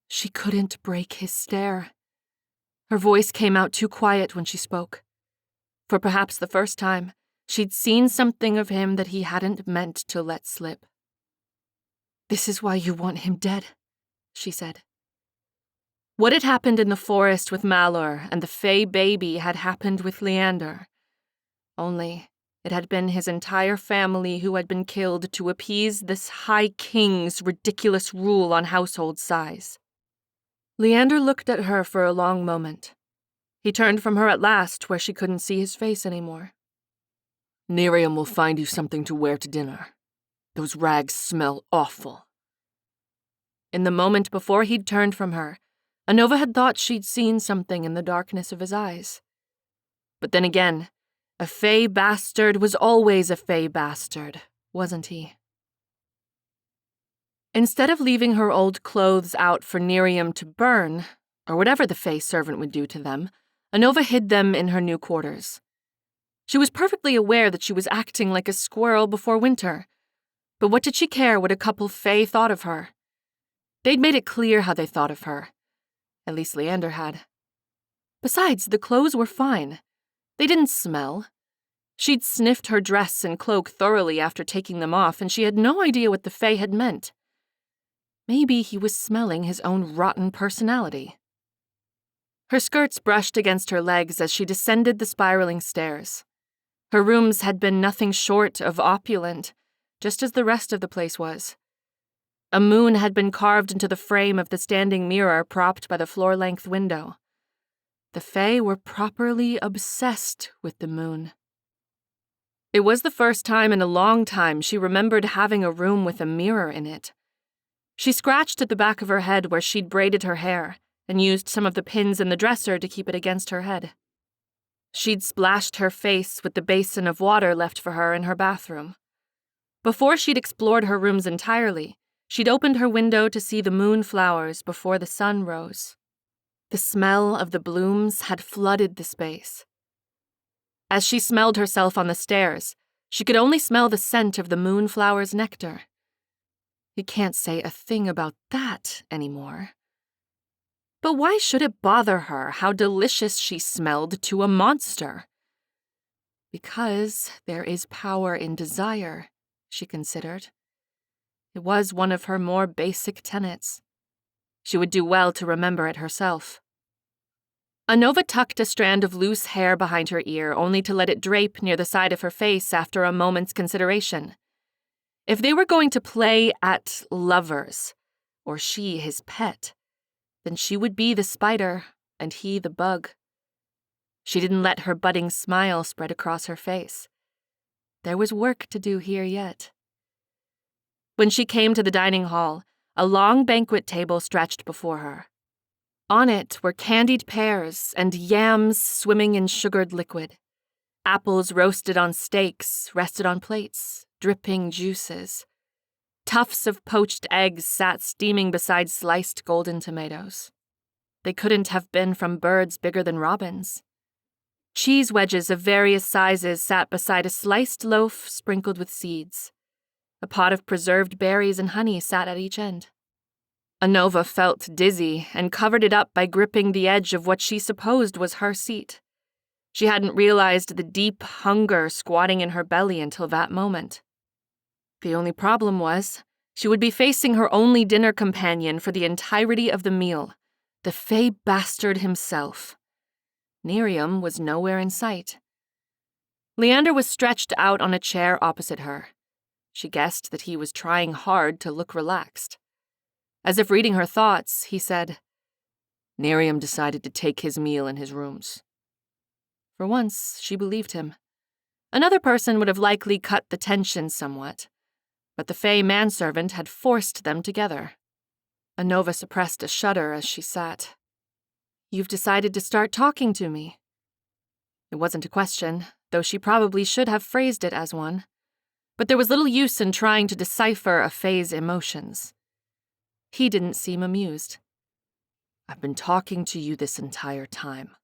She couldn't break his stare. Her voice came out too quiet when she spoke. For perhaps the first time, she'd seen something of him that he hadn't meant to let slip. This is why you want him dead, she said. What had happened in the forest with Malor and the Fae baby had happened with Leander. Only, it had been his entire family who had been killed to appease this High King's ridiculous rule on household size. Leander looked at her for a long moment. He turned from her at last where she couldn't see his face anymore. Nerium will find you something to wear to dinner. Those rags smell awful. In the moment before he'd turned from her, Anova had thought she'd seen something in the darkness of his eyes. But then again, a Fae bastard was always a Fae bastard, wasn't he? Instead of leaving her old clothes out for Nerium to burn, or whatever the Fae servant would do to them, Anova hid them in her new quarters. She was perfectly aware that she was acting like a squirrel before winter, but what did she care what a couple Fae thought of her? They'd made it clear how they thought of her. At least Leander had. Besides, the clothes were fine. They didn't smell. She'd sniffed her dress and cloak thoroughly after taking them off, and she had no idea what the Fae had meant. Maybe he was smelling his own rotten personality. Her skirts brushed against her legs as she descended the spiraling stairs. Her rooms had been nothing short of opulent, just as the rest of the place was. A moon had been carved into the frame of the standing mirror propped by the floor-length window. The Fae were properly obsessed with the moon. It was the first time in a long time she remembered having a room with a mirror in it. She scratched at the back of her head where she'd braided her hair and used some of the pins in the dresser to keep it against her head. She'd splashed her face with the basin of water left for her in her bathroom. Before she'd explored her rooms entirely, she'd opened her window to see the moonflowers before the sun rose. The smell of the blooms had flooded the space. As she smelled herself on the stairs, she could only smell the scent of the moonflower's nectar. You can't say a thing about that anymore. But why should it bother her how delicious she smelled to a monster? Because there is power in desire, she considered. It was one of her more basic tenets. She would do well to remember it herself. Anova tucked a strand of loose hair behind her ear, only to let it drape near the side of her face after a moment's consideration. If they were going to play at lovers, or she his pet, then she would be the spider and he the bug. She didn't let her budding smile spread across her face. There was work to do here yet. When she came to the dining hall, a long banquet table stretched before her. On it were candied pears and yams swimming in sugared liquid. Apples roasted on stakes rested on plates, dripping juices. Tufts of poached eggs sat steaming beside sliced golden tomatoes. They couldn't have been from birds bigger than robins. Cheese wedges of various sizes sat beside a sliced loaf sprinkled with seeds. A pot of preserved berries and honey sat at each end. Anova felt dizzy and covered it up by gripping the edge of what she supposed was her seat. She hadn't realized the deep hunger squatting in her belly until that moment. The only problem was, she would be facing her only dinner companion for the entirety of the meal, the Fae bastard himself. Nerium was nowhere in sight. Leander was stretched out on a chair opposite her. She guessed that he was trying hard to look relaxed. As if reading her thoughts, he said, "Nerium decided to take his meal in his rooms." For once, she believed him. Another person would have likely cut the tension somewhat, but the Fae manservant had forced them together. Anova suppressed a shudder as she sat. "You've decided to start talking to me." It wasn't a question, though she probably should have phrased it as one. But there was little use in trying to decipher a Fae's emotions. He didn't seem amused. "I've been talking to you this entire time."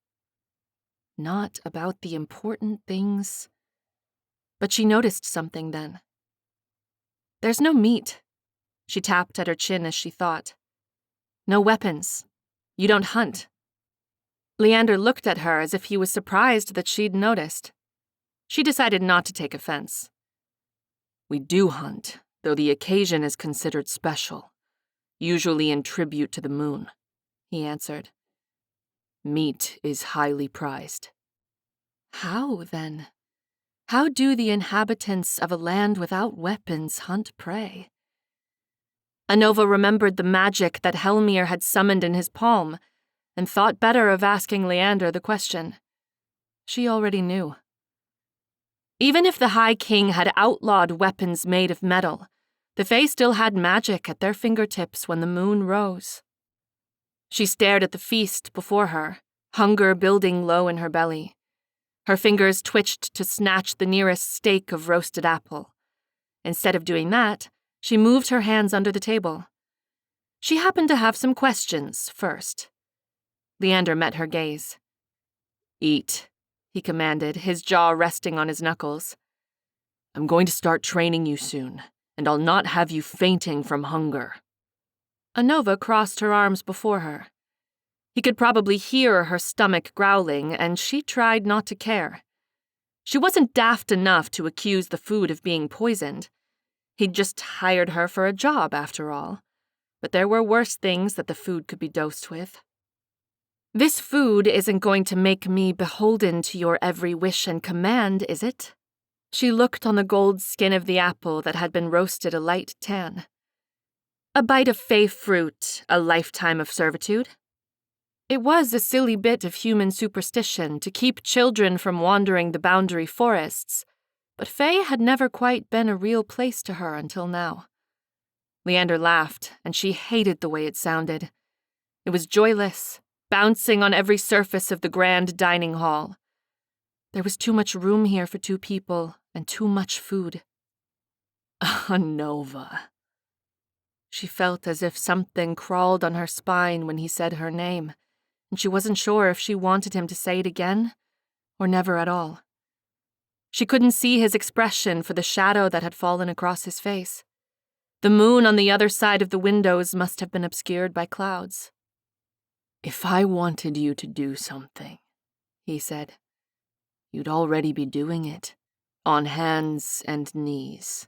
Not about the important things. But she noticed something then. "There's no meat." She tapped at her chin as she thought. "No weapons. You don't hunt." Leander looked at her as if he was surprised that she'd noticed. She decided not to take offense. "We do hunt, though the occasion is considered special, usually in tribute to the moon," he answered. "Meat is highly prized." How, then? How do the inhabitants of a land without weapons hunt prey? Anova remembered the magic that Helmir had summoned in his palm, and thought better of asking Leander the question. She already knew. Even if the High King had outlawed weapons made of metal, the Fae still had magic at their fingertips when the moon rose. She stared at the feast before her, hunger building low in her belly. Her fingers twitched to snatch the nearest steak of roasted apple. Instead of doing that, she moved her hands under the table. She happened to have some questions first. Leander met her gaze. "Eat," he commanded, his jaw resting on his knuckles. "I'm going to start training you soon, and I'll not have you fainting from hunger." Anova crossed her arms before her. He could probably hear her stomach growling, and she tried not to care. She wasn't daft enough to accuse the food of being poisoned. He'd just hired her for a job, after all. But there were worse things that the food could be dosed with. "This food isn't going to make me beholden to your every wish and command, is it?" She looked on the gold skin of the apple that had been roasted a light tan. "A bite of Fae fruit, a lifetime of servitude?" It was a silly bit of human superstition to keep children from wandering the boundary forests, but Fae had never quite been a real place to her until now. Leander laughed, and she hated the way it sounded. It was joyless, bouncing on every surface of the grand dining hall. There was too much room here for 2 people, and too much food. Anova. She felt as if something crawled on her spine when he said her name, and she wasn't sure if she wanted him to say it again, or never at all. She couldn't see his expression for the shadow that had fallen across his face. The moon on the other side of the windows must have been obscured by clouds. If I wanted you to do something, he said, you'd already be doing it, on hands and knees.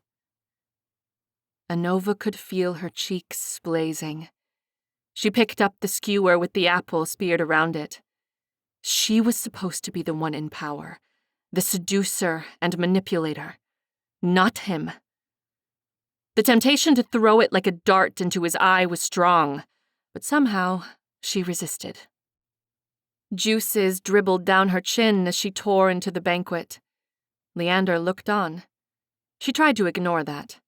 Anova could feel her cheeks blazing. She picked up the skewer with the apple speared around it. She was supposed to be the one in power, the seducer and manipulator, not him. The temptation to throw it like a dart into his eye was strong, but somehow she resisted. Juices dribbled down her chin as she tore into the banquet. Leander looked on. She tried to ignore that.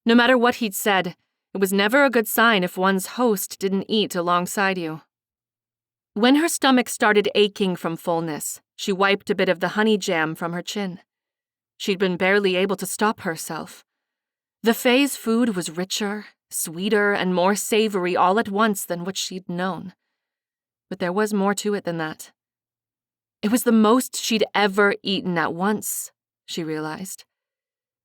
No matter what he'd said, it was never a good sign if one's host didn't eat alongside you. When her stomach started aching from fullness, she wiped a bit of the honey jam from her chin. She'd been barely able to stop herself. The Fae's food was richer, sweeter, and more savory all at once than what she'd known. But there was more to it than that. It was the most she'd ever eaten at once, she realized.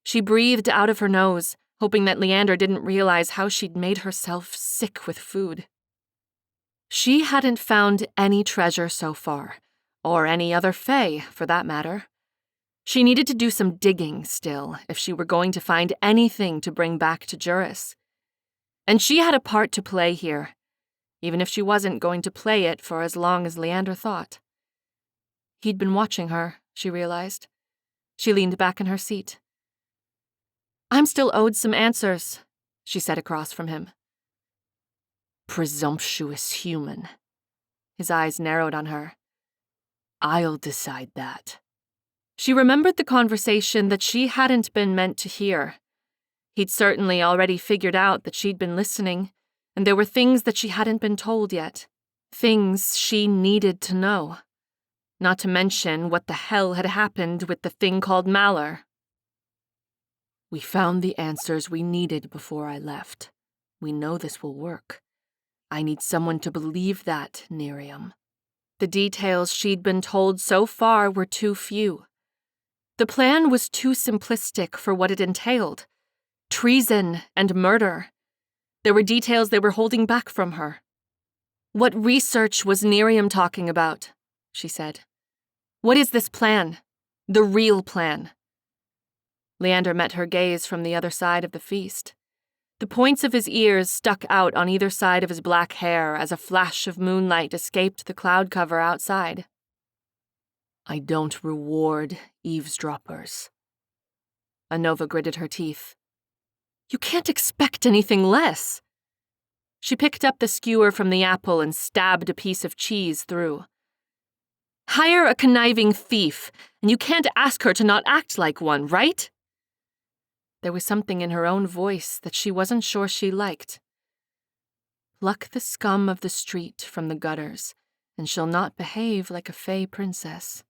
She breathed out of her nose, hoping that Leander didn't realize how she'd made herself sick with food. She hadn't found any treasure so far, or any other Fae, for that matter. She needed to do some digging still if she were going to find anything to bring back to Juris. And she had a part to play here, even if she wasn't going to play it for as long as Leander thought. He'd been watching her, she realized. She leaned back in her seat. I'm still owed some answers, she said across from him. Presumptuous human. His eyes narrowed on her. I'll decide that. She remembered the conversation that she hadn't been meant to hear. He'd certainly already figured out that she'd been listening, and there were things that she hadn't been told yet. Things she needed to know. Not to mention what the hell had happened with the thing called Malor. We found the answers we needed before I left. We know this will work. I need someone to believe that, Nerium. The details she'd been told so far were too few. The plan was too simplistic for what it entailed. Treason and murder. There were details they were holding back from her. What research was Nerium talking about? She said. What is this plan? The real plan? Leander met her gaze from the other side of the feast. The points of his ears stuck out on either side of his black hair as a flash of moonlight escaped the cloud cover outside. I don't reward eavesdroppers. Anova gritted her teeth. You can't expect anything less. She picked up the skewer from the apple and stabbed a piece of cheese through. Hire a conniving thief, and you can't ask her to not act like one, right? There was something in her own voice that she wasn't sure she liked. Pluck the scum of the street from the gutters, and she'll not behave like a Fae princess.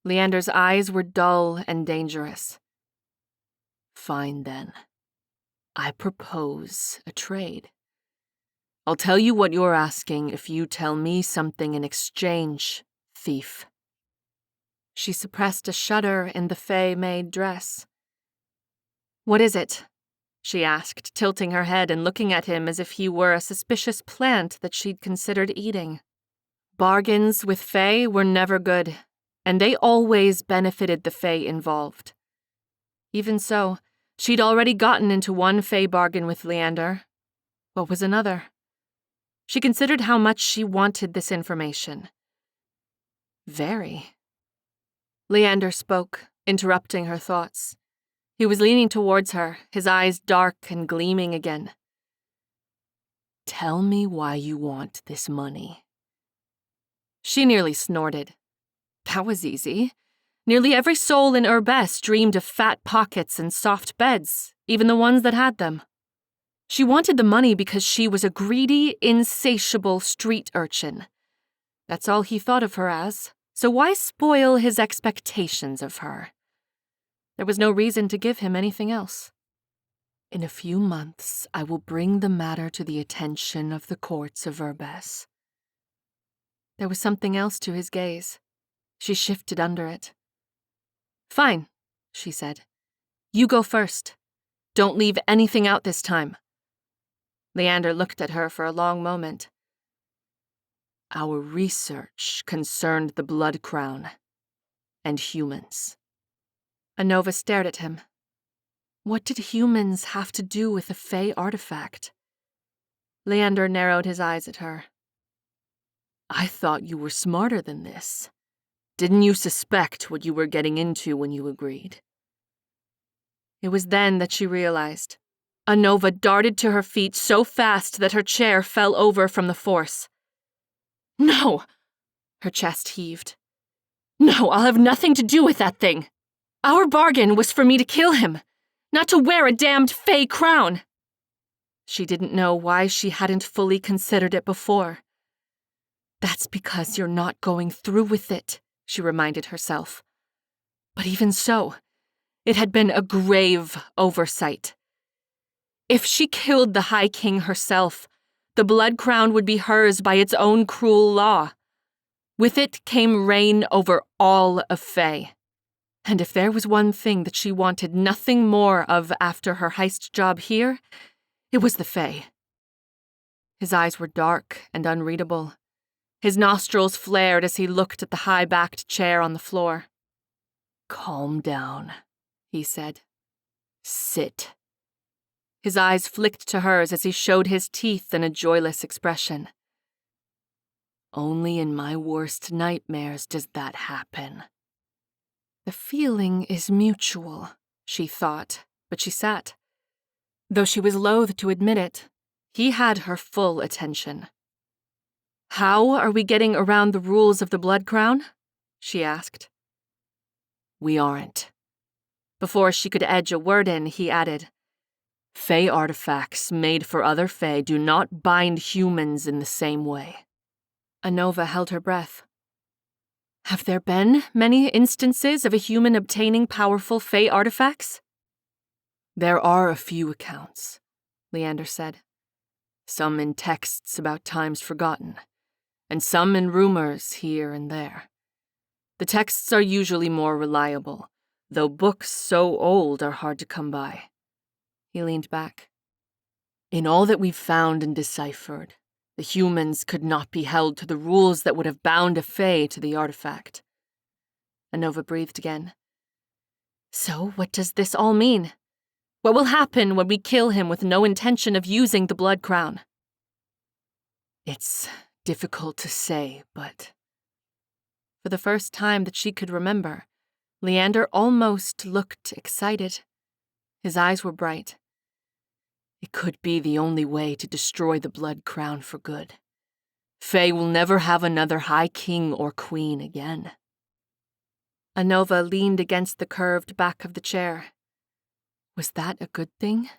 Leander's eyes were dull and dangerous. Fine, then. I propose a trade. I'll tell you what you're asking if you tell me something in exchange, thief. She suppressed a shudder in the Fae-made dress. What is it? She asked, tilting her head and looking at him as if he were a suspicious plant that she'd considered eating. Bargains with Fae were never good, and they always benefited the Fae involved. Even so, she'd already gotten into one Fae bargain with Leander. What was another? She considered how much she wanted this information. Very. Leander spoke, interrupting her thoughts. He was leaning towards her, his eyes dark and gleaming again. Tell me why you want this money. She nearly snorted. That was easy. Nearly every soul in Urbes dreamed of fat pockets and soft beds, even the ones that had them. She wanted the money because she was a greedy, insatiable street urchin. That's all he thought of her as, So why spoil his expectations of her? There was no reason to give him anything else. In a few months, I will bring the matter to the attention of the courts of Urbes. There was something else to his gaze. She shifted under it. Fine, she said. You go first. Don't leave anything out this time. Leander looked at her for a long moment. Our research concerned the blood crown and humans. Anova stared at him. What did humans have to do with the Fae artifact? Leander narrowed his eyes at her. I thought you were smarter than this. Didn't you suspect what you were getting into when you agreed? It was then that she realized. Anova darted to her feet so fast that her chair fell over from the force. No! Her chest heaved. No, I'll have nothing to do with that thing. Our bargain was for me to kill him, not to wear a damned Fae crown. She didn't know why she hadn't fully considered it before. That's because you're not going through with it, she reminded herself. But even so, it had been a grave oversight. If she killed the High King herself, the blood crown would be hers by its own cruel law. With it came reign over all of Fae. And if there was one thing that she wanted nothing more of after her heist job here, it was the Fae. His eyes were dark and unreadable. His nostrils flared as he looked at the high-backed chair on the floor. Calm down, he said. Sit. His eyes flicked to hers as he showed his teeth in a joyless expression. Only in my worst nightmares does that happen. The feeling is mutual, she thought, but she sat. Though she was loath to admit it, he had her full attention. How are we getting around the rules of the blood crown? She asked. We aren't. Before she could edge a word in, he added, Fae artifacts made for other Fae do not bind humans in the same way. Anova held her breath. Have there been many instances of a human obtaining powerful Fae artifacts? There are a few accounts, Leander said. Some in texts about times forgotten, and some in rumors here and there. The texts are usually more reliable, though books so old are hard to come by. He leaned back. In all that we've found and deciphered, the humans could not be held to the rules that would have bound a Fae to the artifact. Anova breathed again. So what does this all mean? What will happen when we kill him with no intention of using the blood crown? It's difficult to say, but... For the first time that she could remember, Leander almost looked excited. His eyes were bright. It could be the only way to destroy the blood crown for good. Fae will never have another High King or Queen again. Anova leaned against the curved back of the chair. Was that a good thing?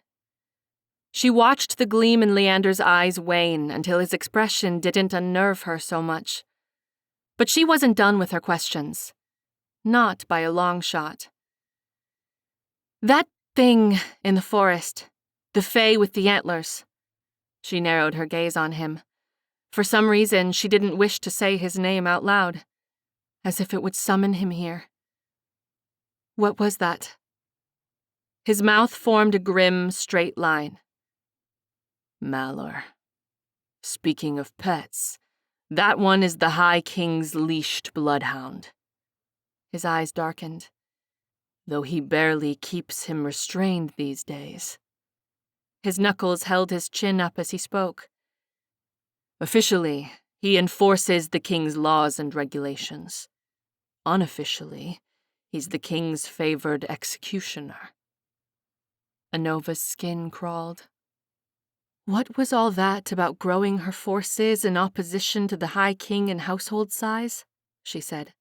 She watched the gleam in Leander's eyes wane until his expression didn't unnerve her so much. But she wasn't done with her questions. Not by a long shot. That thing in the forest, the Fae with the antlers. She narrowed her gaze on him. For some reason, she didn't wish to say his name out loud, as if it would summon him here. What was that? His mouth formed a grim, straight line. Malor. Speaking of pets, that one is the High King's leashed bloodhound. His eyes darkened, though he barely keeps him restrained these days. His knuckles held his chin up as he spoke. Officially, he enforces the king's laws and regulations. Unofficially, he's the king's favored executioner. Anova's skin crawled. What was all that about growing her forces in opposition to the High King in household size? She said.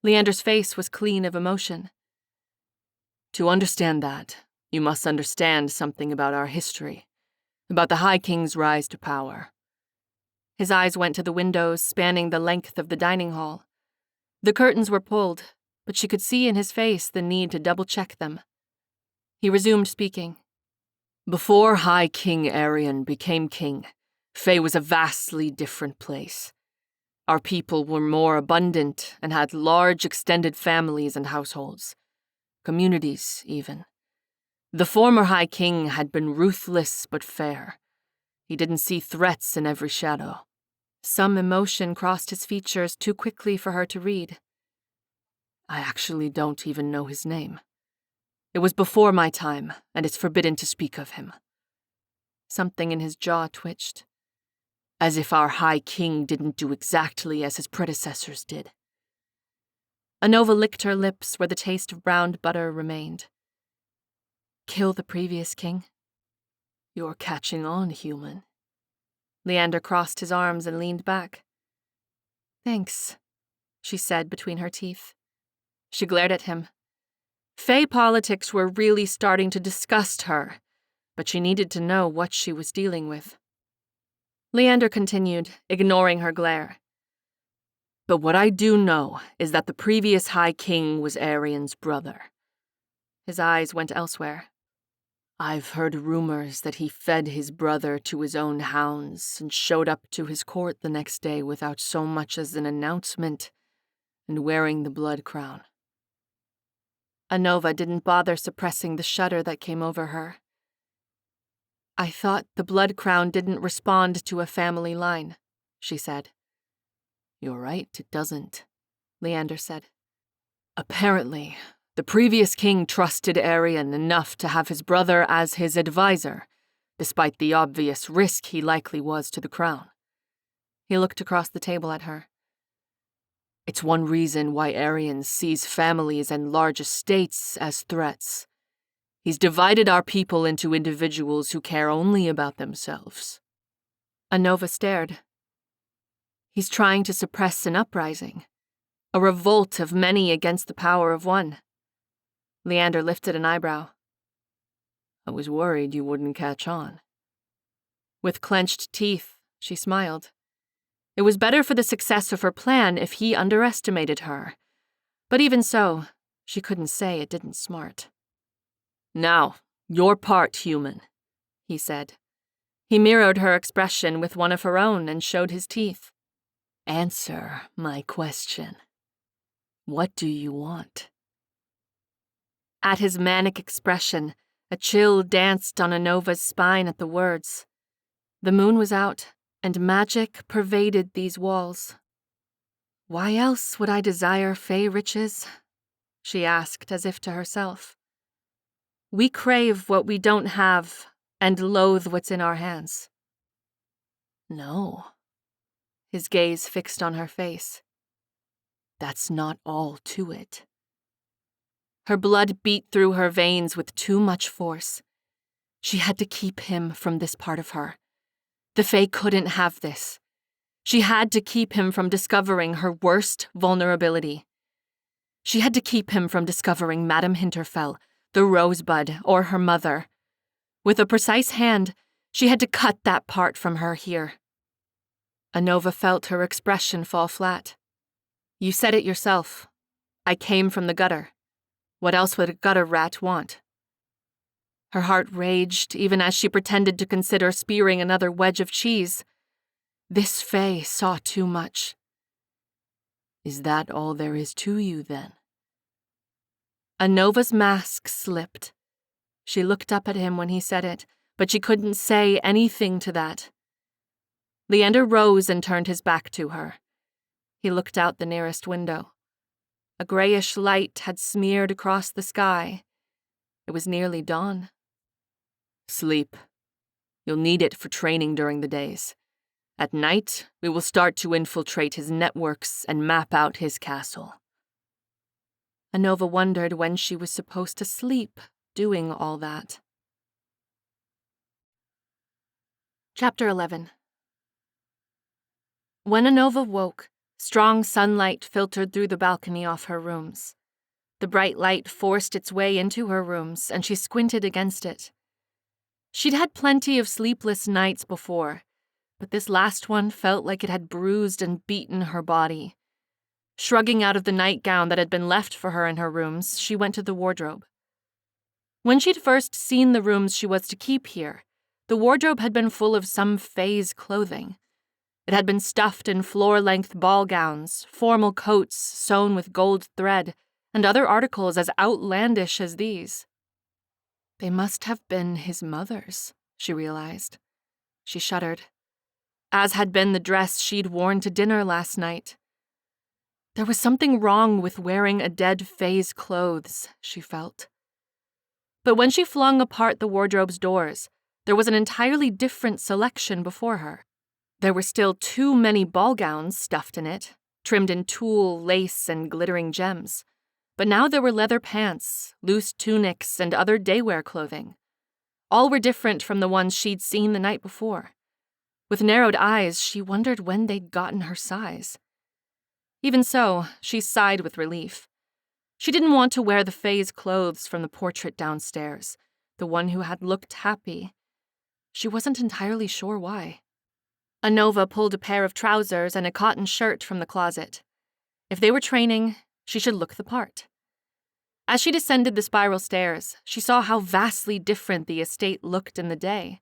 Leander's face was clean of emotion. To understand that, you must understand something about our history, about the High King's rise to power. His eyes went to the windows spanning the length of the dining hall. The curtains were pulled, but she could see in his face the need to double-check them. He resumed speaking. Before High King Arian became king, Fae was a vastly different place. Our people were more abundant and had large extended families and households. Communities, even. The former High King had been ruthless but fair. He didn't see threats in every shadow. Some emotion crossed his features too quickly for her to read. I actually don't even know his name. It was before my time, and it's forbidden to speak of him. Something in his jaw twitched. As if our High King didn't do exactly as his predecessors did. Anova licked her lips where the taste of browned butter remained. Kill the previous king? You're catching on, human. Leander crossed his arms and leaned back. Thanks, she said between her teeth. She glared at him. Fae politics were really starting to disgust her, but she needed to know what she was dealing with. Leander continued, ignoring her glare. But what I do know is that the previous High King was Arian's brother. His eyes went elsewhere. I've heard rumors that he fed his brother to his own hounds and showed up to his court the next day without so much as an announcement and wearing the blood crown. Anova didn't bother suppressing the shudder that came over her. I thought the blood crown didn't respond to a family line, she said. You're right, it doesn't, Leander said. Apparently, the previous king trusted Arian enough to have his brother as his advisor, despite the obvious risk he likely was to the crown. He looked across the table at her. It's one reason why Arian sees families and large estates as threats. He's divided our people into individuals who care only about themselves. Anova stared. He's trying to suppress an uprising, a revolt of many against the power of one. Leander lifted an eyebrow. I was worried you wouldn't catch on. With clenched teeth, she smiled. It was better for the success of her plan if he underestimated her. But even so, she couldn't say it didn't smart. Now, your part, human, he said. He mirrored her expression with one of her own and showed his teeth. Answer my question. What do you want? At his manic expression, a chill danced on Anova's spine at the words. The moon was out, and magic pervaded these walls. Why else would I desire Fae riches? She asked as if to herself. We crave what we don't have and loathe what's in our hands. No. His gaze fixed on her face. That's not all to it. Her blood beat through her veins with too much force. She had to keep him from this part of her. The Fae couldn't have this. She had to keep him from discovering her worst vulnerability. She had to keep him from discovering Madame Hinterfell, the Rosebud, or her mother. With a precise hand, she had to cut that part from her here. Anova felt her expression fall flat. You said it yourself. I came from the gutter. What else would a gutter rat want? Her heart raged even as she pretended to consider spearing another wedge of cheese. This Fae saw too much. Is that all there is to you, then? Anova's mask slipped. She looked up at him when he said it, but she couldn't say anything to that. Leander rose and turned his back to her. He looked out the nearest window. A grayish light had smeared across the sky. It was nearly dawn. Sleep. You'll need it for training during the days. At night, we will start to infiltrate his networks and map out his castle. Anova wondered when she was supposed to sleep doing all that. Chapter 11. When Anova woke, strong sunlight filtered through the balcony off her rooms. The bright light forced its way into her rooms, and she squinted against it. She'd had plenty of sleepless nights before, but this last one felt like it had bruised and beaten her body. Shrugging out of the nightgown that had been left for her in her rooms, she went to the wardrobe. When she'd first seen the rooms she was to keep here, the wardrobe had been full of some Fae's clothing. It had been stuffed in floor-length ball gowns, formal coats sewn with gold thread, and other articles as outlandish as these. They must have been his mother's, she realized. She shuddered, as had been the dress she'd worn to dinner last night. There was something wrong with wearing a dead Fae's clothes, she felt. But when she flung apart the wardrobe's doors, there was an entirely different selection before her. There were still too many ball gowns stuffed in it, trimmed in tulle, lace, and glittering gems. But now there were leather pants, loose tunics, and other daywear clothing. All were different from the ones she'd seen the night before. With narrowed eyes, she wondered when they'd gotten her size. Even so, she sighed with relief. She didn't want to wear the Fae's clothes from the portrait downstairs, the one who had looked happy. She wasn't entirely sure why. Anova pulled a pair of trousers and a cotton shirt from the closet. If they were training, she should look the part. As she descended the spiral stairs, she saw how vastly different the estate looked in the day.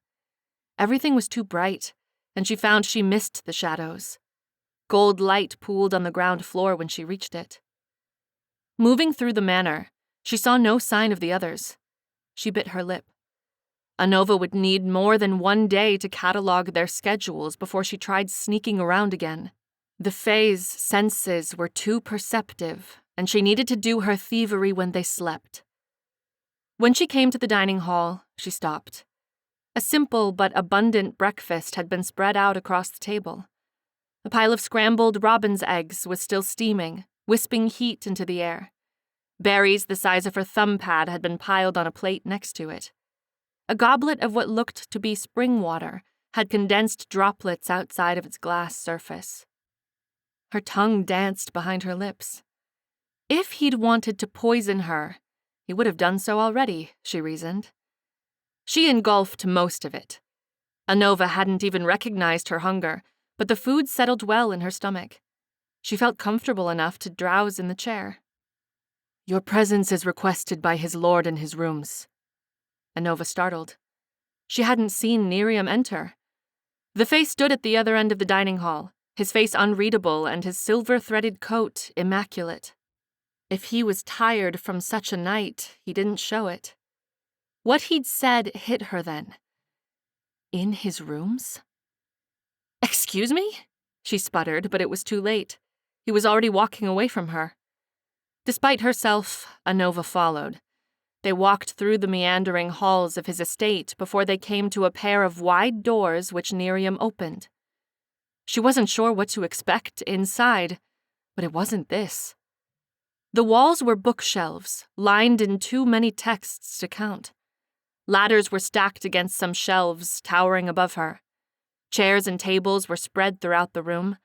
Everything was too bright, and she found she missed the shadows. Gold light pooled on the ground floor when she reached it. Moving through the manor, she saw no sign of the others. She bit her lip. Anova would need more than one day to catalog their schedules before she tried sneaking around again. The Fae's senses were too perceptive, and she needed to do her thievery when they slept. When she came to the dining hall, she stopped. A simple but abundant breakfast had been spread out across the table. A pile of scrambled robin's eggs was still steaming, wisping heat into the air. Berries the size of her thumb pad had been piled on a plate next to it. A goblet of what looked to be spring water had condensed droplets outside of its glass surface. Her tongue danced behind her lips. If he'd wanted to poison her, he would have done so already, she reasoned. She engulfed most of it. Anova hadn't even recognized her hunger, but the food settled well in her stomach. She felt comfortable enough to drowse in the chair. "Your presence is requested by his lord in his rooms." Anova startled. She hadn't seen Nerium enter. The Fae stood at the other end of the dining hall, his face unreadable and his silver-threaded coat immaculate. If he was tired from such a night, he didn't show it. What he'd said hit her then. In his rooms? "Excuse me?" She sputtered, but it was too late. He was already walking away from her. Despite herself, Anova followed. They walked through the meandering halls of his estate before they came to a pair of wide doors which Nerium opened. She wasn't sure what to expect inside, but it wasn't this. The walls were bookshelves, lined in too many texts to count. Ladders were stacked against some shelves towering above her. Chairs and tables were spread throughout the room.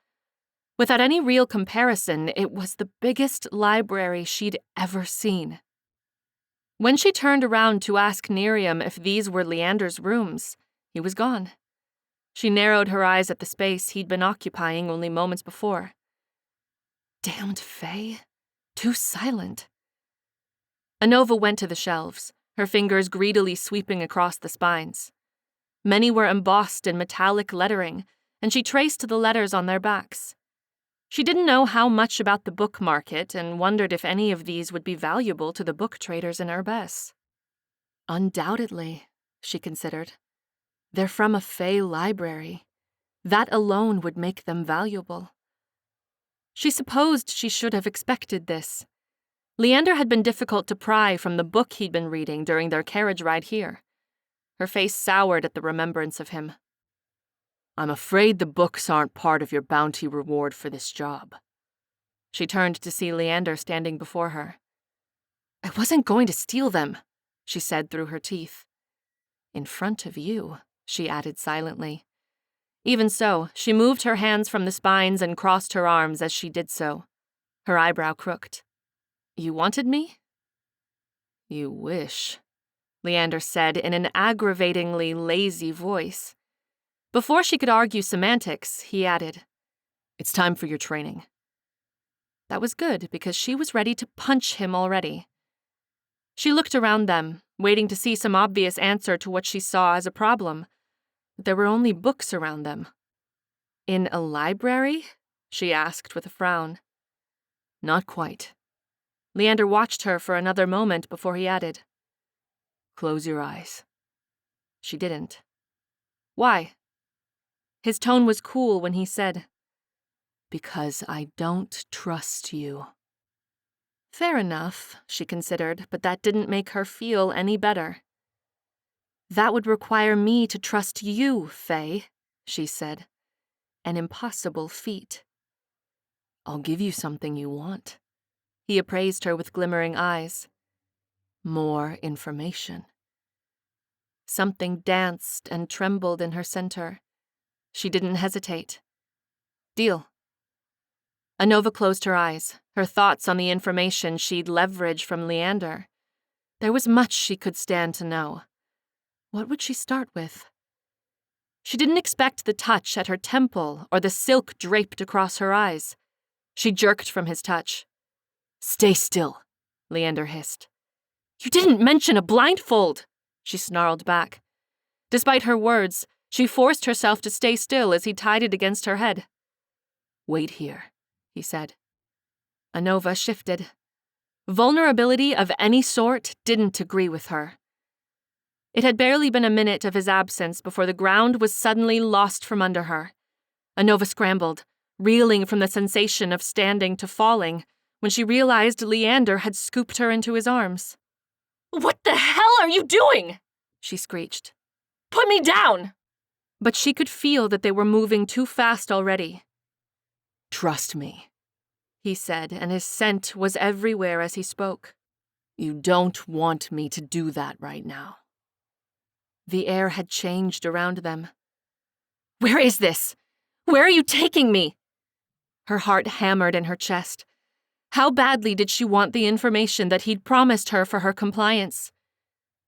Without any real comparison, it was the biggest library she'd ever seen. When she turned around to ask Nerium if these were Leander's rooms, he was gone. She narrowed her eyes at the space he'd been occupying only moments before. Damned Fae. Too silent. Anova went to the shelves, her fingers greedily sweeping across the spines. Many were embossed in metallic lettering, and she traced the letters on their backs. She didn't know how much about the book market and wondered if any of these would be valuable to the book traders in Urbess. Undoubtedly, she considered. They're from a Fae library. That alone would make them valuable. She supposed she should have expected this. Leander had been difficult to pry from the book he'd been reading during their carriage ride here. Her face soured at the remembrance of him. "I'm afraid the books aren't part of your bounty reward for this job." She turned to see Leander standing before her. "I wasn't going to steal them," she said through her teeth. "In front of you," she added silently. Even so, she moved her hands from the spines and crossed her arms as she did so. Her eyebrow crooked. "You wanted me?" "You wish," Leander said in an aggravatingly lazy voice. Before she could argue semantics, he added, "It's time for your training." That was good, because she was ready to punch him already. She looked around them, waiting to see some obvious answer to what she saw as a problem. But there were only books around them. "In a library?" she asked with a frown. "Not quite." Leander watched her for another moment before he added, "Close your eyes." She didn't. "Why?" His tone was cool when he said, "Because I don't trust you." Fair enough, she considered, but that didn't make her feel any better. "That would require me to trust you, Fae," she said. "An impossible feat." "I'll give you something you want." He appraised her with glimmering eyes. "More information." Something danced and trembled in her center. She didn't hesitate. "Deal." Anova closed her eyes, her thoughts on the information she'd leverage from Leander. There was much she could stand to know. What would she start with? She didn't expect the touch at her temple or the silk draped across her eyes. She jerked from his touch. "Stay still," Leander hissed. "You didn't mention a blindfold," she snarled back. Despite her words, she forced herself to stay still as he tied it against her head. "Wait here," he said. Anova shifted. Vulnerability of any sort didn't agree with her. It had barely been a minute of his absence before the ground was suddenly lost from under her. Anova scrambled, reeling from the sensation of standing to falling, when she realized Leander had scooped her into his arms. "What the hell are you doing?" she screeched. "Put me down!" But she could feel that they were moving too fast already. "Trust me," he said, and his scent was everywhere as he spoke. "You don't want me to do that right now." The air had changed around them. "Where is this? Where are you taking me?" Her heart hammered in her chest. How badly did she want the information that he'd promised her for her compliance?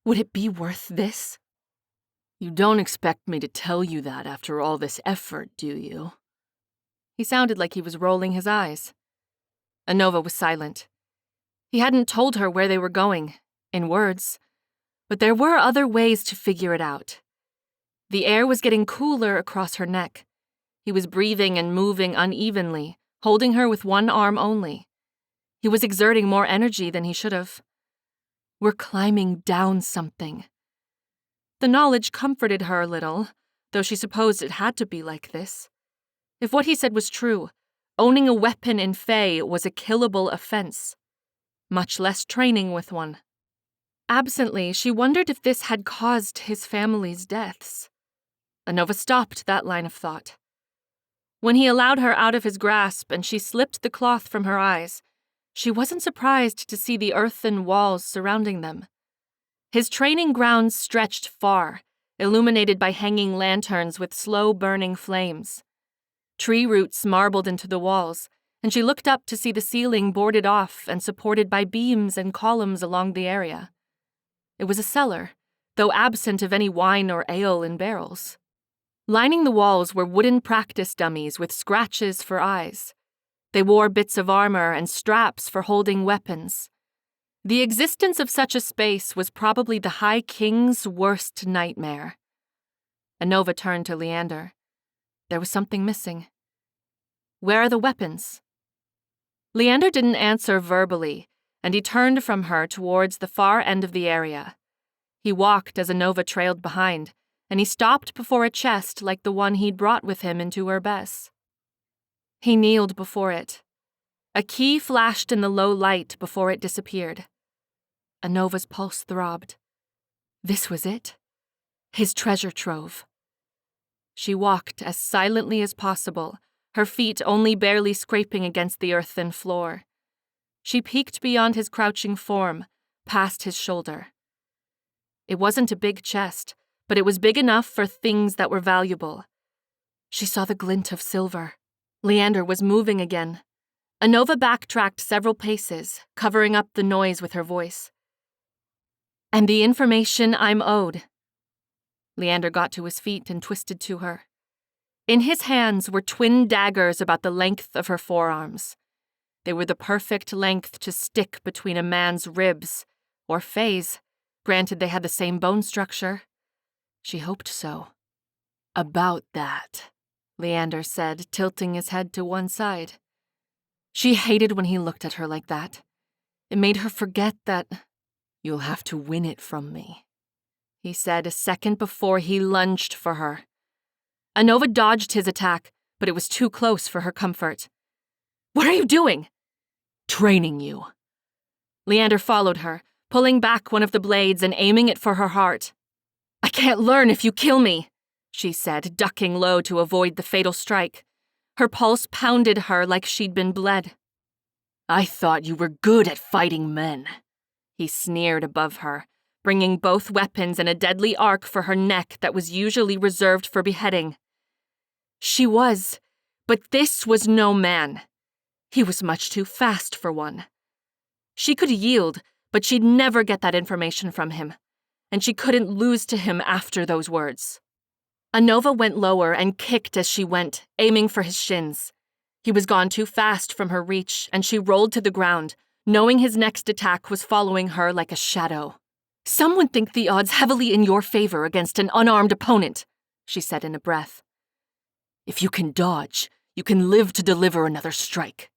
Would it be worth this? "You don't expect me to tell you that after all this effort, do you?" He sounded like he was rolling his eyes. Anova was silent. He hadn't told her where they were going, in words, but there were other ways to figure it out. The air was getting cooler across her neck. He was breathing and moving unevenly, holding her with one arm only. He was exerting more energy than he should have. "We're climbing down something." The knowledge comforted her a little, though she supposed it had to be like this. If what he said was true, owning a weapon in Fae was a killable offense, much less training with one. Absently, she wondered if this had caused his family's deaths. Anova stopped that line of thought. When he allowed her out of his grasp and she slipped the cloth from her eyes, she wasn't surprised to see the earthen walls surrounding them. His training grounds stretched far, illuminated by hanging lanterns with slow-burning flames. Tree roots marbled into the walls, and she looked up to see the ceiling boarded off and supported by beams and columns along the area. It was a cellar, though absent of any wine or ale in barrels. Lining the walls were wooden practice dummies with scratches for eyes. They wore bits of armor and straps for holding weapons. The existence of such a space was probably the High King's worst nightmare. Anova turned to Leander. There was something missing. "Where are the weapons?" Leander didn't answer verbally, and he turned from her towards the far end of the area. He walked as Anova trailed behind, and he stopped before a chest like the one he'd brought with him into Urbess. He kneeled before it. A key flashed in the low light before it disappeared. Anova's pulse throbbed. This was it. His treasure trove. She walked as silently as possible, her feet only barely scraping against the earthen floor. She peeked beyond his crouching form, past his shoulder. It wasn't a big chest, but it was big enough for things that were valuable. She saw the glint of silver. Leander was moving again. Anova backtracked several paces, covering up the noise with her voice. "And the information I'm owed." Leander got to his feet and twisted to her. In his hands were twin daggers about the length of her forearms. They were the perfect length to stick between a man's ribs, or Fae's, granted they had the same bone structure. She hoped so. "About that," Leander said, tilting his head to one side. She hated when he looked at her like that. It made her forget that, "You'll have to win it from me," he said a second before he lunged for her. Anova dodged his attack, but it was too close for her comfort. "What are you doing?" "Training you." Leander followed her, pulling back one of the blades and aiming it for her heart. "I can't learn if you kill me," she said, ducking low to avoid the fatal strike. Her pulse pounded her like she'd been bled. "I thought you were good at fighting men," he sneered above her, bringing both weapons and a deadly arc for her neck that was usually reserved for beheading. She was, but this was no man. He was much too fast for one. She could yield, but she'd never get that information from him, and she couldn't lose to him after those words. Anova went lower and kicked as she went, aiming for his shins. He was gone too fast from her reach, and she rolled to the ground, knowing his next attack was following her like a shadow. "Some would think the odds heavily in your favor against an unarmed opponent," she said in a breath. "If you can dodge, you can live to deliver another strike."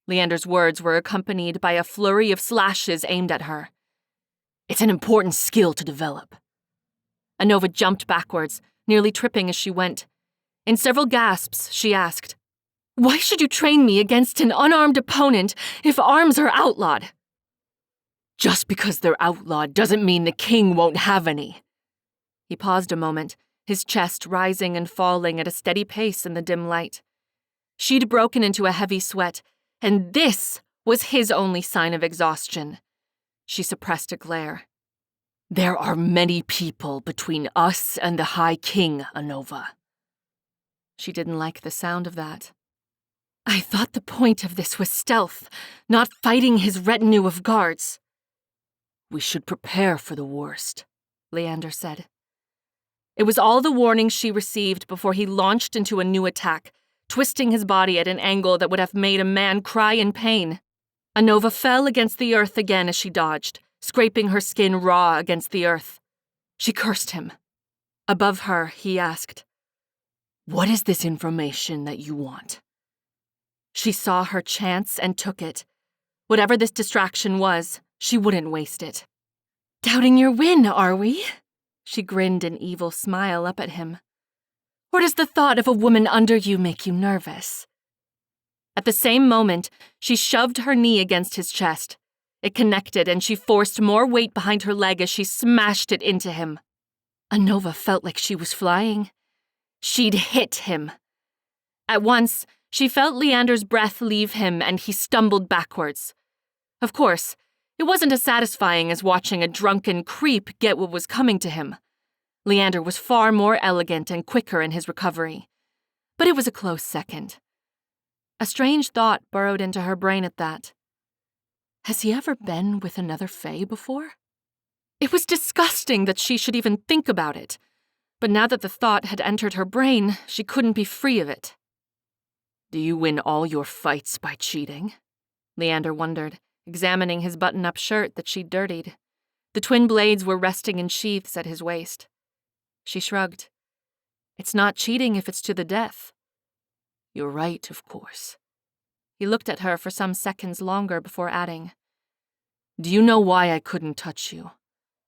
Leander's words were accompanied by a flurry of slashes aimed at her. "It's an important skill to develop." Anova jumped backwards, nearly tripping as she went. In several gasps, she asked, "Why should you train me against an unarmed opponent if arms are outlawed?" "Just because they're outlawed doesn't mean the king won't have any." He paused a moment, his chest rising and falling at a steady pace in the dim light. She'd broken into a heavy sweat, and this was his only sign of exhaustion. She suppressed a glare. "There are many people between us and the High King, Anova." She didn't like the sound of that. "I thought the point of this was stealth, not fighting his retinue of guards." "We should prepare for the worst," Leander said. It was all the warning she received before he launched into a new attack, twisting his body at an angle that would have made a man cry in pain. Anova fell against the earth again as she dodged, scraping her skin raw against the earth. She cursed him. Above her, he asked, "What is this information that you want?" She saw her chance and took it. Whatever this distraction was, she wouldn't waste it. "Doubting your win, are we?" She grinned an evil smile up at him. "Or does the thought of a woman under you make you nervous?" At the same moment, she shoved her knee against his chest. It connected, and she forced more weight behind her leg as she smashed it into him. Anova felt like she was flying. She'd hit him. At once, she felt Leander's breath leave him, and he stumbled backwards. Of course, it wasn't as satisfying as watching a drunken creep get what was coming to him. Leander was far more elegant and quicker in his recovery. But it was a close second. A strange thought burrowed into her brain at that. Has he ever been with another Fae before? It was disgusting that she should even think about it, but now that the thought had entered her brain, she couldn't be free of it. "Do you win all your fights by cheating?" Leander wondered, examining his button-up shirt that she'd dirtied. The twin blades were resting in sheaths at his waist. She shrugged. "It's not cheating if it's to the death." "You're right, of course." He looked at her for some seconds longer before adding, "Do you know why I couldn't touch you?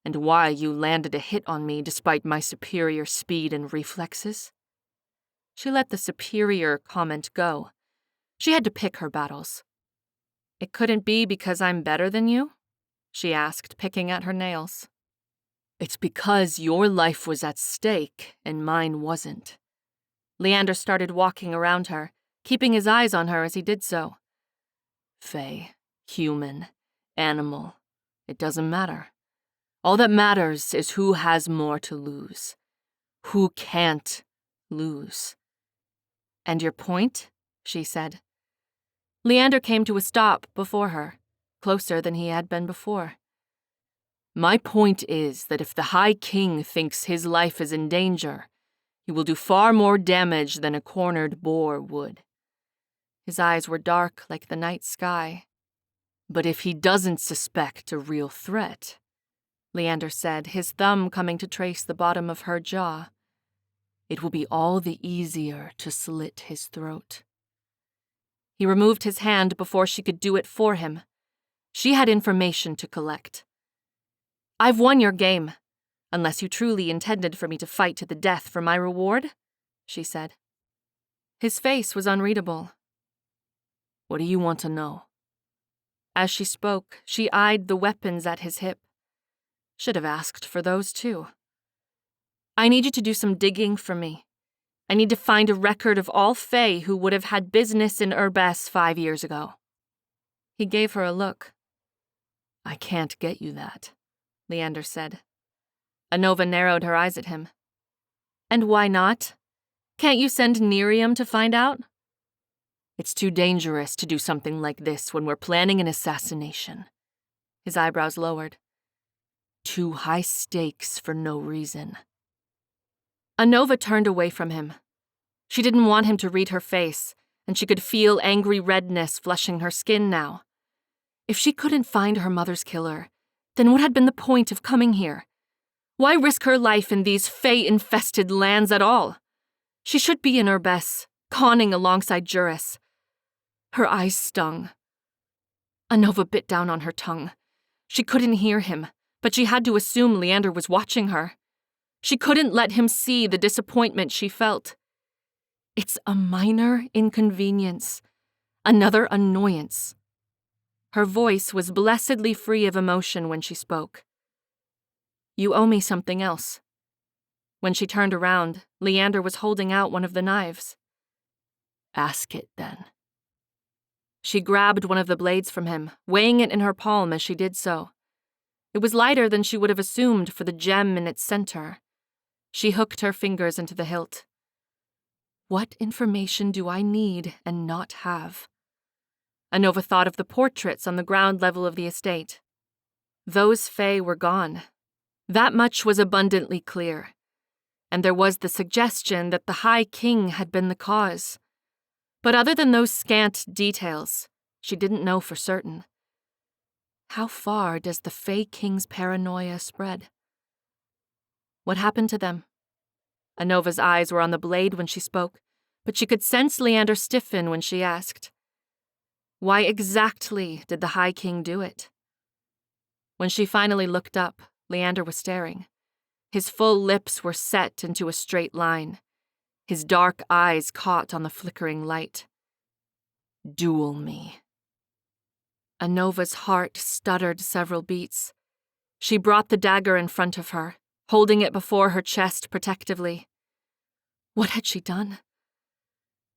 And why you landed a hit on me despite my superior speed and reflexes?" She let the superior comment go. She had to pick her battles. "It couldn't be because I'm better than you?" she asked, picking at her nails. "It's because your life was at stake and mine wasn't." Leander started walking around her, keeping his eyes on her as he did so. "Fae, human, animal, it doesn't matter. All that matters is who has more to lose. Who can't lose." "And your point?" she said. Leander came to a stop before her, closer than he had been before. "My point is that if the High King thinks his life is in danger, he will do far more damage than a cornered boar would. His eyes were dark like the night sky. "But if he doesn't suspect a real threat," Leander said, his thumb coming to trace the bottom of her jaw, "it will be all the easier to slit his throat." He removed his hand before she could do it for him. She had information to collect. "I've won your game, unless you truly intended for me to fight to the death for my reward," she said. His face was unreadable. "What do you want to know?" As she spoke, she eyed the weapons at his hip. Should have asked for those too. "I need you to do some digging for me. I need to find a record of all Fae who would have had business in Urbess 5 years ago." He gave her a look. "I can't get you that," Leander said. Anova narrowed her eyes at him. "And why not? Can't you send Nerium to find out?" "It's too dangerous to do something like this when we're planning an assassination." His eyebrows lowered. "Too high stakes for no reason." Anova turned away from him. She didn't want him to read her face, and she could feel angry redness flushing her skin now. If she couldn't find her mother's killer, then what had been the point of coming here? Why risk her life in these Fae-infested lands at all? She should be in Urbess, conning alongside Juris. Her eyes stung. Anova bit down on her tongue. She couldn't hear him, but she had to assume Leander was watching her. She couldn't let him see the disappointment she felt. It's a minor inconvenience, another annoyance. Her voice was blessedly free of emotion when she spoke. "You owe me something else." When she turned around, Leander was holding out one of the knives. "Ask it, then." She grabbed one of the blades from him, weighing it in her palm as she did so. It was lighter than she would have assumed for the gem in its center. She hooked her fingers into the hilt. What information do I need and not have? Anova thought of the portraits on the ground level of the estate. Those Fae were gone. That much was abundantly clear. And there was the suggestion that the High King had been the cause. But other than those scant details, she didn't know for certain. How far does the Fae King's paranoia spread? What happened to them? Anova's eyes were on the blade when she spoke, but she could sense Leander stiffen when she asked. Why exactly did the High King do it? When she finally looked up, Leander was staring. His full lips were set into a straight line. His dark eyes caught on the flickering light. Duel me. Anova's heart stuttered several beats. She brought the dagger in front of her, holding it before her chest protectively. What had she done?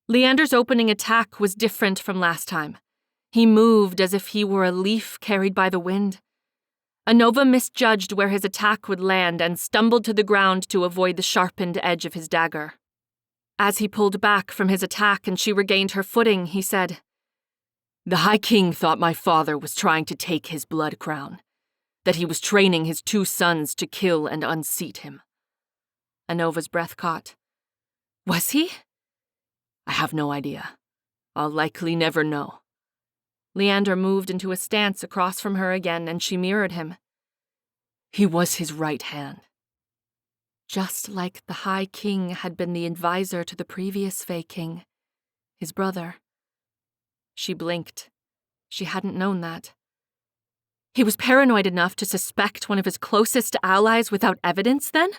Leander's opening attack was different from last time. He moved as if he were a leaf carried by the wind. Anova misjudged where his attack would land and stumbled to the ground to avoid the sharpened edge of his dagger. As he pulled back from his attack and she regained her footing, he said, "The High King thought my father was trying to take his blood crown, that he was training his 2 sons to kill and unseat him." Anova's breath caught. Was he? I have no idea. I'll likely never know. Leander moved into a stance across from her again, and she mirrored him. He was his right hand. Just like the High King had been the advisor to the previous Fae King, his brother. She blinked. She hadn't known that. He was paranoid enough to suspect one of his closest allies without evidence, then?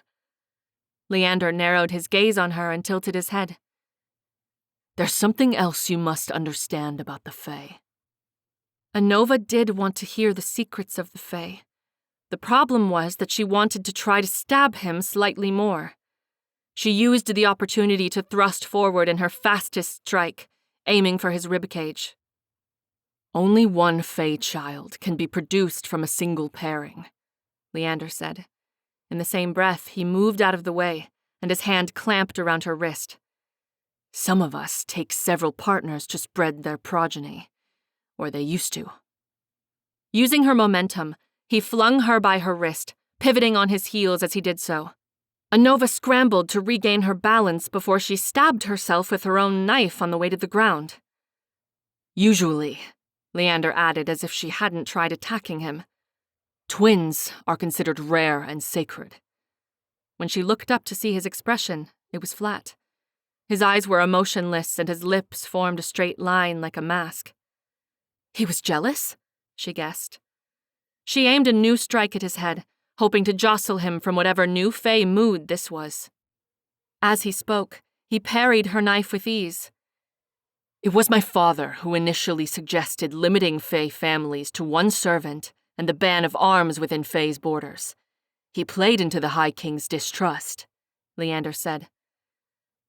Leander narrowed his gaze on her and tilted his head. There's something else you must understand about the Fae. Anova did want to hear the secrets of the Fae. The problem was that she wanted to try to stab him slightly more. She used the opportunity to thrust forward in her fastest strike, aiming for his ribcage. Only one Fae child can be produced from a single pairing, Leander said. In the same breath, he moved out of the way, and his hand clamped around her wrist. Some of us take several partners to spread their progeny, or they used to. Using her momentum, he flung her by her wrist, pivoting on his heels as he did so. Anova scrambled to regain her balance before she stabbed herself with her own knife on the way to the ground. Usually, Leander added as if she hadn't tried attacking him, twins are considered rare and sacred. When she looked up to see his expression, it was flat. His eyes were emotionless and his lips formed a straight line like a mask. He was jealous? She guessed. She aimed a new strike at his head, hoping to jostle him from whatever new Fae mood this was. As he spoke, he parried her knife with ease. It was my father who initially suggested limiting Fae families to one servant and the ban of arms within Fae's borders. He played into the High King's distrust, Leander said.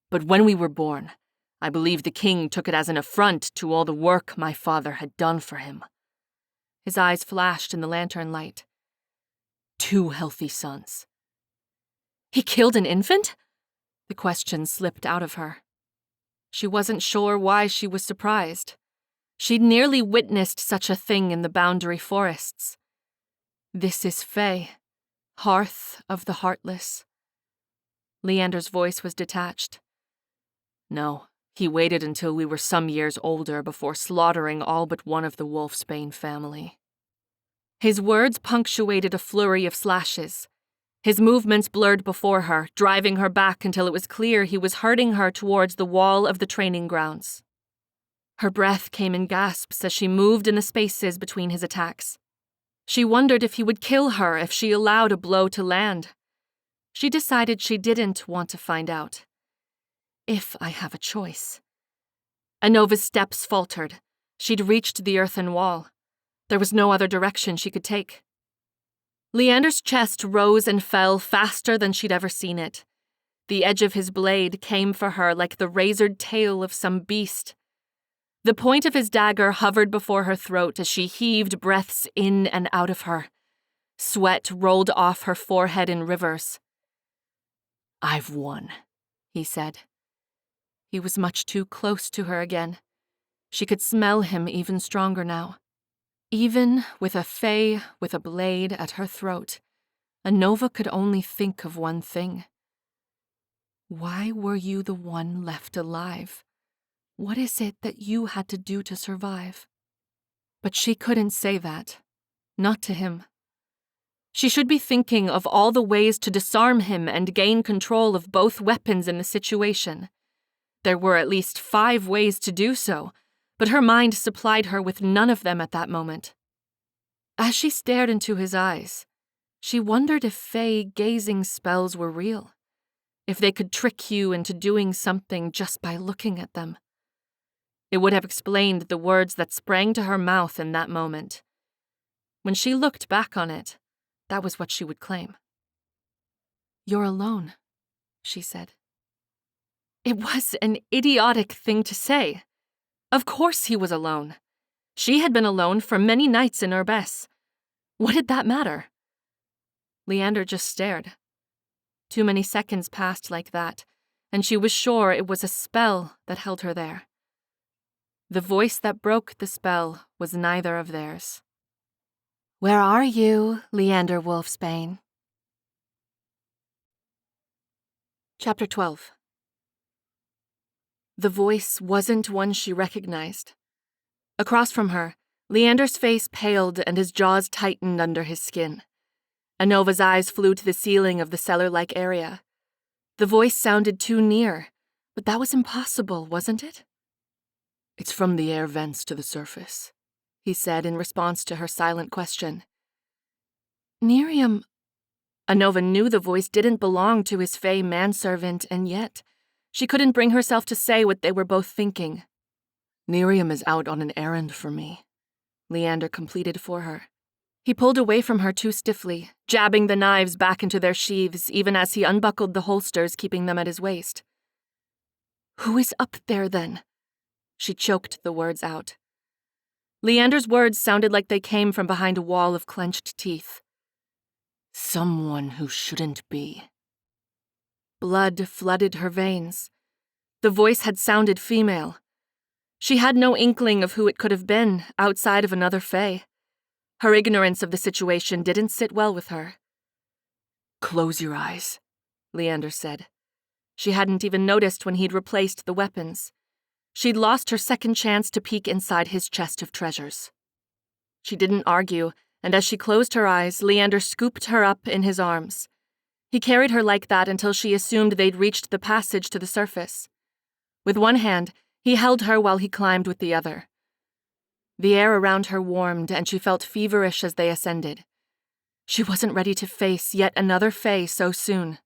But when we were born, I believe the king took it as an affront to all the work my father had done for him. His eyes flashed in the lantern light. 2 healthy sons. He killed an infant? The question slipped out of her. She wasn't sure why she was surprised. She'd nearly witnessed such a thing in the Boundary Forests. This is Fae, hearth of the heartless. Leander's voice was detached. No, he waited until we were some years older before slaughtering all but one of the Wolfsbane family. His words punctuated a flurry of slashes. His movements blurred before her, driving her back until it was clear he was herding her towards the wall of the training grounds. Her breath came in gasps as she moved in the spaces between his attacks. She wondered if he would kill her if she allowed a blow to land. She decided she didn't want to find out. If I have a choice. Anova's steps faltered. She'd reached the earthen wall. There was no other direction she could take. Leander's chest rose and fell faster than she'd ever seen it. The edge of his blade came for her like the razored tail of some beast. The point of his dagger hovered before her throat as she heaved breaths in and out of her. Sweat rolled off her forehead in rivers. I've won, he said. He was much too close to her again. She could smell him even stronger now. Even with a Fae with a blade at her throat, Anova could only think of one thing. Why were you the one left alive? What is it that you had to do to survive? But she couldn't say that. Not to him. She should be thinking of all the ways to disarm him and gain control of both weapons in the situation. There were at least 5 ways to do so, but her mind supplied her with none of them at that moment. As she stared into his eyes, she wondered if Fae gazing spells were real, if they could trick you into doing something just by looking at them. It would have explained the words that sprang to her mouth in that moment. When she looked back on it, that was what she would claim. You're alone, she said. It was an idiotic thing to say. Of course he was alone. She had been alone for many nights in Urbes. What did that matter? Leander just stared. Too many seconds passed like that, and she was sure it was a spell that held her there. The voice that broke the spell was neither of theirs. Where are you, Leander Wolfsbane? Chapter 12. The voice wasn't one she recognized. Across from her, Leander's face paled and his jaws tightened under his skin. Anova's eyes flew to the ceiling of the cellar-like area. The voice sounded too near, but that was impossible, wasn't it? It's from the air vents to the surface, he said in response to her silent question. Nerium. Anova knew the voice didn't belong to his Fae manservant, and yet she couldn't bring herself to say what they were both thinking. Nerium is out on an errand for me, Leander completed for her. He pulled away from her too stiffly, jabbing the knives back into their sheaths even as he unbuckled the holsters, keeping them at his waist. Who is up there, then? She choked the words out. Leander's words sounded like they came from behind a wall of clenched teeth. Someone who shouldn't be. Blood flooded her veins. The voice had sounded female. She had no inkling of who it could have been outside of another Fae. Her ignorance of the situation didn't sit well with her. Close your eyes, Leander said. She hadn't even noticed when he'd replaced the weapons. She'd lost her second chance to peek inside his chest of treasures. She didn't argue, and as she closed her eyes, Leander scooped her up in his arms. He carried her like that until she assumed they'd reached the passage to the surface. With one hand, he held her while he climbed with the other. The air around her warmed, and she felt feverish as they ascended. She wasn't ready to face yet another Fae so soon.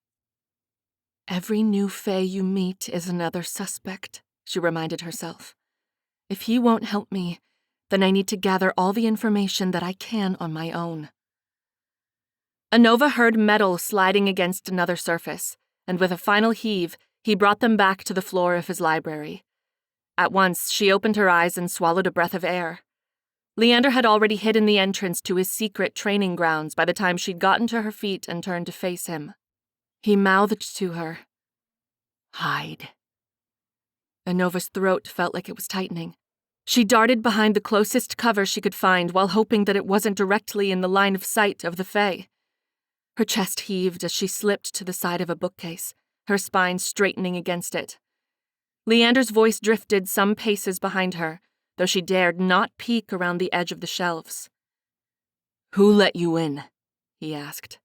Every new Fae you meet is another suspect, she reminded herself. If he won't help me, then I need to gather all the information that I can on my own. Anova heard metal sliding against another surface, and with a final heave, he brought them back to the floor of his library. At once, she opened her eyes and swallowed a breath of air. Leander had already hidden the entrance to his secret training grounds by the time she'd gotten to her feet and turned to face him. He mouthed to her, "Hide." Anova's throat felt like it was tightening. She darted behind the closest cover she could find while hoping that it wasn't directly in the line of sight of the Fae. Her chest heaved as she slipped to the side of a bookcase, her spine straightening against it. Leander's voice drifted some paces behind her, though she dared not peek around the edge of the shelves. "Who let you in?" he asked.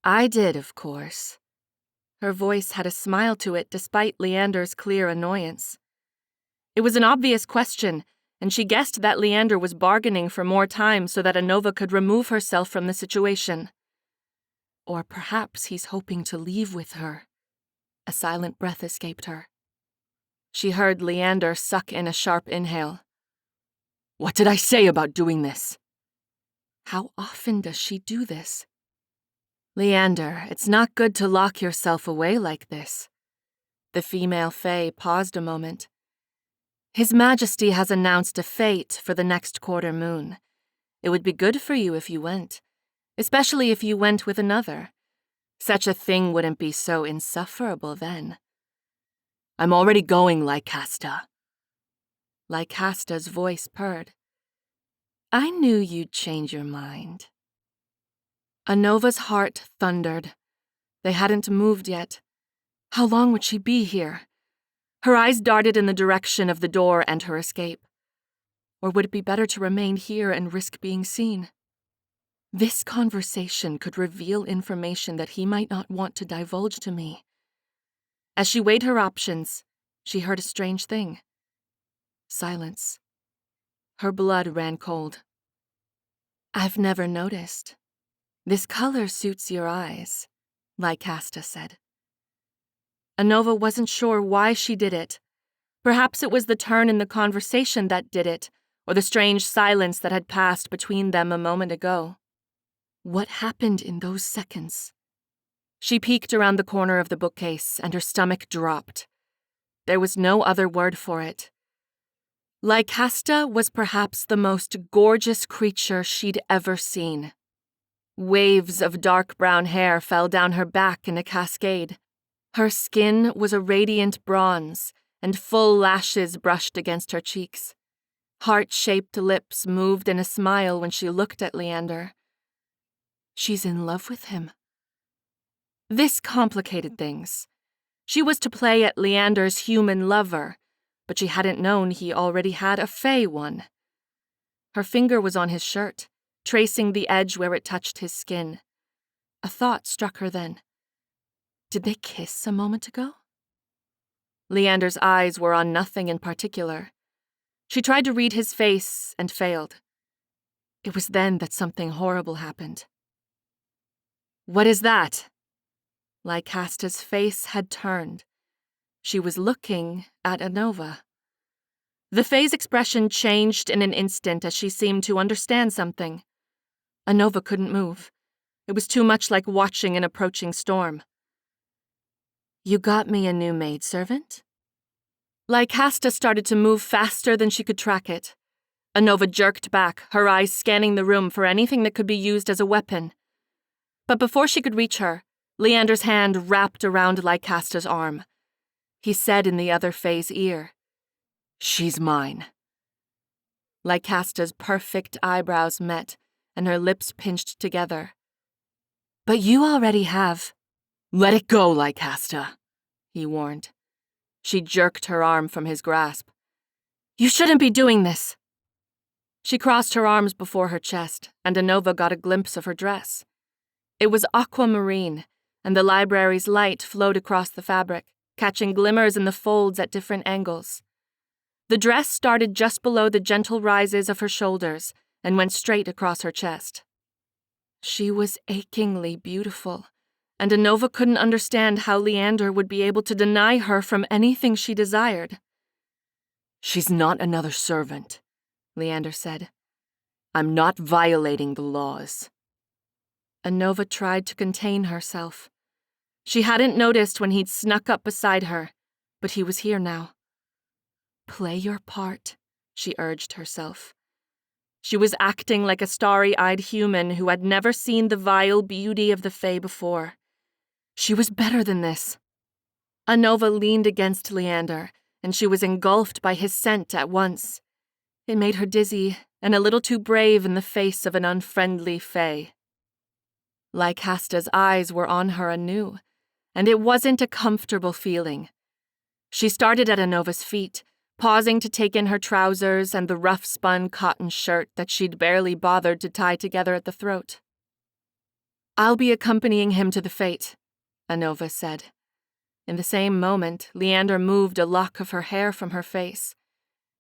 "I did, of course." Her voice had a smile to it despite Leander's clear annoyance. It was an obvious question, and she guessed that Leander was bargaining for more time so that Anova could remove herself from the situation. Or perhaps he's hoping to leave with her. A silent breath escaped her. She heard Leander suck in a sharp inhale. "What did I say about doing this?" How often does she do this? "Leander, it's not good to lock yourself away like this." The female Fae paused a moment. "His Majesty has announced a fete for the next quarter moon. It would be good for you if you went, especially if you went with another. Such a thing wouldn't be so insufferable then." "I'm already going, Lycasta." Lycasta's voice purred. "I knew you'd change your mind." Anova's heart thundered. They hadn't moved yet. How long would she be here? Her eyes darted in the direction of the door and her escape. Or would it be better to remain here and risk being seen? This conversation could reveal information that he might not want to divulge to me. As she weighed her options, she heard a strange thing. Silence. Her blood ran cold. "I've never noticed. This color suits your eyes," Lycasta said. Anova wasn't sure why she did it. Perhaps it was the turn in the conversation that did it, or the strange silence that had passed between them a moment ago. What happened in those seconds? She peeked around the corner of the bookcase, and her stomach dropped. There was no other word for it. Lycasta was perhaps the most gorgeous creature she'd ever seen. Waves of dark brown hair fell down her back in a cascade. Her skin was a radiant bronze, and full lashes brushed against her cheeks. Heart-shaped lips moved in a smile when she looked at Leander. She's in love with him. This complicated things. She was to play at Leander's human lover, but she hadn't known he already had a Fae one. Her finger was on his shirt, tracing the edge where it touched his skin. A thought struck her then. Did they kiss a moment ago? Leander's eyes were on nothing in particular. She tried to read his face and failed. It was then that something horrible happened. "What is that?" Lycasta's face had turned. She was looking at Anova. The Fae's expression changed in an instant as she seemed to understand something. Anova couldn't move. It was too much like watching an approaching storm. "You got me a new maidservant?" Lycasta started to move faster than she could track it. Anova jerked back, her eyes scanning the room for anything that could be used as a weapon. But before she could reach her, Leander's hand wrapped around Lycasta's arm. He said in the other Fae's ear, "She's mine." Lycasta's perfect eyebrows met, and her lips pinched together. "But you already have." "Let it go, Lycasta," he warned. She jerked her arm from his grasp. "You shouldn't be doing this." She crossed her arms before her chest, and Anova got a glimpse of her dress. It was aquamarine, and the library's light flowed across the fabric, catching glimmers in the folds at different angles. The dress started just below the gentle rises of her shoulders and went straight across her chest. She was achingly beautiful, and Anova couldn't understand how Leander would be able to deny her from anything she desired. "She's not another servant," Leander said. "I'm not violating the laws." Anova tried to contain herself. She hadn't noticed when he'd snuck up beside her, but he was here now. "Play your part," she urged herself. She was acting like a starry-eyed human who had never seen the vile beauty of the Fae before. She was better than this. Anova leaned against Leander, and she was engulfed by his scent at once. It made her dizzy and a little too brave in the face of an unfriendly Fae. Lycasta's eyes were on her anew, and it wasn't a comfortable feeling. She started at Anova's feet, pausing to take in her trousers and the rough-spun cotton shirt that she'd barely bothered to tie together at the throat. "I'll be accompanying him to the fete," Anova said. In the same moment, Leander moved a lock of her hair from her face.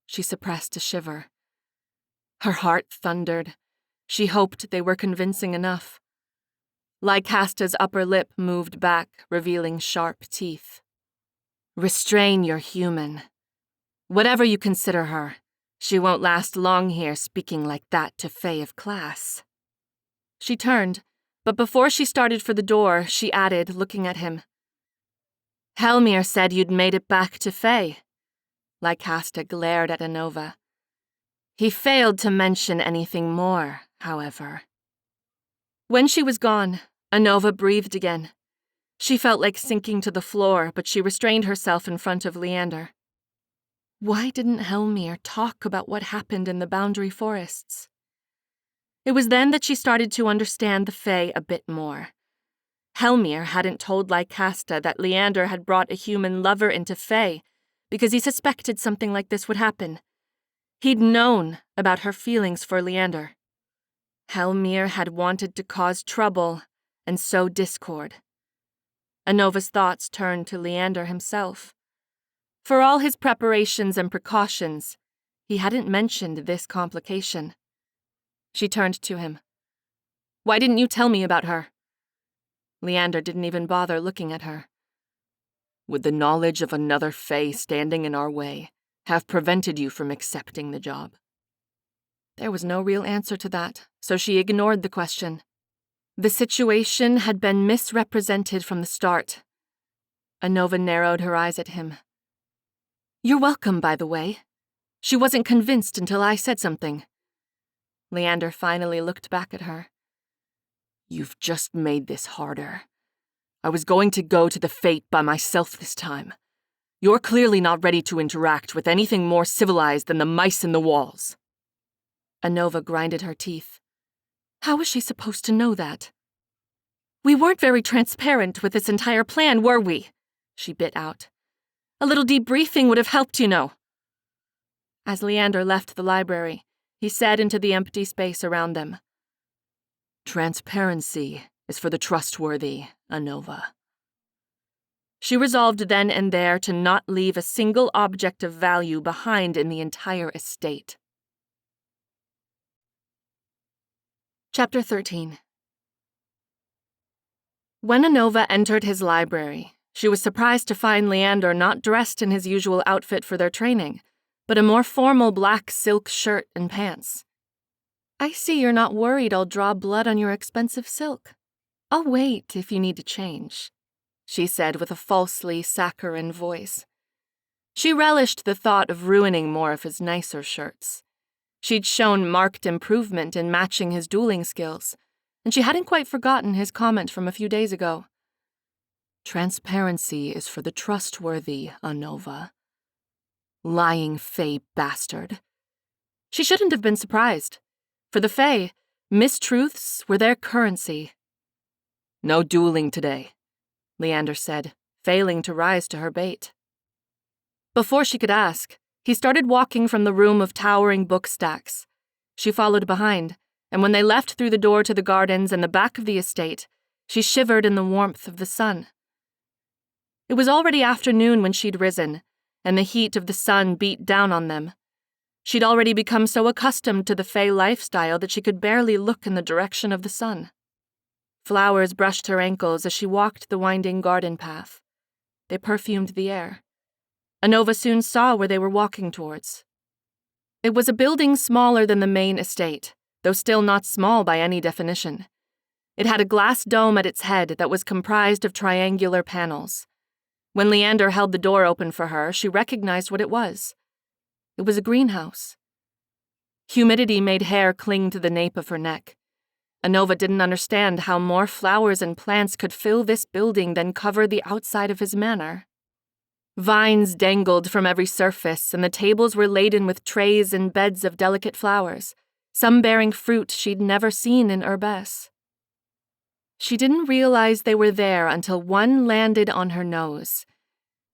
She suppressed a shiver. Her heart thundered. She hoped they were convincing enough. Lycasta's upper lip moved back, revealing sharp teeth. "Restrain your human. Whatever you consider her, she won't last long here speaking like that to Fae of class." She turned, but before she started for the door, she added, looking at him. "Helmir said you'd made it back to Fae." Lycasta glared at Anova. "He failed to mention anything more, however." When she was gone, Anova breathed again. She felt like sinking to the floor, but she restrained herself in front of Leander. Why didn't Helmir talk about what happened in the Boundary Forests? It was then that she started to understand the Fae a bit more. Helmir hadn't told Lycasta that Leander had brought a human lover into Fae because he suspected something like this would happen. He'd known about her feelings for Leander. Helmir had wanted to cause trouble and sow discord. Anova's thoughts turned to Leander himself. For all his preparations and precautions, he hadn't mentioned this complication. She turned to him. "Why didn't you tell me about her?" Leander didn't even bother looking at her. "Would the knowledge of another Fae standing in our way have prevented you from accepting the job?" There was no real answer to that, so she ignored the question. The situation had been misrepresented from the start. Anova narrowed her eyes at him. "You're welcome, by the way. She wasn't convinced until I said something." Leander finally looked back at her. "You've just made this harder. I was going to go to the fete by myself this time. You're clearly not ready to interact with anything more civilized than the mice in the walls." Anova grinded her teeth. How was she supposed to know that? "We weren't very transparent with this entire plan, were we?" she bit out. "A little debriefing would have helped, you know." As Leander left the library, he said into the empty space around them, "Transparency is for the trustworthy, Anova." She resolved then and there to not leave a single object of value behind in the entire estate. Chapter 13. When Anova entered his library, she was surprised to find Leander not dressed in his usual outfit for their training, but a more formal black silk shirt and pants. "I see you're not worried I'll draw blood on your expensive silk. I'll wait if you need to change," she said with a falsely saccharine voice. She relished the thought of ruining more of his nicer shirts. She'd shown marked improvement in matching his dueling skills, and she hadn't quite forgotten his comment from a few days ago. "Transparency is for the trustworthy, Anova. Lying Fae bastard." She shouldn't have been surprised. For the Fae, mistruths were their currency. "No dueling today," Leander said, failing to rise to her bait. Before she could ask, he started walking from the room of towering book stacks. She followed behind, and when they left through the door to the gardens and the back of the estate, she shivered in the warmth of the sun. It was already afternoon when she'd risen, and the heat of the sun beat down on them. She'd already become so accustomed to the Fae lifestyle that she could barely look in the direction of the sun. Flowers brushed her ankles as she walked the winding garden path. They perfumed the air. Anova soon saw where they were walking towards. It was a building smaller than the main estate, though still not small by any definition. It had a glass dome at its head that was comprised of triangular panels. When Leander held the door open for her, she recognized what it was. It was a greenhouse. Humidity made hair cling to the nape of her neck. Anova didn't understand how more flowers and plants could fill this building than cover the outside of his manor. Vines dangled from every surface, and the tables were laden with trays and beds of delicate flowers, some bearing fruit she'd never seen in Urbess. She didn't realize they were there until one landed on her nose.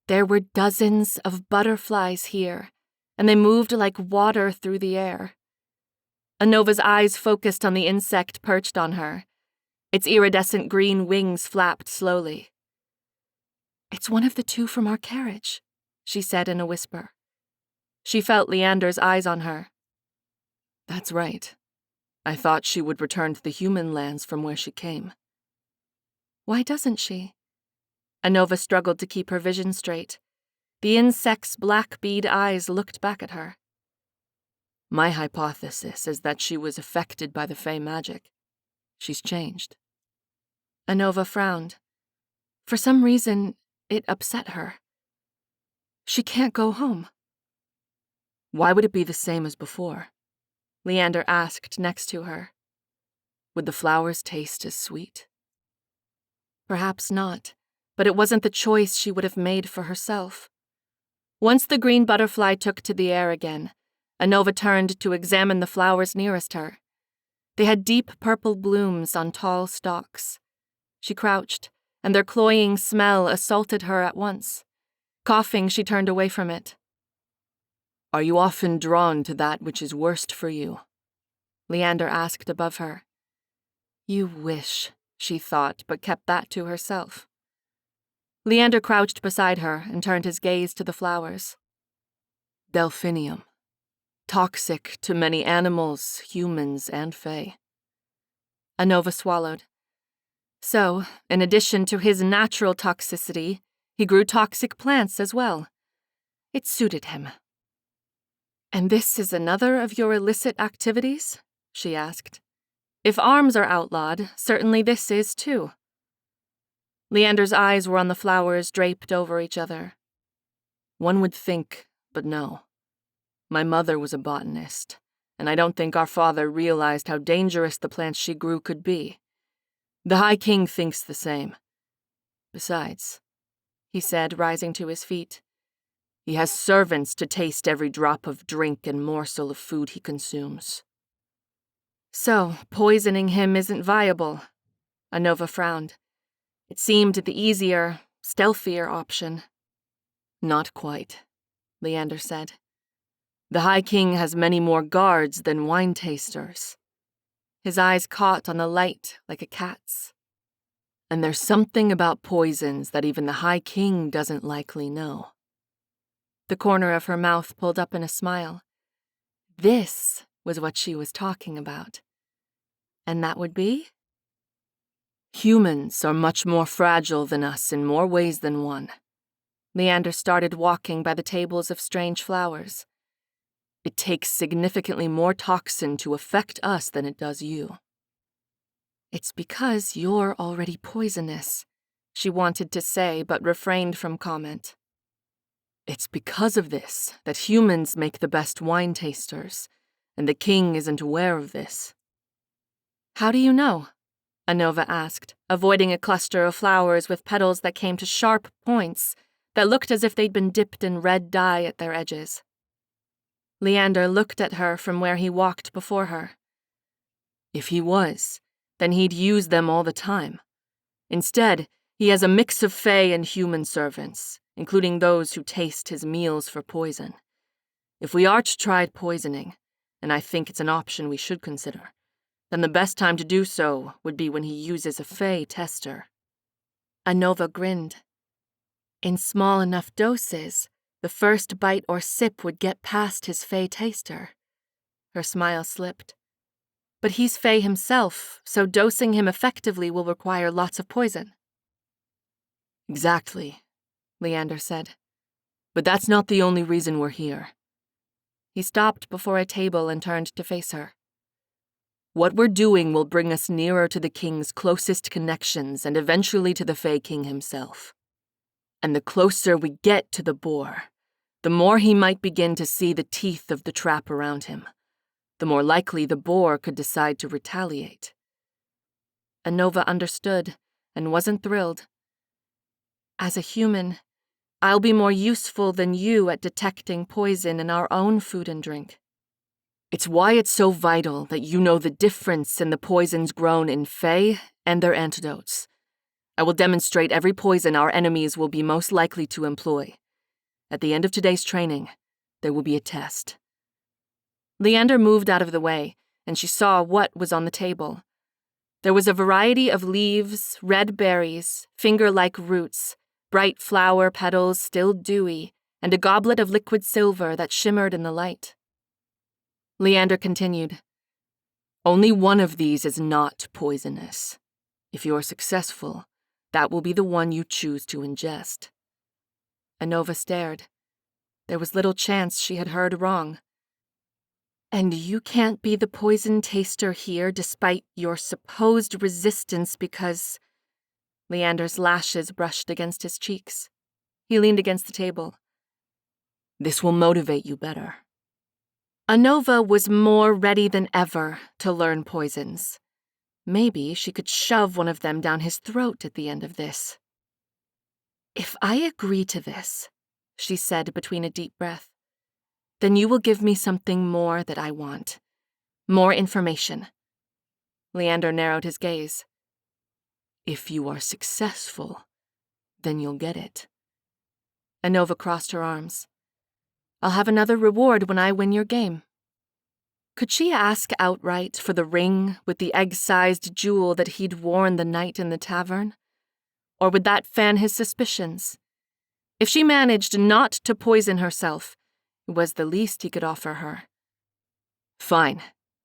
There were dozens of butterflies here, and they moved like water through the air. Anova's eyes focused on the insect perched on her. Its iridescent green wings flapped slowly. "It's one of the two from our carriage," she said in a whisper. She felt Leander's eyes on her. "That's right. I thought she would return to the human lands from where she came." "Why doesn't she?" Anova struggled to keep her vision straight. The insect's black bead eyes looked back at her. "My hypothesis is that she was affected by the Fae magic. She's changed." Anova frowned. For some reason, it upset her. "She can't go home." "Why would it be the same as before?" Leander asked next to her. "Would the flowers taste as sweet?" Perhaps not, but it wasn't the choice she would have made for herself. Once the green butterfly took to the air again, Anova turned to examine the flowers nearest her. They had deep purple blooms on tall stalks. She crouched, and their cloying smell assaulted her at once. Coughing, she turned away from it. "Are you often drawn to that which is worst for you?" Leander asked above her. "You wish," she thought, but kept that to herself. Leander crouched beside her and turned his gaze to the flowers. "Delphinium. Toxic to many animals, humans, and Fae." Anova swallowed. So, in addition to his natural toxicity, he grew toxic plants as well. It suited him. "And this is another of your illicit activities?" she asked. "If arms are outlawed, certainly this is too." Leander's eyes were on the flowers draped over each other. "One would think, but no. My mother was a botanist, and I don't think our father realized how dangerous the plants she grew could be. The High King thinks the same. Besides," he said, rising to his feet, "he has servants to taste every drop of drink and morsel of food he consumes." "So, poisoning him isn't viable." Anova frowned. It seemed the easier, stealthier option. "Not quite," Leander said. "The High King has many more guards than wine tasters." His eyes caught on the light like a cat's. "And there's something about poisons that even the High King doesn't likely know." The corner of her mouth pulled up in a smile. This was what she was talking about. And that would be? "Humans are much more fragile than us in more ways than one." Leander started walking by the tables of strange flowers. "It takes significantly more toxin to affect us than it does you." "It's because you're already poisonous," she wanted to say, but refrained from comment. "It's because of this that humans make the best wine tasters, and the king isn't aware of this." "How do you know?" Anova asked, avoiding a cluster of flowers with petals that came to sharp points that looked as if they'd been dipped in red dye at their edges. Leander looked at her from where he walked before her. "If he was, then he'd use them all the time. Instead, He has a mix of Fae and human servants, including those who taste his meals for poison. If we are to try poisoning, and I think it's an option we should consider, then the best time to do so would be when he uses a Fae tester." Anova grinned. In small enough doses, the first bite or sip would get past his Fae taster. Her smile slipped. But he's Fae himself, so dosing him effectively will require lots of poison. "Exactly," Leander said. "But that's not the only reason we're here." He stopped before a table and turned to face her. "What we're doing will bring us nearer to the king's closest connections and eventually to the Fae King himself. And the closer we get to the boar, the more he might begin to see the teeth of the trap around him. The more likely the boar could decide to retaliate." Anova understood and wasn't thrilled. "As a human, I'll be more useful than you at detecting poison in our own food and drink." "It's why it's so vital that you know the difference in the poisons grown in Fae and their antidotes. I will demonstrate every poison our enemies will be most likely to employ. At the end of today's training, there will be a test." Leander moved out of the way, and she saw what was on the table. There was a variety of leaves, red berries, finger-like roots, bright flower petals still dewy, and a goblet of liquid silver that shimmered in the light. Leander continued, "Only one of these is not poisonous. If you're successful, that will be the one you choose to ingest." Anova stared. There was little chance she had heard wrong. "And you can't be the poison taster here despite your supposed resistance because—" Leander's lashes brushed against his cheeks. He leaned against the table. "This will motivate you better." Anova was more ready than ever to learn poisons. Maybe she could shove one of them down his throat at the end of this. "If I agree to this," she said between a deep breath, "then you will give me something more that I want. More information." Leander narrowed his gaze. "If you are successful, then you'll get it." Anova crossed her arms. "I'll have another reward when I win your game." Could she ask outright for the ring with the egg-sized jewel that he'd worn the night in the tavern? Or would that fan his suspicions? If she managed not to poison herself, it was the least he could offer her. "Fine,"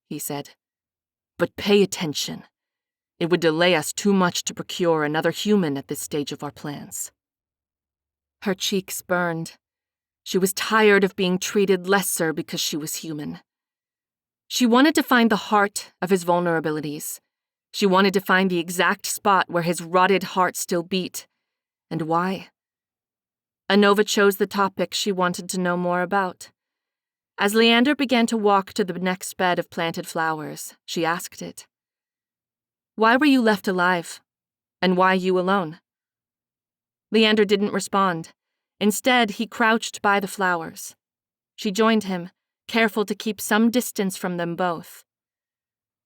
he said. "But pay attention. It would delay us too much to procure another human at this stage of our plans." Her cheeks burned. She was tired of being treated lesser because she was human. She wanted to find the heart of his vulnerabilities. She wanted to find the exact spot where his rotted heart still beat. And why? Anova chose the topic she wanted to know more about. As Leander began to walk to the next bed of planted flowers, she asked it. "Why were you left alive? And why you alone?" Leander didn't respond. Instead, he crouched by the flowers. She joined him, careful to keep some distance from them both.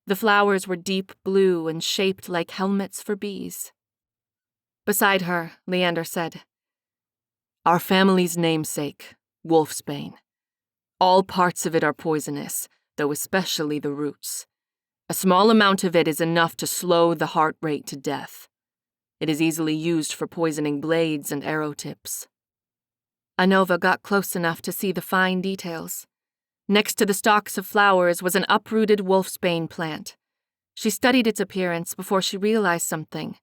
The flowers were deep blue and shaped like helmets for bees. Beside her, Leander said, "Our family's namesake, wolfsbane. All parts of it are poisonous, though especially the roots. A small amount of it is enough to slow the heart rate to death. It is easily used for poisoning blades and arrow tips." Anova got close enough to see the fine details. Next to the stalks of flowers was an uprooted wolfsbane plant. She studied its appearance before she realized something.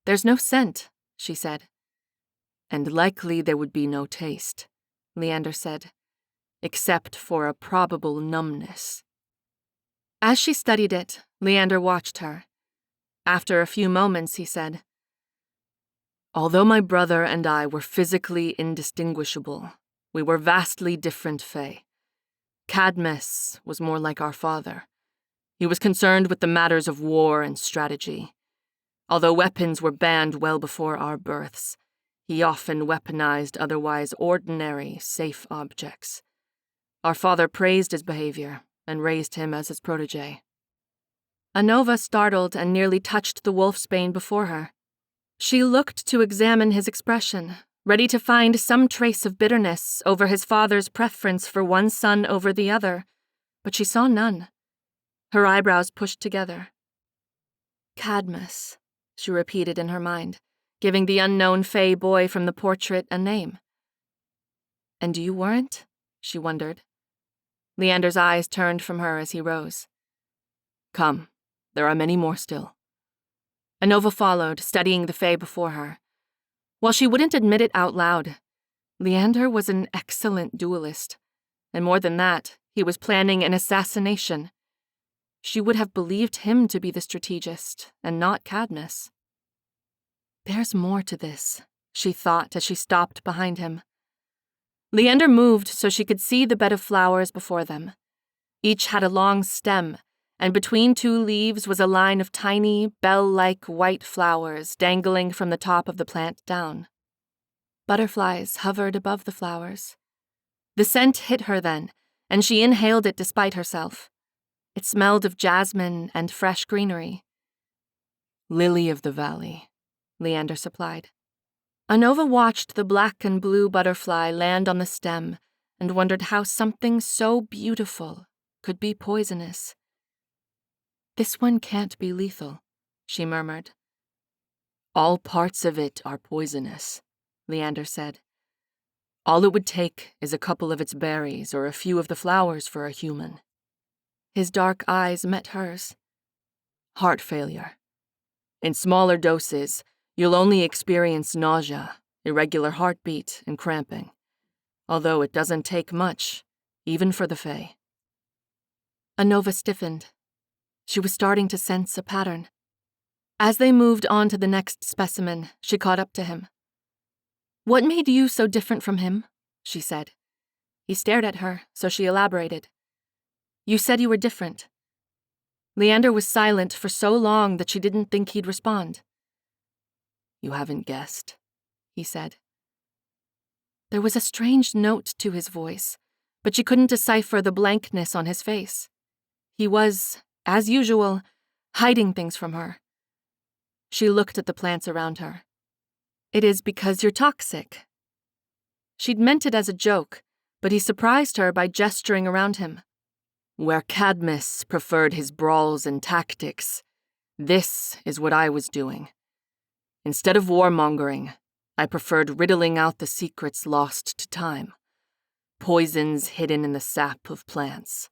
"There's no scent," she said. "And likely there would be no taste," Leander said, "except for a probable numbness." As she studied it, Leander watched her. After a few moments, he said, "Although my brother and I were physically indistinguishable, we were vastly different Fae. Cadmus was more like our father. He was concerned with the matters of war and strategy. Although weapons were banned well before our births, he often weaponized otherwise ordinary, safe objects. Our father praised his behavior and raised him as his protege." Anova startled and nearly touched the wolfsbane before her. She looked to examine his expression, ready to find some trace of bitterness over his father's preference for one son over the other, but she saw none. Her eyebrows pushed together. Cadmus, she repeated in her mind, giving the unknown Fae boy from the portrait a name. And you weren't? She wondered. Leander's eyes turned from her as he rose. Come, there are many more still. Anova followed, studying the Fae before her. While she wouldn't admit it out loud, Leander was an excellent duelist, and more than that, he was planning an assassination. She would have believed him to be the strategist, and not Cadmus. There's more to this, she thought as she stopped behind him. Leander moved so she could see the bed of flowers before them. Each had a long stem, and between two leaves was a line of tiny, bell-like white flowers dangling from the top of the plant down. Butterflies hovered above the flowers. The scent hit her then, and she inhaled it despite herself. It smelled of jasmine and fresh greenery. Lily of the valley, Leander supplied. Anova watched the black and blue butterfly land on the stem and wondered how something so beautiful could be poisonous. This one can't be lethal, she murmured. All parts of it are poisonous, Leander said. All it would take is a couple of its berries or a few of the flowers for a human. His dark eyes met hers. Heart failure. In smaller doses, you'll only experience nausea, irregular heartbeat, and cramping, although it doesn't take much, even for the Fae. Anova stiffened. She was starting to sense a pattern. As they moved on to the next specimen, she caught up to him. What made you so different from him? She said. He stared at her, so she elaborated. You said you were different. Leander was silent for so long that she didn't think he'd respond. You haven't guessed, he said. There was a strange note to his voice, but she couldn't decipher the blankness on his face. He was, as usual, hiding things from her. She looked at the plants around her. It is because you're toxic. She'd meant it as a joke, but he surprised her by gesturing around him. Where Cadmus preferred his brawls and tactics, this is what I was doing. Instead of warmongering, I preferred riddling out the secrets lost to time, poisons hidden in the sap of plants.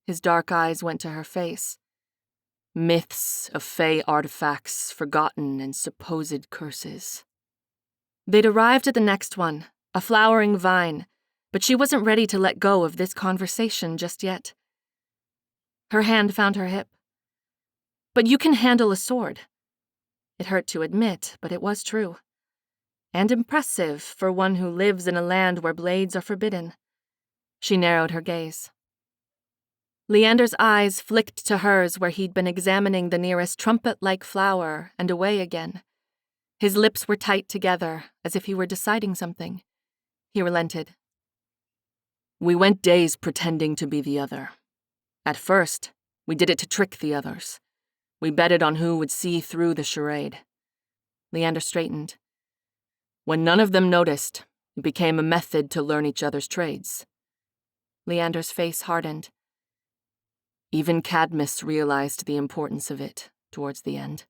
His dark eyes went to her face. Myths of Fae artifacts forgotten and supposed curses. They'd arrived at the next one, a flowering vine, but she wasn't ready to let go of this conversation just yet. Her hand found her hip. But you can handle a sword. It hurt to admit, but it was true. And impressive for one who lives in a land where blades are forbidden. She narrowed her gaze. Leander's eyes flicked to hers where he'd been examining the nearest trumpet-like flower and away again. His lips were tight together, as if he were deciding something. He relented. We went days pretending to be the other. At first, we did it to trick the others. We betted on who would see through the charade. Leander straightened. When none of them noticed, it became a method to learn each other's trades. Leander's face hardened. Even Cadmus realized the importance of it towards the end.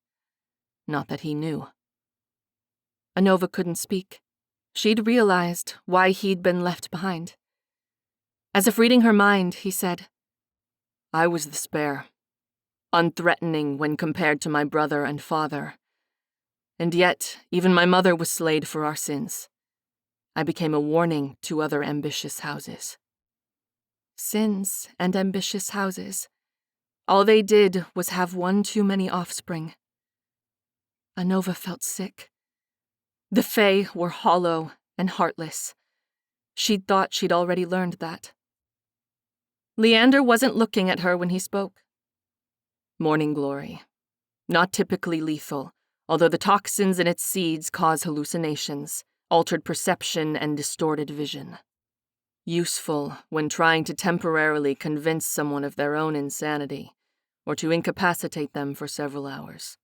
Not that he knew. Anova couldn't speak. She'd realized why he'd been left behind. As if reading her mind, he said, I was the spare, unthreatening when compared to my brother and father. And yet, even my mother was slayed for our sins. I became a warning to other ambitious houses. Sins and ambitious houses. All they did was have one too many offspring. Anova felt sick. The Fae were hollow and heartless. She'd thought she'd already learned that. Leander wasn't looking at her when he spoke. Morning glory. Not typically lethal, although the toxins in its seeds cause hallucinations, altered perception, and distorted vision. Useful when trying to temporarily convince someone of their own insanity, or to incapacitate them for several hours.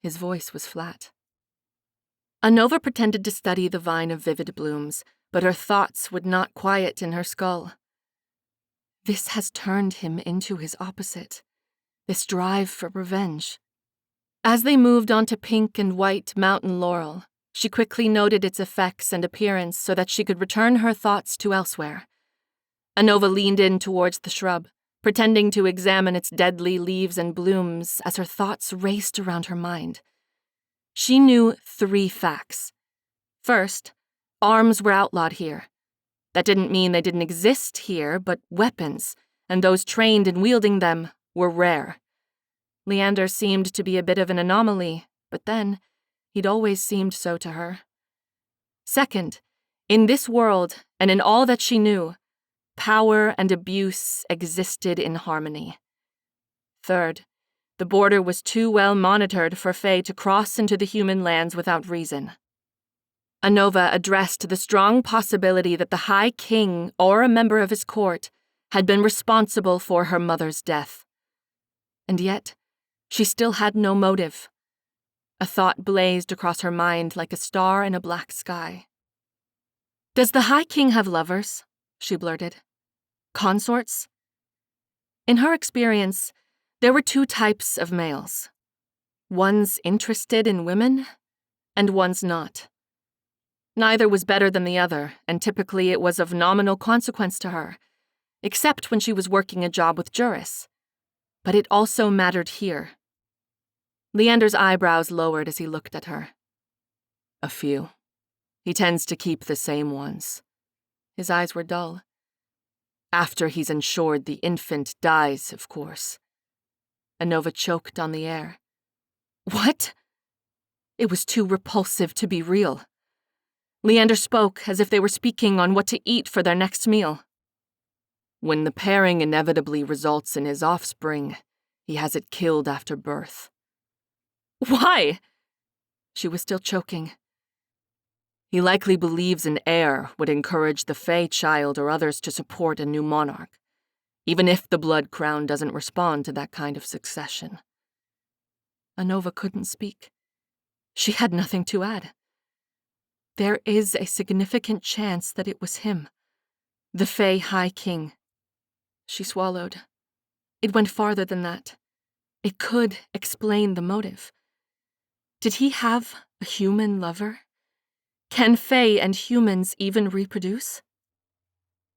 His voice was flat. Anova pretended to study the vine of vivid blooms, but her thoughts would not quiet in her skull. This has turned him into his opposite, this drive for revenge. As they moved onto pink and white mountain laurel, she quickly noted its effects and appearance so that she could return her thoughts to elsewhere. Anova leaned in towards the shrub, pretending to examine its deadly leaves and blooms as her thoughts raced around her mind. She knew 3 facts. First, arms were outlawed here. That didn't mean they didn't exist here, but weapons, and those trained in wielding them, were rare. Leander seemed to be a bit of an anomaly, but then, he'd always seemed so to her. Second, in this world, and in all that she knew, power and abuse existed in harmony. Third, the border was too well monitored for Fae to cross into the human lands without reason. Anova addressed the strong possibility that the High King or a member of his court had been responsible for her mother's death. And yet, she still had no motive. A thought blazed across her mind like a star in a black sky. "Does the High King have lovers?" she blurted. "Consorts?" In her experience, there were 2 types of males. One's interested in women, and one's not. Neither was better than the other, and typically it was of nominal consequence to her, except when she was working a job with Juris. But it also mattered here. Leander's eyebrows lowered as he looked at her. "A few. He tends to keep the same ones." His eyes were dull. "After he's ensured the infant dies, of course." Anova choked on the air. "What?" It was too repulsive to be real. Leander spoke as if they were speaking on what to eat for their next meal. "When the pairing inevitably results in his offspring, he has it killed after birth." "Why?" She was still choking. "He likely believes an heir would encourage the Fae child or others to support a new monarch, even if the blood crown doesn't respond to that kind of succession." Anova couldn't speak. She had nothing to add. There is a significant chance that it was him, the Fae High King. She swallowed. It went farther than that. It could explain the motive. Did he have a human lover? Can Fae and humans even reproduce?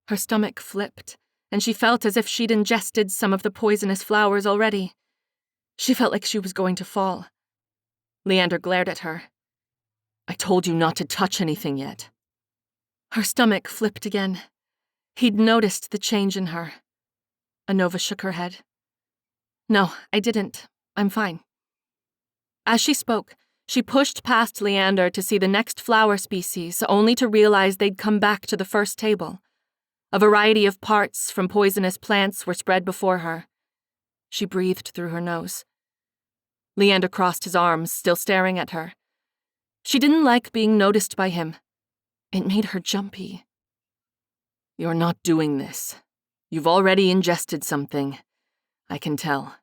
Her stomach flipped, and she felt as if she'd ingested some of the poisonous flowers already. She felt like she was going to fall. Leander glared at her. "I told you not to touch anything yet." Her stomach flipped again. He'd noticed the change in her. Anova shook her head. "No, I didn't. I'm fine." As she spoke, she pushed past Leander to see the next flower species, only to realize they'd come back to the first table. A variety of parts from poisonous plants were spread before her. She breathed through her nose. Leander crossed his arms, still staring at her. She didn't like being noticed by him. It made her jumpy. "You're not doing this. You've already ingested something. I can tell."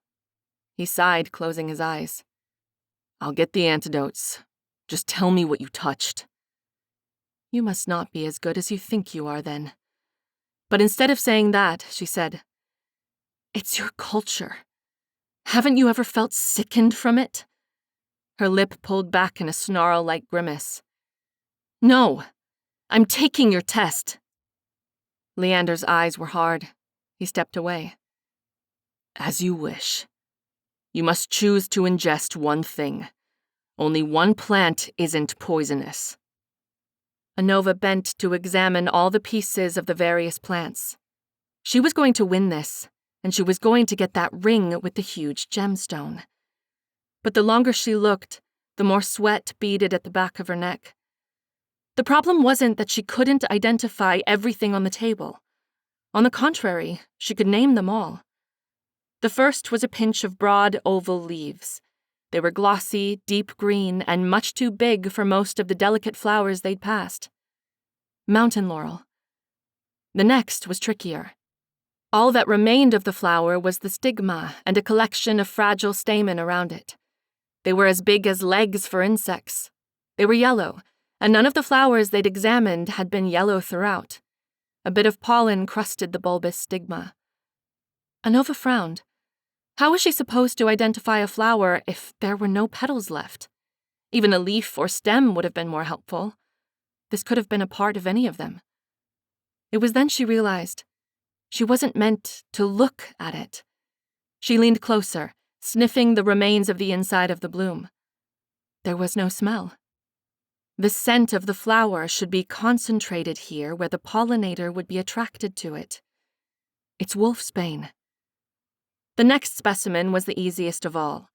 He sighed, closing his eyes. "I'll get the antidotes. Just tell me what you touched." "You must not be as good as you think you are, then." But instead of saying that, she said, "It's your culture. Haven't you ever felt sickened from it?" Her lip pulled back in a snarl-like grimace. "No, I'm taking your test." Leander's eyes were hard. He stepped away. "As you wish. You must choose to ingest one thing. Only one plant isn't poisonous." Anova bent to examine all the pieces of the various plants. She was going to win this, and she was going to get that ring with the huge gemstone. But the longer she looked, the more sweat beaded at the back of her neck. The problem wasn't that she couldn't identify everything on the table. On the contrary, she could name them all. The first was a pinch of broad oval leaves. They were glossy, deep green, and much too big for most of the delicate flowers they'd passed. Mountain laurel. The next was trickier. All that remained of the flower was the stigma and a collection of fragile stamen around it. They were as big as legs for insects. They were yellow, and none of the flowers they'd examined had been yellow throughout. A bit of pollen crusted the bulbous stigma. Anova frowned. How was she supposed to identify a flower if there were no petals left? Even a leaf or stem would have been more helpful. This could have been a part of any of them. It was then she realized she wasn't meant to look at it. She leaned closer, sniffing the remains of the inside of the bloom. There was no smell. The scent of the flower should be concentrated here where the pollinator would be attracted to it. It's wolfsbane. The next specimen was the easiest of all.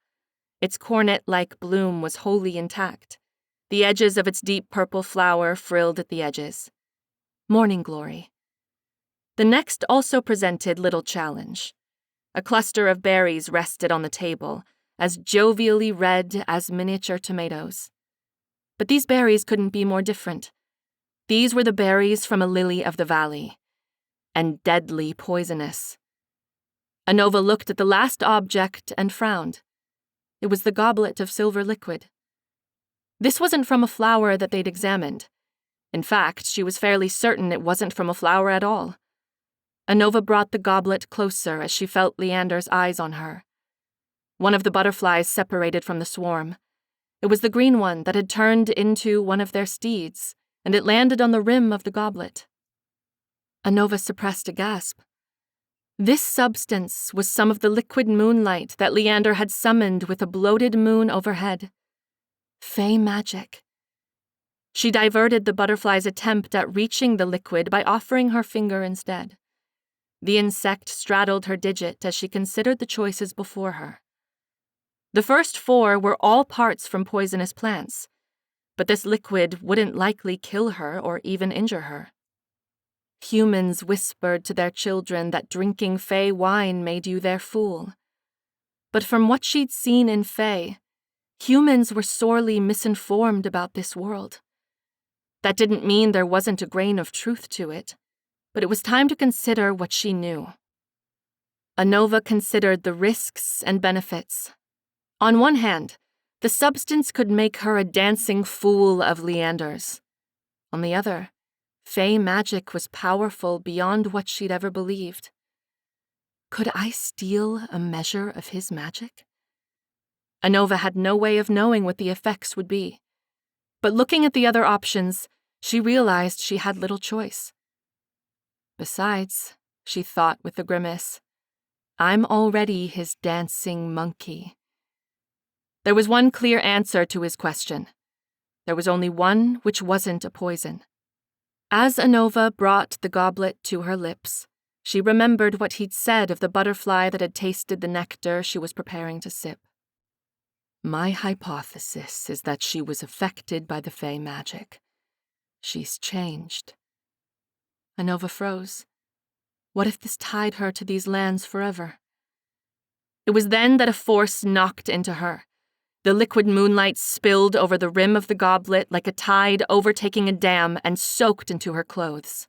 Its cornet-like bloom was wholly intact, the edges of its deep purple flower frilled at the edges. Morning glory. The next also presented little challenge. A cluster of berries rested on the table, as jovially red as miniature tomatoes. But these berries couldn't be more different. These were the berries from a lily of the valley, and deadly poisonous. Anova looked at the last object and frowned. It was the goblet of silver liquid. This wasn't from a flower that they'd examined. In fact, she was fairly certain it wasn't from a flower at all. Anova brought the goblet closer as she felt Leander's eyes on her. One of the butterflies separated from the swarm. It was the green one that had turned into one of their steeds, and it landed on the rim of the goblet. Anova suppressed a gasp. This substance was some of the liquid moonlight that Leander had summoned with a bloated moon overhead. Fae magic. She diverted the butterfly's attempt at reaching the liquid by offering her finger instead. The insect straddled her digit as she considered the choices before her. The first 4 were all parts from poisonous plants, but this liquid wouldn't likely kill her or even injure her. Humans whispered to their children that drinking Fae wine made you their fool. But from what she'd seen in Fae, humans were sorely misinformed about this world. That didn't mean there wasn't a grain of truth to it, but it was time to consider what she knew. Anova considered the risks and benefits. On one hand, the substance could make her a dancing fool of Leander's. On the other, Fae magic was powerful beyond what she'd ever believed. Could I steal a measure of his magic? Anova had no way of knowing what the effects would be. But looking at the other options, she realized she had little choice. Besides, she thought with a grimace, I'm already his dancing monkey. There was one clear answer to his question. There was only one which wasn't a poison. As Anova brought the goblet to her lips, she remembered what he'd said of the butterfly that had tasted the nectar she was preparing to sip. My hypothesis is that she was affected by the Fae magic. She's changed. Anova froze. What if this tied her to these lands forever? It was then that a force knocked into her. The liquid moonlight spilled over the rim of the goblet like a tide overtaking a dam and soaked into her clothes.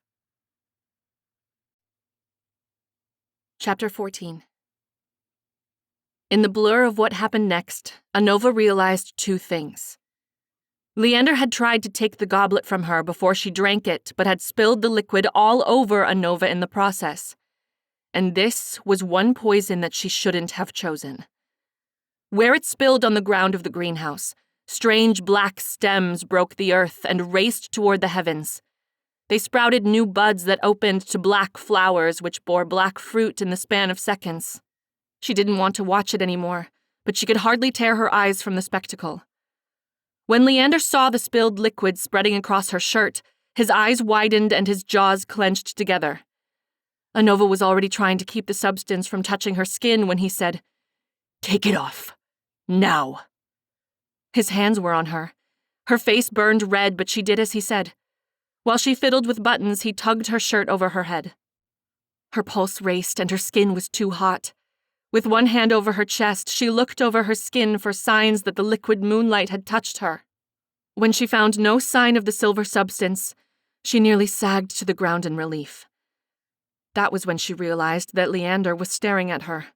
Chapter 14. In the blur of what happened next, Anova realized 2 things. Leander had tried to take the goblet from her before she drank it, but had spilled the liquid all over Anova in the process. And this was one poison that she shouldn't have chosen. Where it spilled on the ground of the greenhouse, strange black stems broke the earth and raced toward the heavens. They sprouted new buds that opened to black flowers which bore black fruit in the span of seconds. She didn't want to watch it anymore, but she could hardly tear her eyes from the spectacle. When Leander saw the spilled liquid spreading across her shirt, his eyes widened and his jaws clenched together. Anova was already trying to keep the substance from touching her skin when he said, "Take it off. Now." His hands were on her. Her face burned red, but she did as he said. While she fiddled with buttons, he tugged her shirt over her head. Her pulse raced and her skin was too hot. With one hand over her chest, she looked over her skin for signs that the liquid moonlight had touched her. When she found no sign of the silver substance, she nearly sagged to the ground in relief. That was when she realized that Leander was staring at her,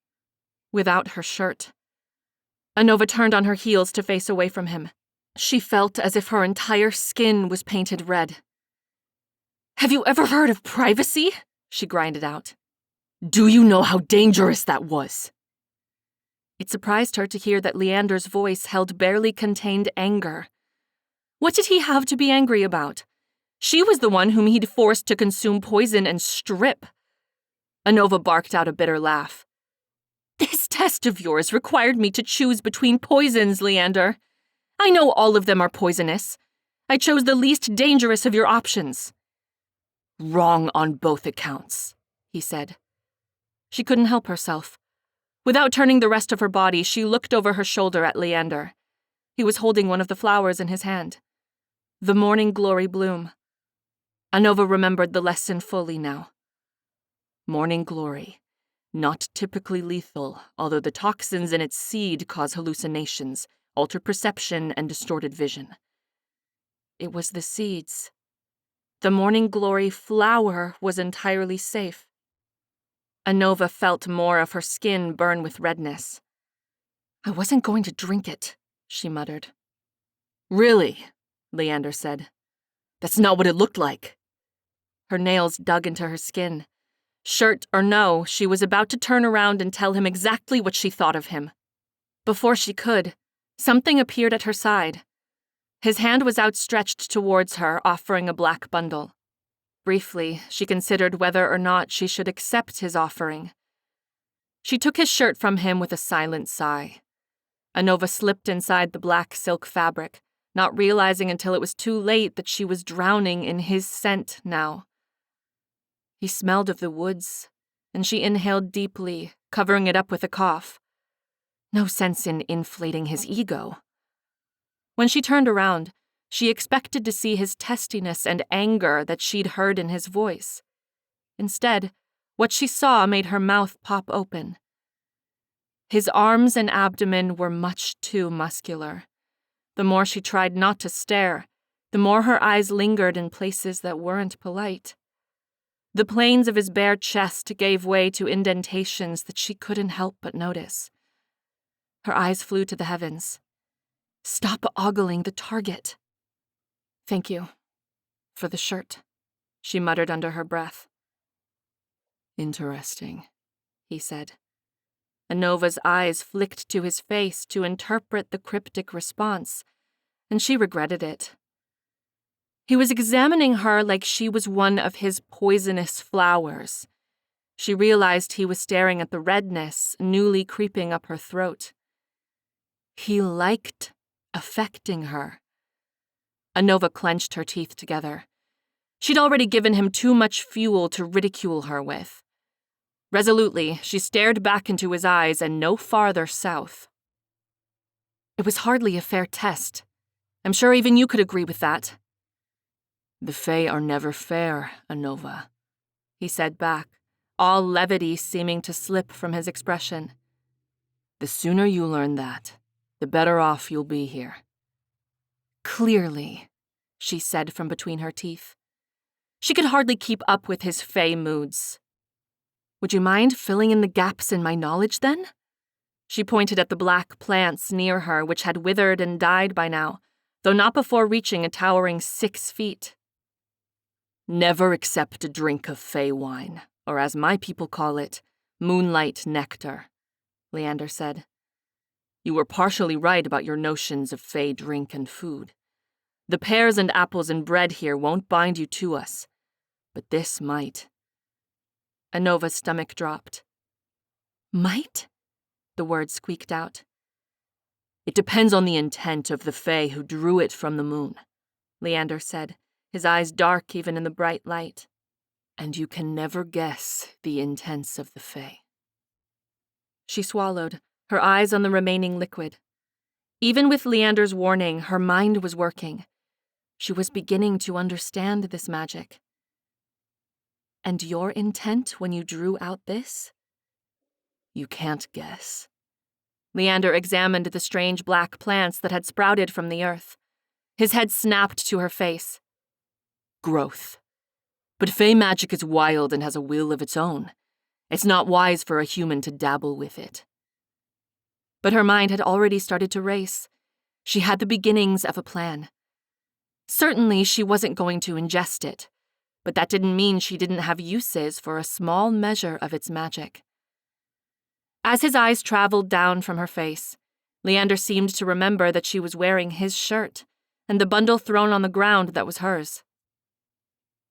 without her shirt. Anova turned on her heels to face away from him. She felt as if her entire skin was painted red. "Have you ever heard of privacy?" she grinded out. "Do you know how dangerous that was?" It surprised her to hear that Leander's voice held barely contained anger. What did he have to be angry about? She was the one whom he'd forced to consume poison and strip. Anova barked out a bitter laugh. "This test of yours required me to choose between poisons, Leander. I know all of them are poisonous. I chose the least dangerous of your options." "Wrong on both accounts," he said. She couldn't help herself. Without turning the rest of her body, she looked over her shoulder at Leander. He was holding one of the flowers in his hand. The morning glory bloom. Anova remembered the lesson fully now. Morning glory. Not typically lethal, although the toxins in its seed cause hallucinations, alter perception, and distorted vision. It was the seeds. The morning glory flower was entirely safe. Anova felt more of her skin burn with redness. "I wasn't going to drink it," she muttered. "Really?" Leander said. "That's not what it looked like." Her nails dug into her skin. Shirt or no, she was about to turn around and tell him exactly what she thought of him. Before she could, something appeared at her side. His hand was outstretched towards her, offering a black bundle. Briefly, she considered whether or not she should accept his offering. She took his shirt from him with a silent sigh. Anova slipped inside the black silk fabric, not realizing until it was too late that she was drowning in his scent now. He smelled of the woods, and she inhaled deeply, covering it up with a cough. No sense in inflating his ego. When she turned around, she expected to see his testiness and anger that she'd heard in his voice. Instead, what she saw made her mouth pop open. His arms and abdomen were much too muscular. The more she tried not to stare, the more her eyes lingered in places that weren't polite. The planes of his bare chest gave way to indentations that she couldn't help but notice. Her eyes flew to the heavens. "Stop ogling the target." "Thank you. For the shirt," she muttered under her breath. "Interesting," he said. Anova's eyes flicked to his face to interpret the cryptic response, and she regretted it. He was examining her like she was one of his poisonous flowers. She realized he was staring at the redness newly creeping up her throat. He liked affecting her. Anova clenched her teeth together. She'd already given him too much fuel to ridicule her with. Resolutely, she stared back into his eyes and no farther south. "It was hardly a fair test. I'm sure even you could agree with that." "The Fae are never fair, Anova," he said back, all levity seeming to slip from his expression. "The sooner you learn that, the better off you'll be here." "Clearly," she said from between her teeth. She could hardly keep up with his Fae moods. "Would you mind filling in the gaps in my knowledge, then?" She pointed at the black plants near her, which had withered and died by now, though not before reaching a towering 6 feet. "Never accept a drink of Fae wine, or as my people call it, moonlight nectar," Leander said. "You were partially right about your notions of Fae drink and food. The pears and apples and bread here won't bind you to us, but this might." Anova's stomach dropped. "Might?" The word squeaked out. "It depends on the intent of the Fae who drew it from the moon," Leander said, his eyes dark even in the bright light. "And you can never guess the intents of the Fae." She swallowed, her eyes on the remaining liquid. Even with Leander's warning, her mind was working. She was beginning to understand this magic. "And your intent when you drew out this?" "You can't guess." Leander examined the strange black plants that had sprouted from the earth. His head snapped to her face. "Growth. But Fae magic is wild and has a will of its own. It's not wise for a human to dabble with it." But her mind had already started to race. She had the beginnings of a plan. Certainly, she wasn't going to ingest it, but that didn't mean she didn't have uses for a small measure of its magic. As his eyes traveled down from her face, Leander seemed to remember that she was wearing his shirt, and the bundle thrown on the ground that was hers.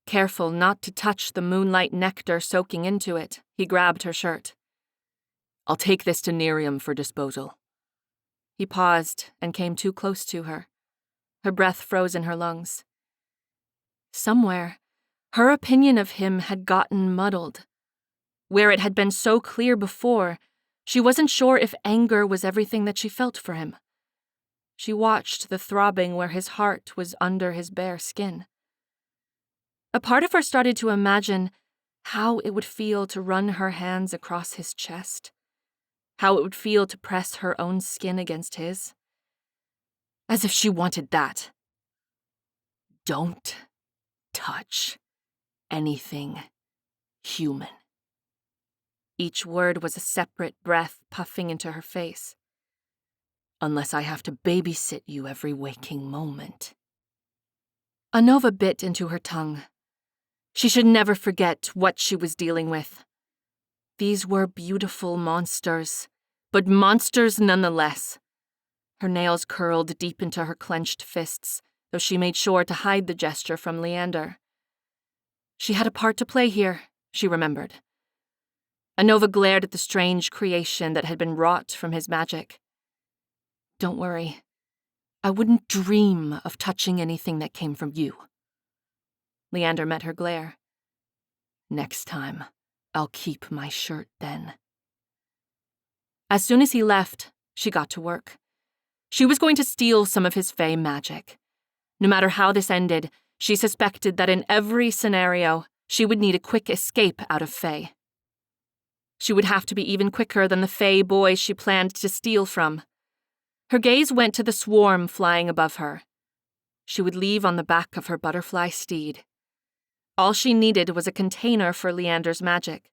Careful not to touch the moonlight nectar soaking into it, he grabbed her shirt. "I'll take this to Nerium for disposal." He paused and came too close to her. Her breath froze in her lungs. Somewhere, her opinion of him had gotten muddled. Where it had been so clear before, she wasn't sure if anger was everything that she felt for him. She watched the throbbing where his heart was under his bare skin. A part of her started to imagine how it would feel to run her hands across his chest, how it would feel to press her own skin against his. As if she wanted that. "Don't touch anything human." Each word was a separate breath puffing into her face. "Unless I have to babysit you every waking moment." Anova bit into her tongue. She should never forget what she was dealing with. These were beautiful monsters, but monsters nonetheless. Her nails curled deep into her clenched fists, though she made sure to hide the gesture from Leander. She had a part to play here, she remembered. Anova glared at the strange creation that had been wrought from his magic. "Don't worry. I wouldn't dream of touching anything that came from you." Leander met her glare. "Next time, I'll keep my shirt then." As soon as he left, she got to work. She was going to steal some of his Fae magic. No matter how this ended, she suspected that in every scenario, she would need a quick escape out of Fae. She would have to be even quicker than the Fae boys she planned to steal from. Her gaze went to the swarm flying above her. She would leave on the back of her butterfly steed. All she needed was a container for Leander's magic.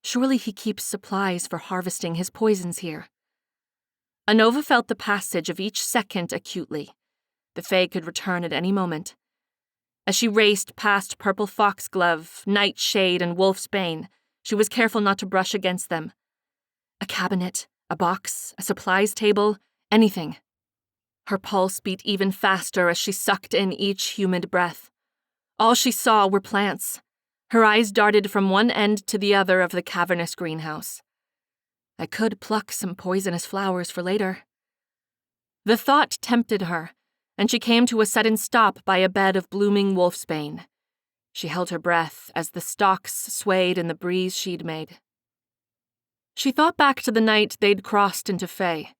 Surely he keeps supplies for harvesting his poisons here. Anova felt the passage of each second acutely. The Fae could return at any moment. As she raced past Purple Foxglove, Nightshade, and Wolfsbane, she was careful not to brush against them. A cabinet, a box, a supplies table, anything. Her pulse beat even faster as she sucked in each humid breath. All she saw were plants. Her eyes darted from one end to the other of the cavernous greenhouse. I could pluck some poisonous flowers for later. The thought tempted her, and she came to a sudden stop by a bed of blooming wolfsbane. She held her breath as the stalks swayed in the breeze she'd made. She thought back to the night they'd crossed into Fae.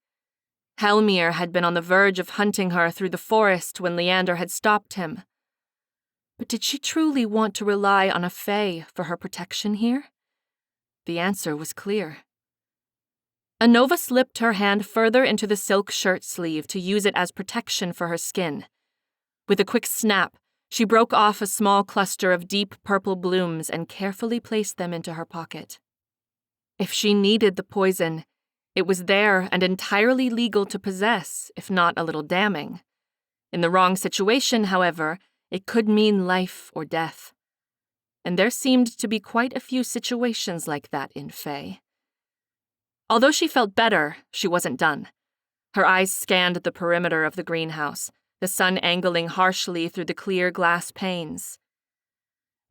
Helmir had been on the verge of hunting her through the forest when Leander had stopped him. But did she truly want to rely on a Fae for her protection here? The answer was clear. Anova slipped her hand further into the silk shirt sleeve to use it as protection for her skin. With a quick snap, she broke off a small cluster of deep purple blooms and carefully placed them into her pocket. If she needed the poison, it was there and entirely legal to possess, if not a little damning. In the wrong situation, however, it could mean life or death. And there seemed to be quite a few situations like that in Fae. Although she felt better, she wasn't done. Her eyes scanned the perimeter of the greenhouse, the sun angling harshly through the clear glass panes.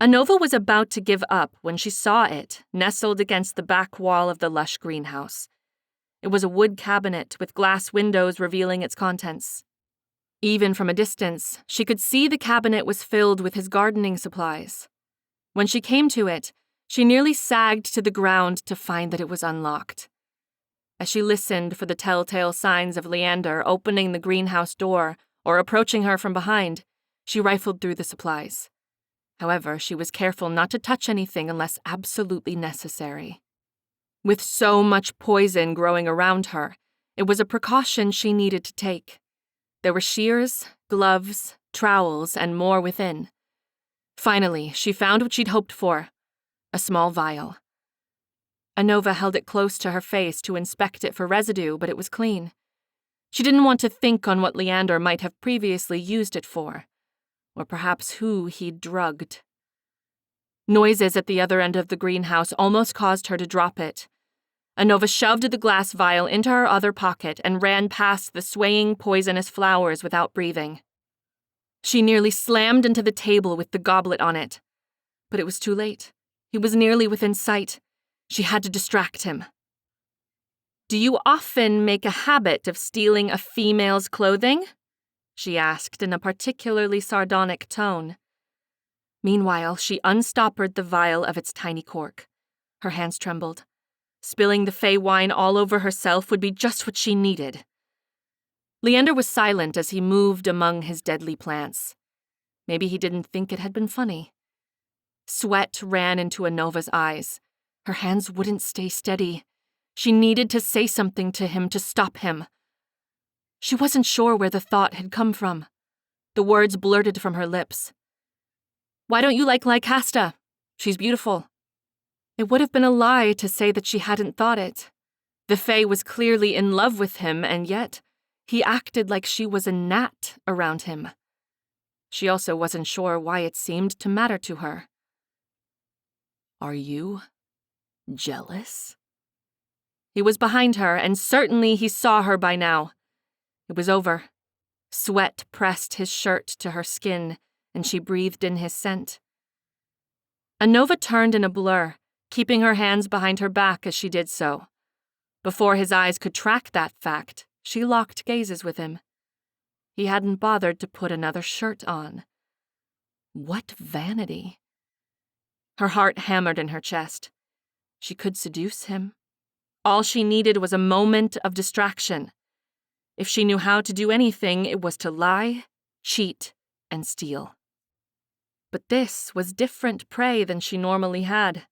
Anova was about to give up when she saw it, nestled against the back wall of the lush greenhouse. It was a wood cabinet with glass windows revealing its contents. Even from a distance, she could see the cabinet was filled with his gardening supplies. When she came to it, she nearly sagged to the ground to find that it was unlocked. As she listened for the telltale signs of Leander opening the greenhouse door or approaching her from behind, she rifled through the supplies. However, she was careful not to touch anything unless absolutely necessary. With so much poison growing around her, it was a precaution she needed to take. There were shears, gloves, trowels, and more within. Finally, she found what she'd hoped for, a small vial. Anova held it close to her face to inspect it for residue, but it was clean. She didn't want to think on what Leander might have previously used it for, or perhaps who he'd drugged. Noises at the other end of the greenhouse almost caused her to drop it. Anova shoved the glass vial into her other pocket and ran past the swaying poisonous flowers without breathing. She nearly slammed into the table with the goblet on it. But it was too late. He was nearly within sight. She had to distract him. "Do you often make a habit of stealing a female's clothing?" she asked in a particularly sardonic tone. Meanwhile, she unstoppered the vial of its tiny cork. Her hands trembled. Spilling the Fae wine all over herself would be just what she needed. Leander was silent as he moved among his deadly plants. Maybe he didn't think it had been funny. Sweat ran into Anova's eyes. Her hands wouldn't stay steady. She needed to say something to him to stop him. She wasn't sure where the thought had come from. The words blurted from her lips. "Why don't you like Lycasta? She's beautiful." It would have been a lie to say that she hadn't thought it. The Fae was clearly in love with him, and yet he acted like she was a gnat around him. She also wasn't sure why it seemed to matter to her. "Are you jealous?" He was behind her, and certainly he saw her by now. It was over. Sweat pressed his shirt to her skin, and she breathed in his scent. Anova turned in a blur, keeping her hands behind her back as she did so. Before his eyes could track that fact, she locked gazes with him. He hadn't bothered to put another shirt on. What vanity. Her heart hammered in her chest. She could seduce him. All she needed was a moment of distraction. If she knew how to do anything, it was to lie, cheat, and steal. But this was different prey than she normally had.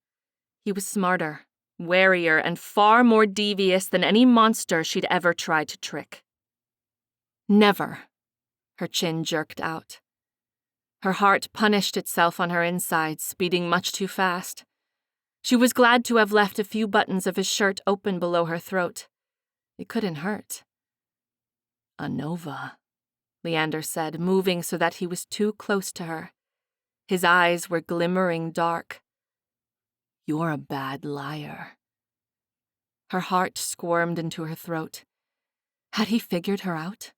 He was smarter, warier, and far more devious than any monster she'd ever tried to trick. "Never." Her chin jerked out. Her heart punished itself on her insides, beating much too fast. She was glad to have left a few buttons of his shirt open below her throat. It couldn't hurt. "Anova," Leander said, moving so that he was too close to her. His eyes were glimmering dark. "You're a bad liar." Her heart squirmed into her throat. Had he figured her out?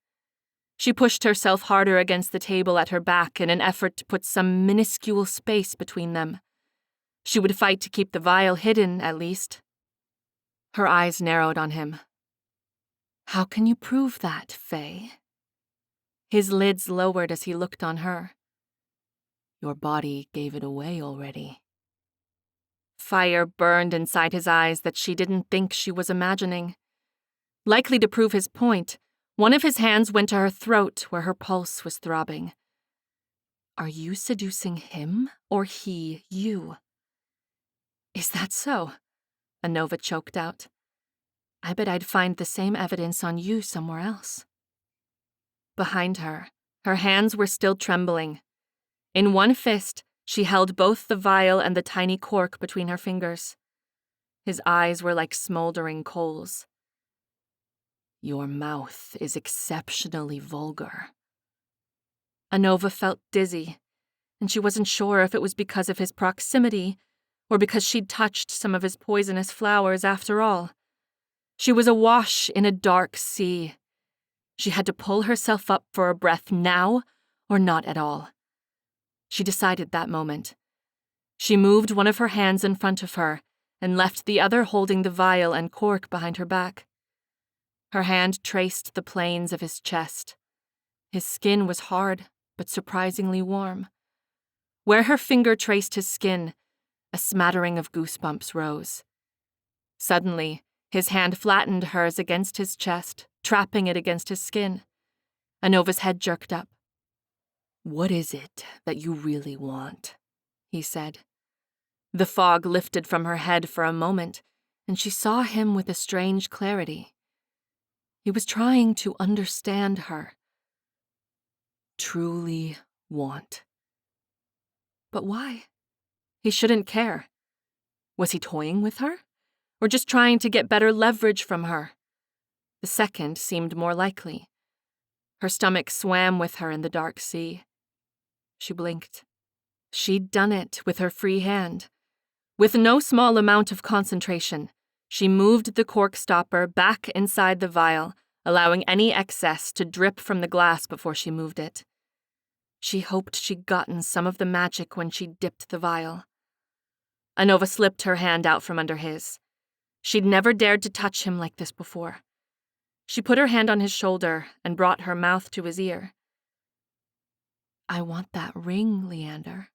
She pushed herself harder against the table at her back in an effort to put some minuscule space between them. She would fight to keep the vial hidden, at least. Her eyes narrowed on him. "How can you prove that, Fae?" His lids lowered as he looked on her. "Your body gave it away already." Fire burned inside his eyes that she didn't think she was imagining. Likely to prove his point, one of his hands went to her throat where her pulse was throbbing. "Are you seducing him, or he you?" "Is that so?" Anova choked out. "I bet I'd find the same evidence on you somewhere else." Behind her, her hands were still trembling. In one fist, she held both the vial and the tiny cork between her fingers. His eyes were like smoldering coals. "Your mouth is exceptionally vulgar." Anova felt dizzy, and she wasn't sure if it was because of his proximity or because she'd touched some of his poisonous flowers after all. She was awash in a dark sea. She had to pull herself up for a breath now or not at all. She decided that moment. She moved one of her hands in front of her and left the other holding the vial and cork behind her back. Her hand traced the planes of his chest. His skin was hard, but surprisingly warm. Where her finger traced his skin, a smattering of goosebumps rose. Suddenly, his hand flattened hers against his chest, trapping it against his skin. Anova's head jerked up. "What is it that you really want?" he said. The fog lifted from her head for a moment, and she saw him with a strange clarity. He was trying to understand her. "Truly want." But why? He shouldn't care. Was he toying with her? or just trying to get better leverage from her. The second seemed more likely. Her stomach swam with her in the dark sea. She blinked. She'd done it with her free hand. With no small amount of concentration, she moved the cork stopper back inside the vial, allowing any excess to drip from the glass before she moved it. She hoped she'd gotten some of the magic when she dipped the vial. Anova slipped her hand out from under his. She'd never dared to touch him like this before. She put her hand on his shoulder and brought her mouth to his ear. "I want that ring, Leander.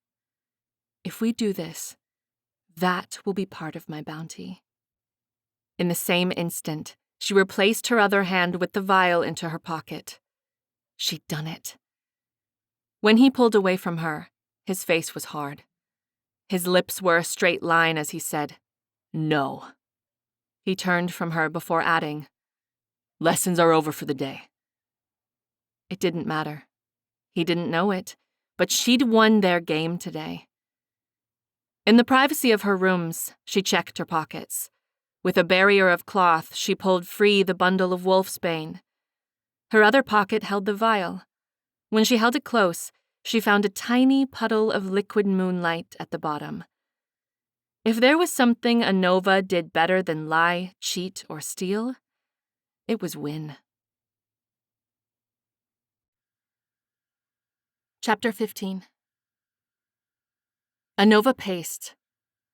If we do this, that will be part of my bounty." In the same instant, she replaced her other hand with the vial into her pocket. She'd done it. When he pulled away from her, his face was hard. His lips were a straight line as he said, "No." He turned from her before adding, "Lessons are over for the day." It didn't matter. He didn't know it, but she'd won their game today. In the privacy of her rooms, she checked her pockets. With a barrier of cloth, she pulled free the bundle of wolfsbane. Her other pocket held the vial. When she held it close, she found a tiny puddle of liquid moonlight at the bottom. If there was something Anova did better than lie, cheat, or steal, it was win. Chapter 15. Anova paced.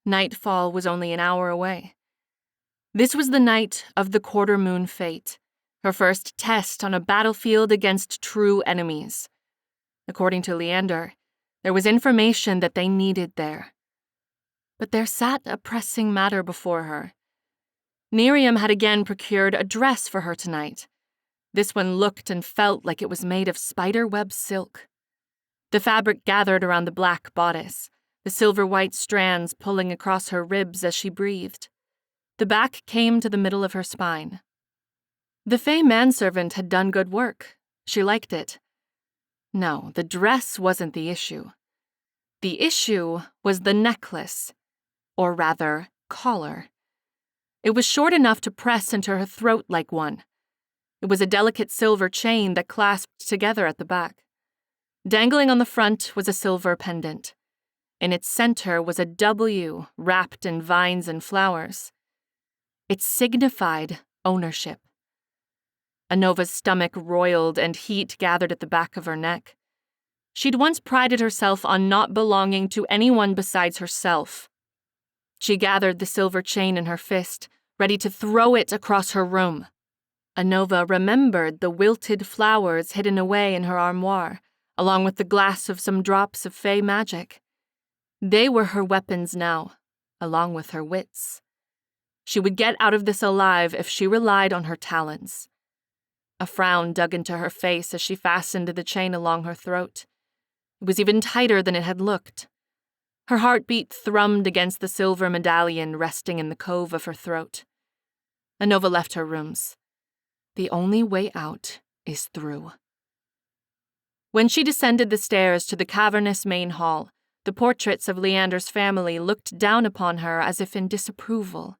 Nightfall was only an hour away. This was the night of the quarter moon fate, her first test on a battlefield against true enemies. According to Leander, there was information that they needed there. But there sat a pressing matter before her. Nerium had again procured a dress for her tonight. This one looked and felt like it was made of spider-web silk. The fabric gathered around the black bodice, the silver-white strands pulling across her ribs as she breathed. The back came to the middle of her spine. The Fae manservant had done good work. She liked it. No, the dress wasn't the issue. The issue was the necklace, or rather, collar. It was short enough to press into her throat like one. It was a delicate silver chain that clasped together at the back. Dangling on the front was a silver pendant. In its center was a W wrapped in vines and flowers. It signified ownership. Anova's stomach roiled and heat gathered at the back of her neck. She'd once prided herself on not belonging to anyone besides herself. She gathered the silver chain in her fist, ready to throw it across her room. Anova remembered the wilted flowers hidden away in her armoire, along with the glass of some drops of Fae magic. They were her weapons now, along with her wits. She would get out of this alive if she relied on her talents. A frown dug into her face as she fastened the chain along her throat. It was even tighter than it had looked. Her heartbeat thrummed against the silver medallion resting in the cove of her throat. Anova left her rooms. The only way out is through. When she descended the stairs to the cavernous main hall, the portraits of Leander's family looked down upon her as if in disapproval.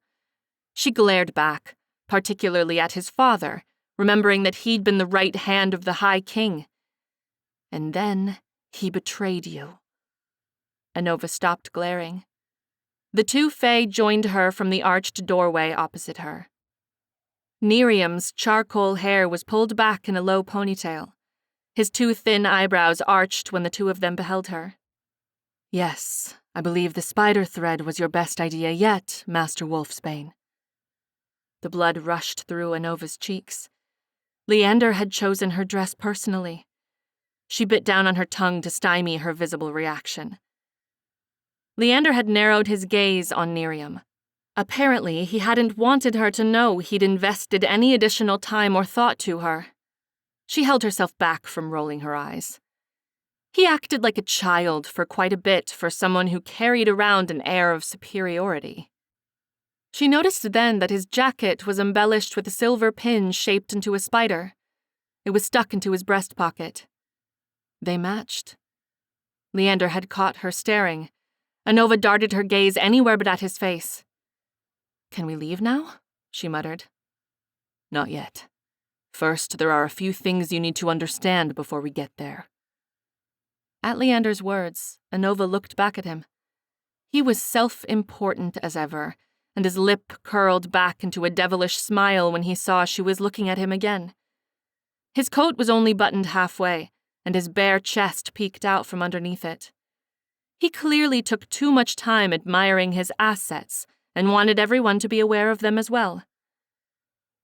She glared back, particularly at his father, remembering that he'd been the right hand of the High King. And then he betrayed you. Anova stopped glaring. The two Fae joined her from the arched doorway opposite her. Nerium's charcoal hair was pulled back in a low ponytail. His two thin eyebrows arched when the two of them beheld her. "Yes, I believe the spider thread was your best idea yet, Master Wolfsbane." The blood rushed through Anova's cheeks. Leander had chosen her dress personally. She bit down on her tongue to stymie her visible reaction. Leander had narrowed his gaze on Nerium. Apparently, he hadn't wanted her to know he'd invested any additional time or thought to her. She held herself back from rolling her eyes. He acted like a child for quite a bit for someone who carried around an air of superiority. She noticed then that his jacket was embellished with a silver pin shaped into a spider. It was stuck into his breast pocket. They matched. Leander had caught her staring. Anova darted her gaze anywhere but at his face. Can we leave now? She muttered. Not yet. First, there are a few things you need to understand before we get there. At Leander's words, Anova looked back at him. He was self-important as ever, and his lip curled back into a devilish smile when he saw she was looking at him again. His coat was only buttoned halfway, and his bare chest peeked out from underneath it. He clearly took too much time admiring his assets and wanted everyone to be aware of them as well.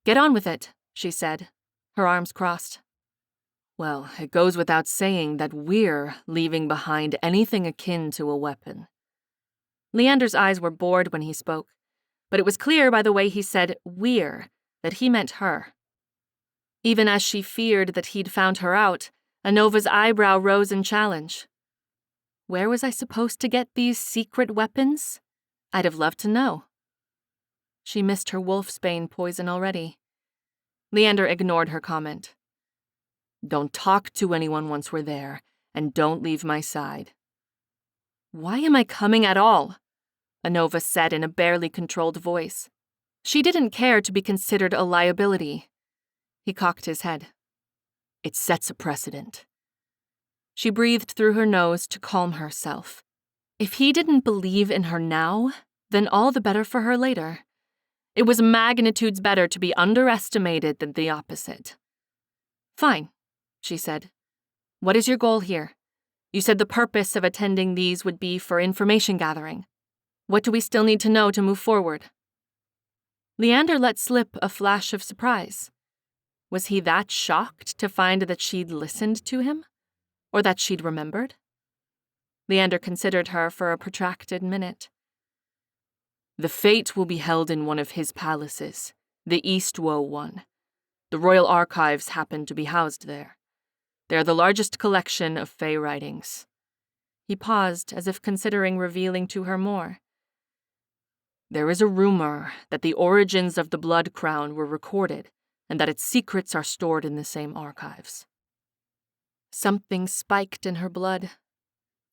Get on with it, she said, her arms crossed. Well, it goes without saying that we're leaving behind anything akin to a weapon. Leander's eyes were bored when he spoke, but it was clear by the way he said we're that he meant her. Even as she feared that he'd found her out, Anova's eyebrow rose in challenge. Where was I supposed to get these secret weapons? I'd have loved to know. She missed her wolfsbane poison already. Leander ignored her comment. Don't talk to anyone once we're there, and don't leave my side. Why am I coming at all? Anova said in a barely controlled voice. She didn't care to be considered a liability. He cocked his head. It sets a precedent. She breathed through her nose to calm herself. If he didn't believe in her now, then all the better for her later. It was magnitudes better to be underestimated than the opposite. Fine, she said. What is your goal here? You said the purpose of attending these would be for information gathering. What do we still need to know to move forward? Leander let slip a flash of surprise. Was he that shocked to find that she'd listened to him? Or that she'd remembered? Leander considered her for a protracted minute. The fate will be held in one of his palaces, the Eastwoe one. The royal archives happen to be housed there. They are the largest collection of Fae writings. He paused, as if considering revealing to her more. There is a rumor that the origins of the Blood Crown were recorded, and that its secrets are stored in the same archives. Something spiked in her blood.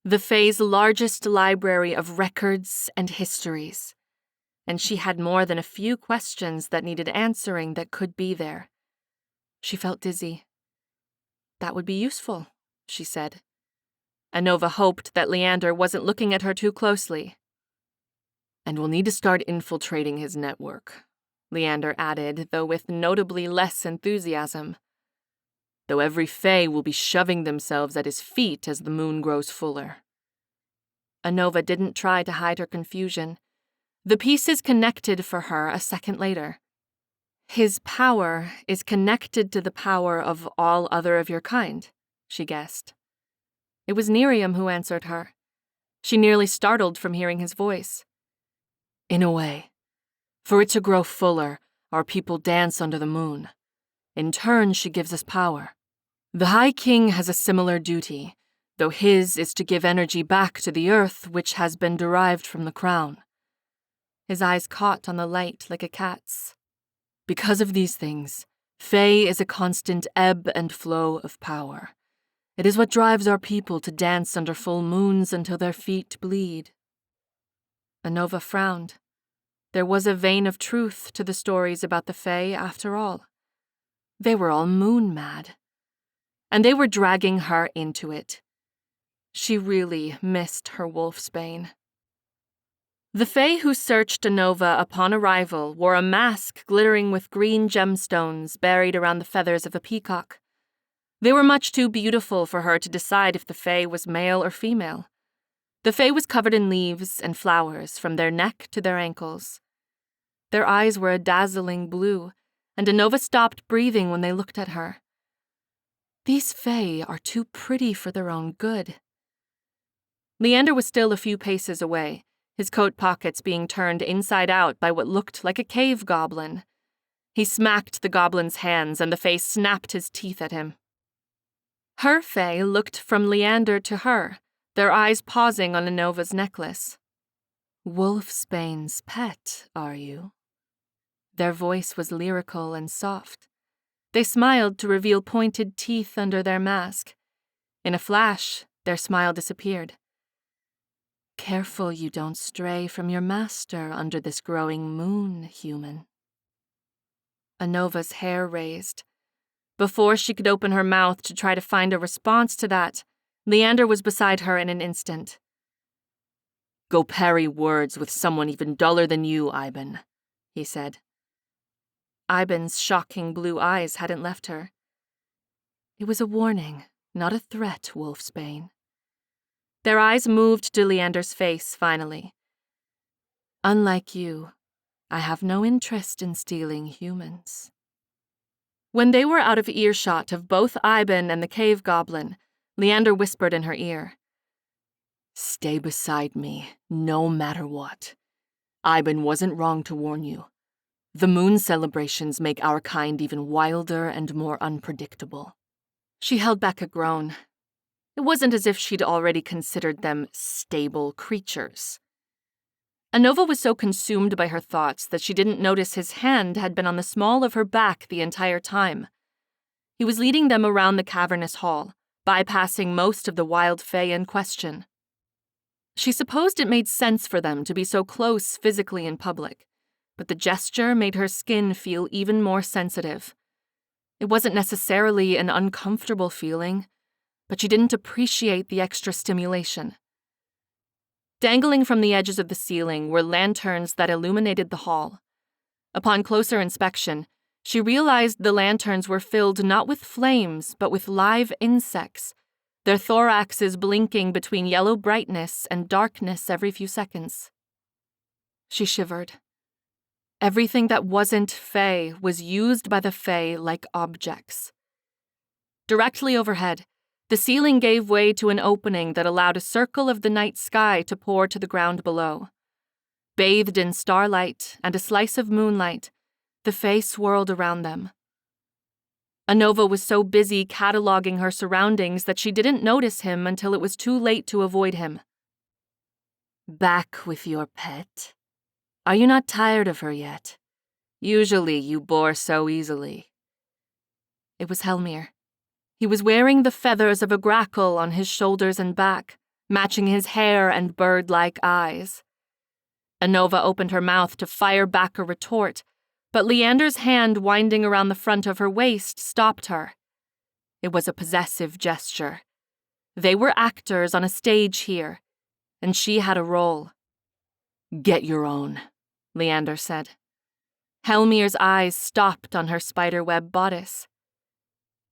The Fae's largest library of records and histories. And she had more than a few questions that needed answering that could be there. She felt dizzy. That would be useful, she said. Anova hoped that Leander wasn't looking at her too closely. And we'll need to start infiltrating his network, Leander added, though with notably less enthusiasm. Though every Fae will be shoving themselves at his feet as the moon grows fuller. Anova didn't try to hide her confusion. The pieces connected for her a second later. His power is connected to the power of all other of your kind, she guessed. It was Nerium who answered her. She nearly startled from hearing his voice. In a way. For it to grow fuller, our people dance under the moon. In turn, she gives us power. The High King has a similar duty, though his is to give energy back to the earth which has been derived from the crown. His eyes caught on the light like a cat's. Because of these things, Fae is a constant ebb and flow of power. It is what drives our people to dance under full moons until their feet bleed. Anova frowned. There was a vein of truth to the stories about the Fae, after all. They were all moon-mad. And they were dragging her into it. She really missed her wolfsbane. The Fae who searched Anova upon arrival wore a mask glittering with green gemstones buried around the feathers of a peacock. They were much too beautiful for her to decide if the Fae was male or female. The Fae was covered in leaves and flowers from their neck to their ankles. Their eyes were a dazzling blue, and Anova stopped breathing when they looked at her. These Fae are too pretty for their own good. Leander was still a few paces away, his coat pockets being turned inside out by what looked like a cave goblin. He smacked the goblin's hands, and the Fae snapped his teeth at him. Her Fae looked from Leander to her, their eyes pausing on Anova's necklace. Wolfsbane's pet, are you? Their voice was lyrical and soft. They smiled to reveal pointed teeth under their mask. In a flash, their smile disappeared. Careful you don't stray from your master under this growing moon, human. Anova's hair raised. Before she could open her mouth to try to find a response to that, Leander was beside her in an instant. Go parry words with someone even duller than you, Iben, he said. Iben's shocking blue eyes hadn't left her. It was a warning, not a threat, Wolfsbane. Their eyes moved to Leander's face, finally. Unlike you, I have no interest in stealing humans. When they were out of earshot of both Iben and the cave goblin, Leander whispered in her ear. Stay beside me, no matter what. Iben wasn't wrong to warn you. The moon celebrations make our kind even wilder and more unpredictable. She held back a groan. It wasn't as if she'd already considered them stable creatures. Anova was so consumed by her thoughts that she didn't notice his hand had been on the small of her back the entire time. He was leading them around the cavernous hall, bypassing most of the wild fae in question. She supposed it made sense for them to be so close physically in public, but the gesture made her skin feel even more sensitive. It wasn't necessarily an uncomfortable feeling, but she didn't appreciate the extra stimulation. Dangling from the edges of the ceiling were lanterns that illuminated the hall. Upon closer inspection, she realized the lanterns were filled not with flames, but with live insects, their thoraxes blinking between yellow brightness and darkness every few seconds. She shivered. Everything that wasn't Fae was used by the Fae like objects. Directly overhead, the ceiling gave way to an opening that allowed a circle of the night sky to pour to the ground below. Bathed in starlight and a slice of moonlight, the Fae swirled around them. Anova was so busy cataloging her surroundings that she didn't notice him until it was too late to avoid him. Back with your pet? Are you not tired of her yet? Usually you bore so easily. It was Helmir. He was wearing the feathers of a grackle on his shoulders and back, matching his hair and bird-like eyes. Anova opened her mouth to fire back a retort, but Leander's hand winding around the front of her waist stopped her. It was a possessive gesture. They were actors on a stage here, and she had a role. Get your own, Leander said. Helmir's eyes stopped on her spiderweb bodice.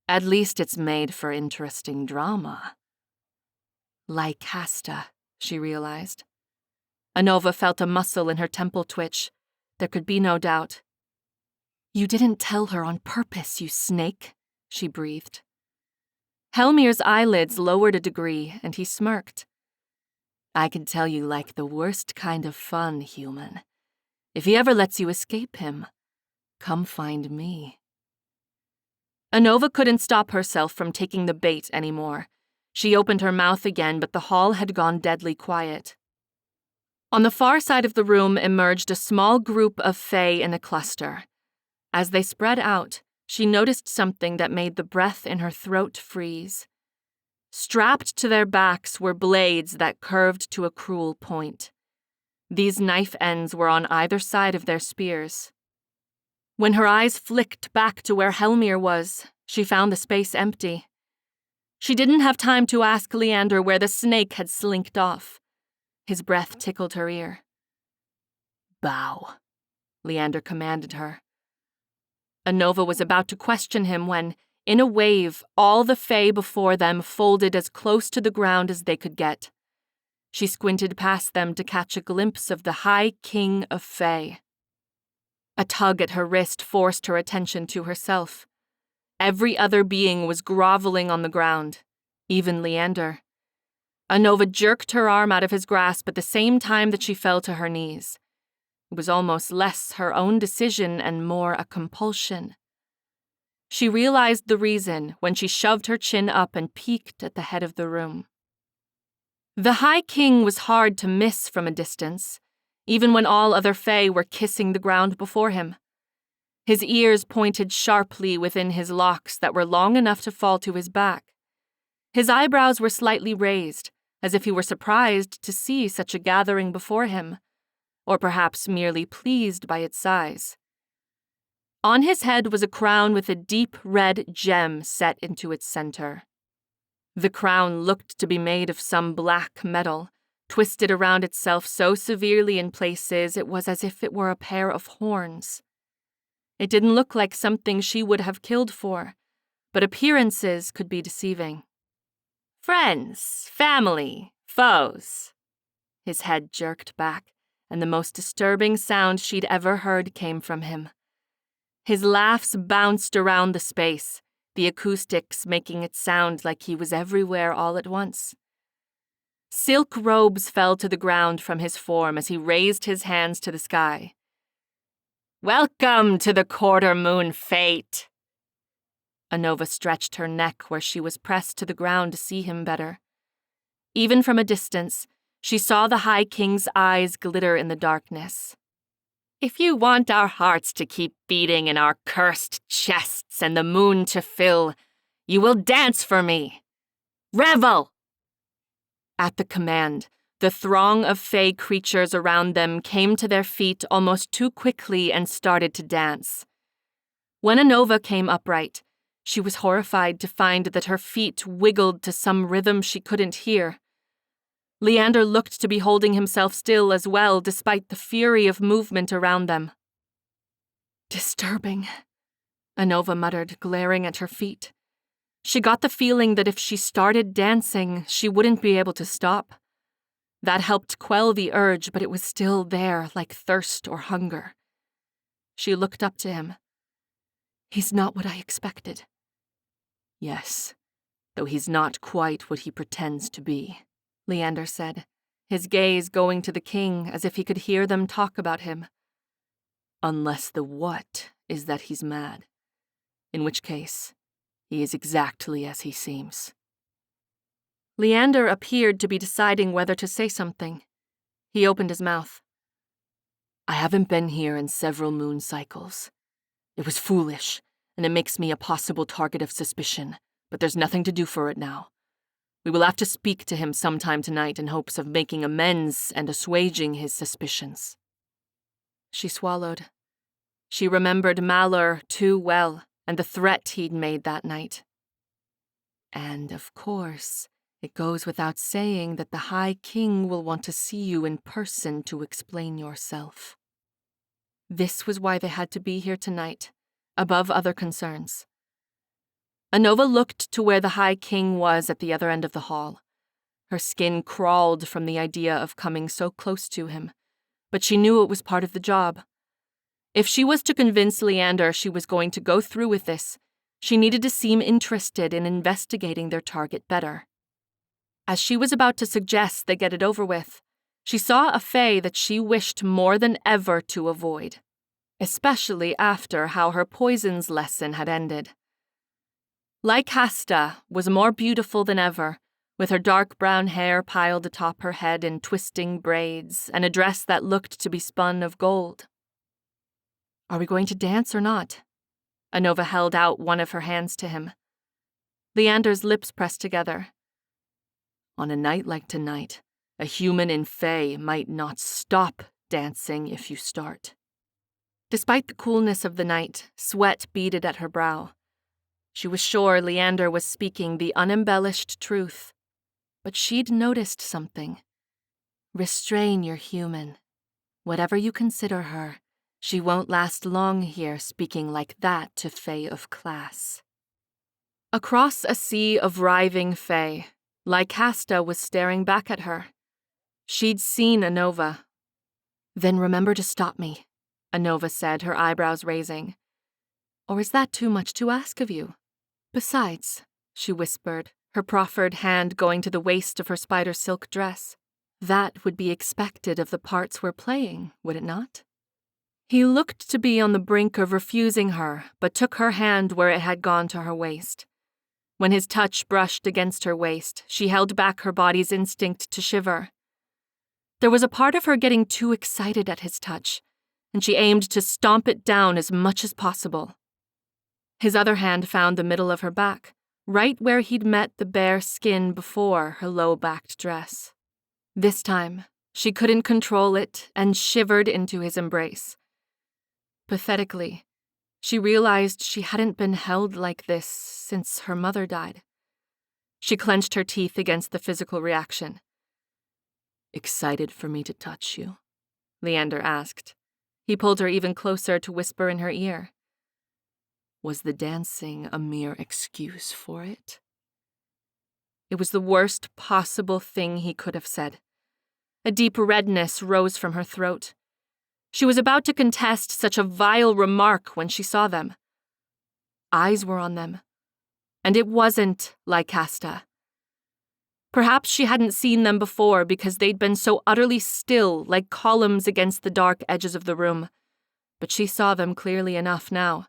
At least it's made for interesting drama. Like Hasta, she realized. Anova felt a muscle in her temple twitch. There could be no doubt. You didn't tell her on purpose, you snake, she breathed. Helmir's eyelids lowered a degree, and he smirked. I can tell you like the worst kind of fun, human. If he ever lets you escape him, come find me. Anova couldn't stop herself from taking the bait anymore. She opened her mouth again, but the hall had gone deadly quiet. On the far side of the room emerged a small group of Fae in a cluster. As they spread out, she noticed something that made the breath in her throat freeze. Strapped to their backs were blades that curved to a cruel point. These knife ends were on either side of their spears. When her eyes flicked back to where Helmir was, she found the space empty. She didn't have time to ask Leander where the snake had slinked off. His breath tickled her ear. Bow, Leander commanded her. Anova was about to question him when, in a wave, all the Fae before them folded as close to the ground as they could get. She squinted past them to catch a glimpse of the High King of Fae. A tug at her wrist forced her attention to herself. Every other being was groveling on the ground, even Leander. Anova jerked her arm out of his grasp at the same time that she fell to her knees. It was almost less her own decision and more a compulsion. She realized the reason when she shoved her chin up and peeked at the head of the room. The High King was hard to miss from a distance, even when all other Fae were kissing the ground before him. His ears pointed sharply within his locks that were long enough to fall to his back. His eyebrows were slightly raised, as if he were surprised to see such a gathering before him, or perhaps merely pleased by its size. On his head was a crown with a deep red gem set into its center. The crown looked to be made of some black metal, twisted around itself so severely in places it was as if it were a pair of horns. It didn't look like something she would have killed for, but appearances could be deceiving. Friends, family, foes. His head jerked back, and the most disturbing sound she'd ever heard came from him. His laughs bounced around the space, the acoustics making it sound like he was everywhere all at once. Silk robes fell to the ground from his form as he raised his hands to the sky. Welcome to the quarter moon fate. Anova stretched her neck where she was pressed to the ground to see him better. Even from a distance, she saw the High King's eyes glitter in the darkness. If you want our hearts to keep beating in our cursed chests and the moon to fill, you will dance for me. Revel! At the command, the throng of Fae creatures around them came to their feet almost too quickly and started to dance. When Anova came upright, she was horrified to find that her feet wiggled to some rhythm she couldn't hear. Leander looked to be holding himself still as well, despite the fury of movement around them. Disturbing, Anova muttered, glaring at her feet. She got the feeling that if she started dancing, she wouldn't be able to stop. That helped quell the urge, but it was still there, like thirst or hunger. She looked up to him. He's not what I expected. Yes, though he's not quite what he pretends to be, Leander said, his gaze going to the king as if he could hear them talk about him. Unless the what is that he's mad, in which case he is exactly as he seems. Leander appeared to be deciding whether to say something. He opened his mouth. I haven't been here in several moon cycles. It was foolish, and it makes me a possible target of suspicion, but there's nothing to do for it now. We will have to speak to him sometime tonight in hopes of making amends and assuaging his suspicions. She swallowed. She remembered Malur too well and the threat he'd made that night. And, of course, it goes without saying that the High King will want to see you in person to explain yourself. This was why they had to be here tonight, above other concerns. Anova looked to where the High King was at the other end of the hall. Her skin crawled from the idea of coming so close to him, but she knew it was part of the job. If she was to convince Leander she was going to go through with this, she needed to seem interested in investigating their target better. As she was about to suggest they get it over with, she saw a Fae that she wished more than ever to avoid, especially after how her poisons lesson had ended. Lycasta was more beautiful than ever, with her dark brown hair piled atop her head in twisting braids and a dress that looked to be spun of gold. Are we going to dance or not? Anova held out one of her hands to him. Leander's lips pressed together. On a night like tonight, a human in Fae might not stop dancing if you start. Despite the coolness of the night, sweat beaded at her brow. She was sure Leander was speaking the unembellished truth, but she'd noticed something. Restrain your human. Whatever you consider her, she won't last long here speaking like that to Fae of class. Across a sea of writhing Fae, Lycasta was staring back at her. She'd seen Anova. Then remember to stop me, Anova said, her eyebrows raising. Or is that too much to ask of you? Besides, she whispered, her proffered hand going to the waist of her spider silk dress, that would be expected of the parts we're playing, would it not? He looked to be on the brink of refusing her, but took her hand where it had gone to her waist. When his touch brushed against her waist, she held back her body's instinct to shiver. There was a part of her getting too excited at his touch, and she aimed to stomp it down as much as possible. His other hand found the middle of her back, right where he'd met the bare skin before her low-backed dress. This time, she couldn't control it and shivered into his embrace. Pathetically, she realized she hadn't been held like this since her mother died. She clenched her teeth against the physical reaction. "Excited for me to touch you?" Leander asked. He pulled her even closer to whisper in her ear. Was the dancing a mere excuse for it? It was the worst possible thing he could have said. A deep redness rose from her throat. She was about to contest such a vile remark when she saw them. Eyes were on them, and it wasn't Lycasta. Perhaps she hadn't seen them before because they'd been so utterly still, like columns against the dark edges of the room, but she saw them clearly enough now.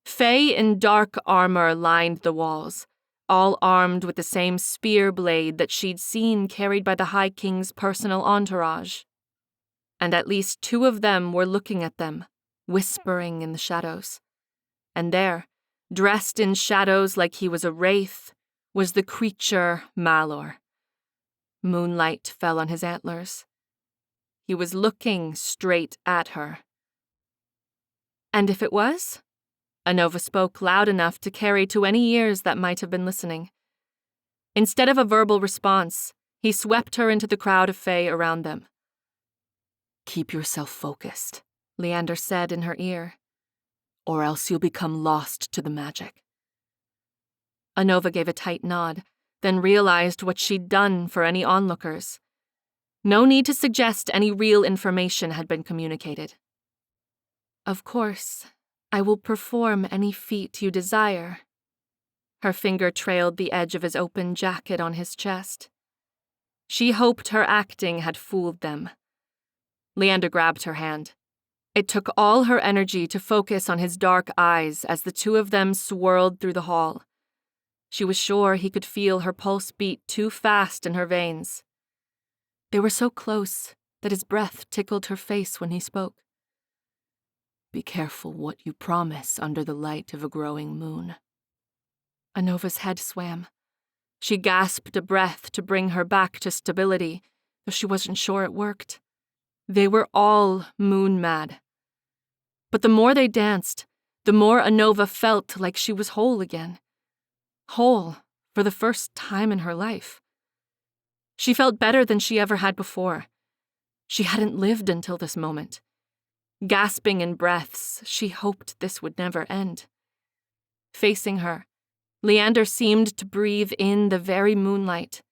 Fae in dark armor lined the walls, all armed with the same spear blade that she'd seen carried by the High King's personal entourage. And at least 2 of them were looking at them, whispering in the shadows. And there, dressed in shadows like he was a wraith, was the creature Malor. Moonlight fell on his antlers. He was looking straight at her. And if it was? Anova spoke loud enough to carry to any ears that might have been listening. Instead of a verbal response, he swept her into the crowd of Fae around them. "Keep yourself focused," Leander said in her ear. "Or else you'll become lost to the magic." Anova gave a tight nod, then realized what she'd done for any onlookers. No need to suggest any real information had been communicated. "Of course, I will perform any feat you desire." Her finger trailed the edge of his open jacket on his chest. She hoped her acting had fooled them. Leander grabbed her hand. It took all her energy to focus on his dark eyes as the 2 of them swirled through the hall. She was sure he could feel her pulse beat too fast in her veins. They were so close that his breath tickled her face when he spoke. "Be careful what you promise under the light of a growing moon." Anova's head swam. She gasped a breath to bring her back to stability, though she wasn't sure it worked. They were all moon-mad. But the more they danced, the more Anova felt like she was whole again. Whole for the first time in her life. She felt better than she ever had before. She hadn't lived until this moment. Gasping in breaths, she hoped this would never end. Facing her, Leander seemed to breathe in the very moonlight.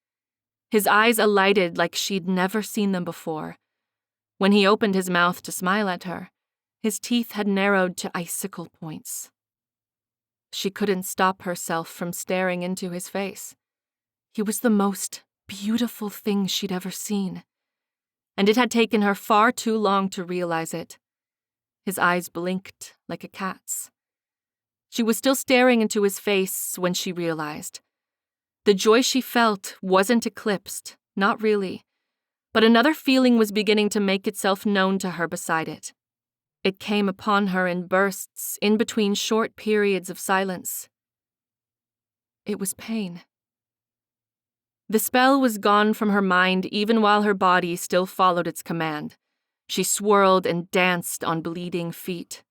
His eyes alighted like she'd never seen them before. When he opened his mouth to smile at her, his teeth had narrowed to icicle points. She couldn't stop herself from staring into his face. He was the most beautiful thing she'd ever seen, and it had taken her far too long to realize it. His eyes blinked like a cat's. She was still staring into his face when she realized. The joy she felt wasn't eclipsed, not really, but another feeling was beginning to make itself known to her beside it. It came upon her in bursts in between short periods of silence. It was pain. The spell was gone from her mind even while her body still followed its command. She swirled and danced on bleeding feet.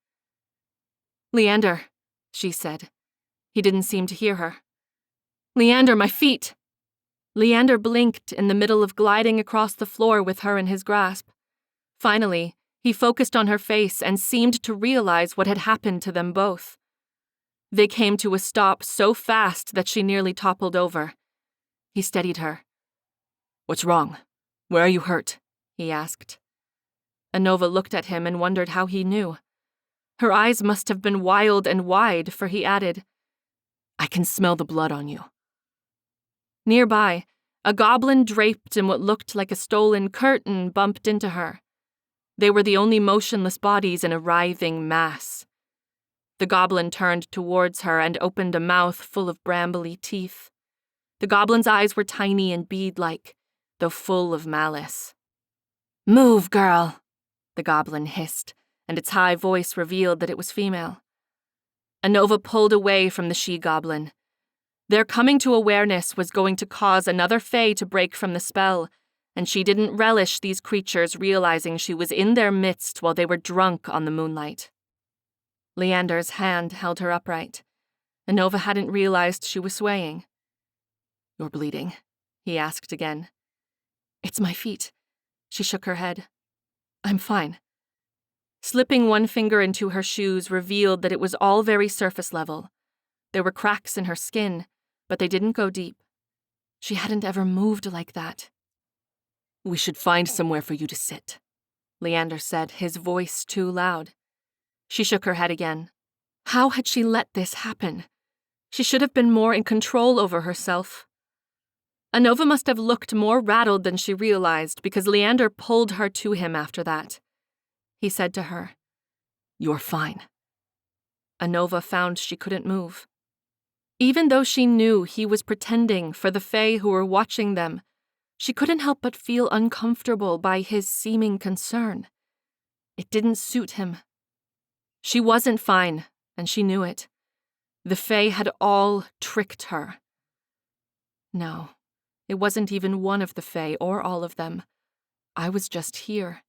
"Leander," she said. He didn't seem to hear her. "Leander, my feet!" Leander blinked in the middle of gliding across the floor with her in his grasp. Finally, he focused on her face and seemed to realize what had happened to them both. They came to a stop so fast that she nearly toppled over. He steadied her. "What's wrong? Where are you hurt?" he asked. Anova looked at him and wondered how he knew. Her eyes must have been wild and wide, for he added, "I can smell the blood on you." Nearby, a goblin draped in what looked like a stolen curtain bumped into her. They were the only motionless bodies in a writhing mass. The goblin turned towards her and opened a mouth full of brambly teeth. The goblin's eyes were tiny and bead-like, though full of malice. "Move, girl," the goblin hissed, and its high voice revealed that it was female. Anova pulled away from the she-goblin. Their coming to awareness was going to cause another Fae to break from the spell, and she didn't relish these creatures realizing she was in their midst while they were drunk on the moonlight. Leander's hand held her upright. Anova hadn't realized she was swaying. "You're bleeding?" he asked again. "It's my feet." She shook her head. "I'm fine." Slipping one finger into her shoes revealed that it was all very surface level. There were cracks in her skin, but they didn't go deep. She hadn't ever moved like that. "We should find somewhere for you to sit," Leander said, his voice too loud. She shook her head again. How had she let this happen? She should have been more in control over herself. Anova must have looked more rattled than she realized because Leander pulled her to him after that. He said to her, "You're fine." Anova found she couldn't move. Even though she knew he was pretending for the Fae who were watching them, she couldn't help but feel uncomfortable by his seeming concern. It didn't suit him. She wasn't fine, and she knew it. The Fae had all tricked her. No, it wasn't even one of the Fae or all of them. I was just here,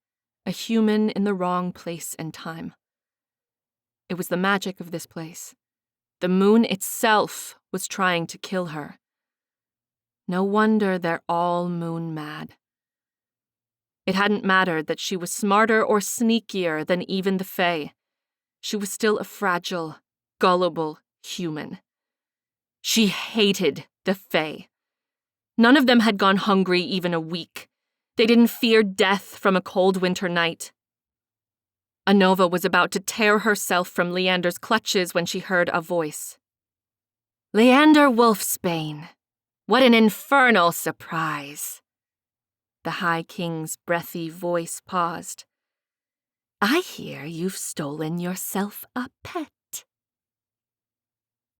a human in the wrong place and time. It was the magic of this place. The moon itself was trying to kill her. No wonder they're all moon mad. It hadn't mattered that she was smarter or sneakier than even the Fae. She was still a fragile, gullible human. She hated the Fae. None of them had gone hungry even a week. They didn't fear death from a cold winter night. Anova was about to tear herself from Leander's clutches when she heard a voice. "Leander Wolfsbane, what an infernal surprise." The High King's breathy voice paused. "I hear you've stolen yourself a pet."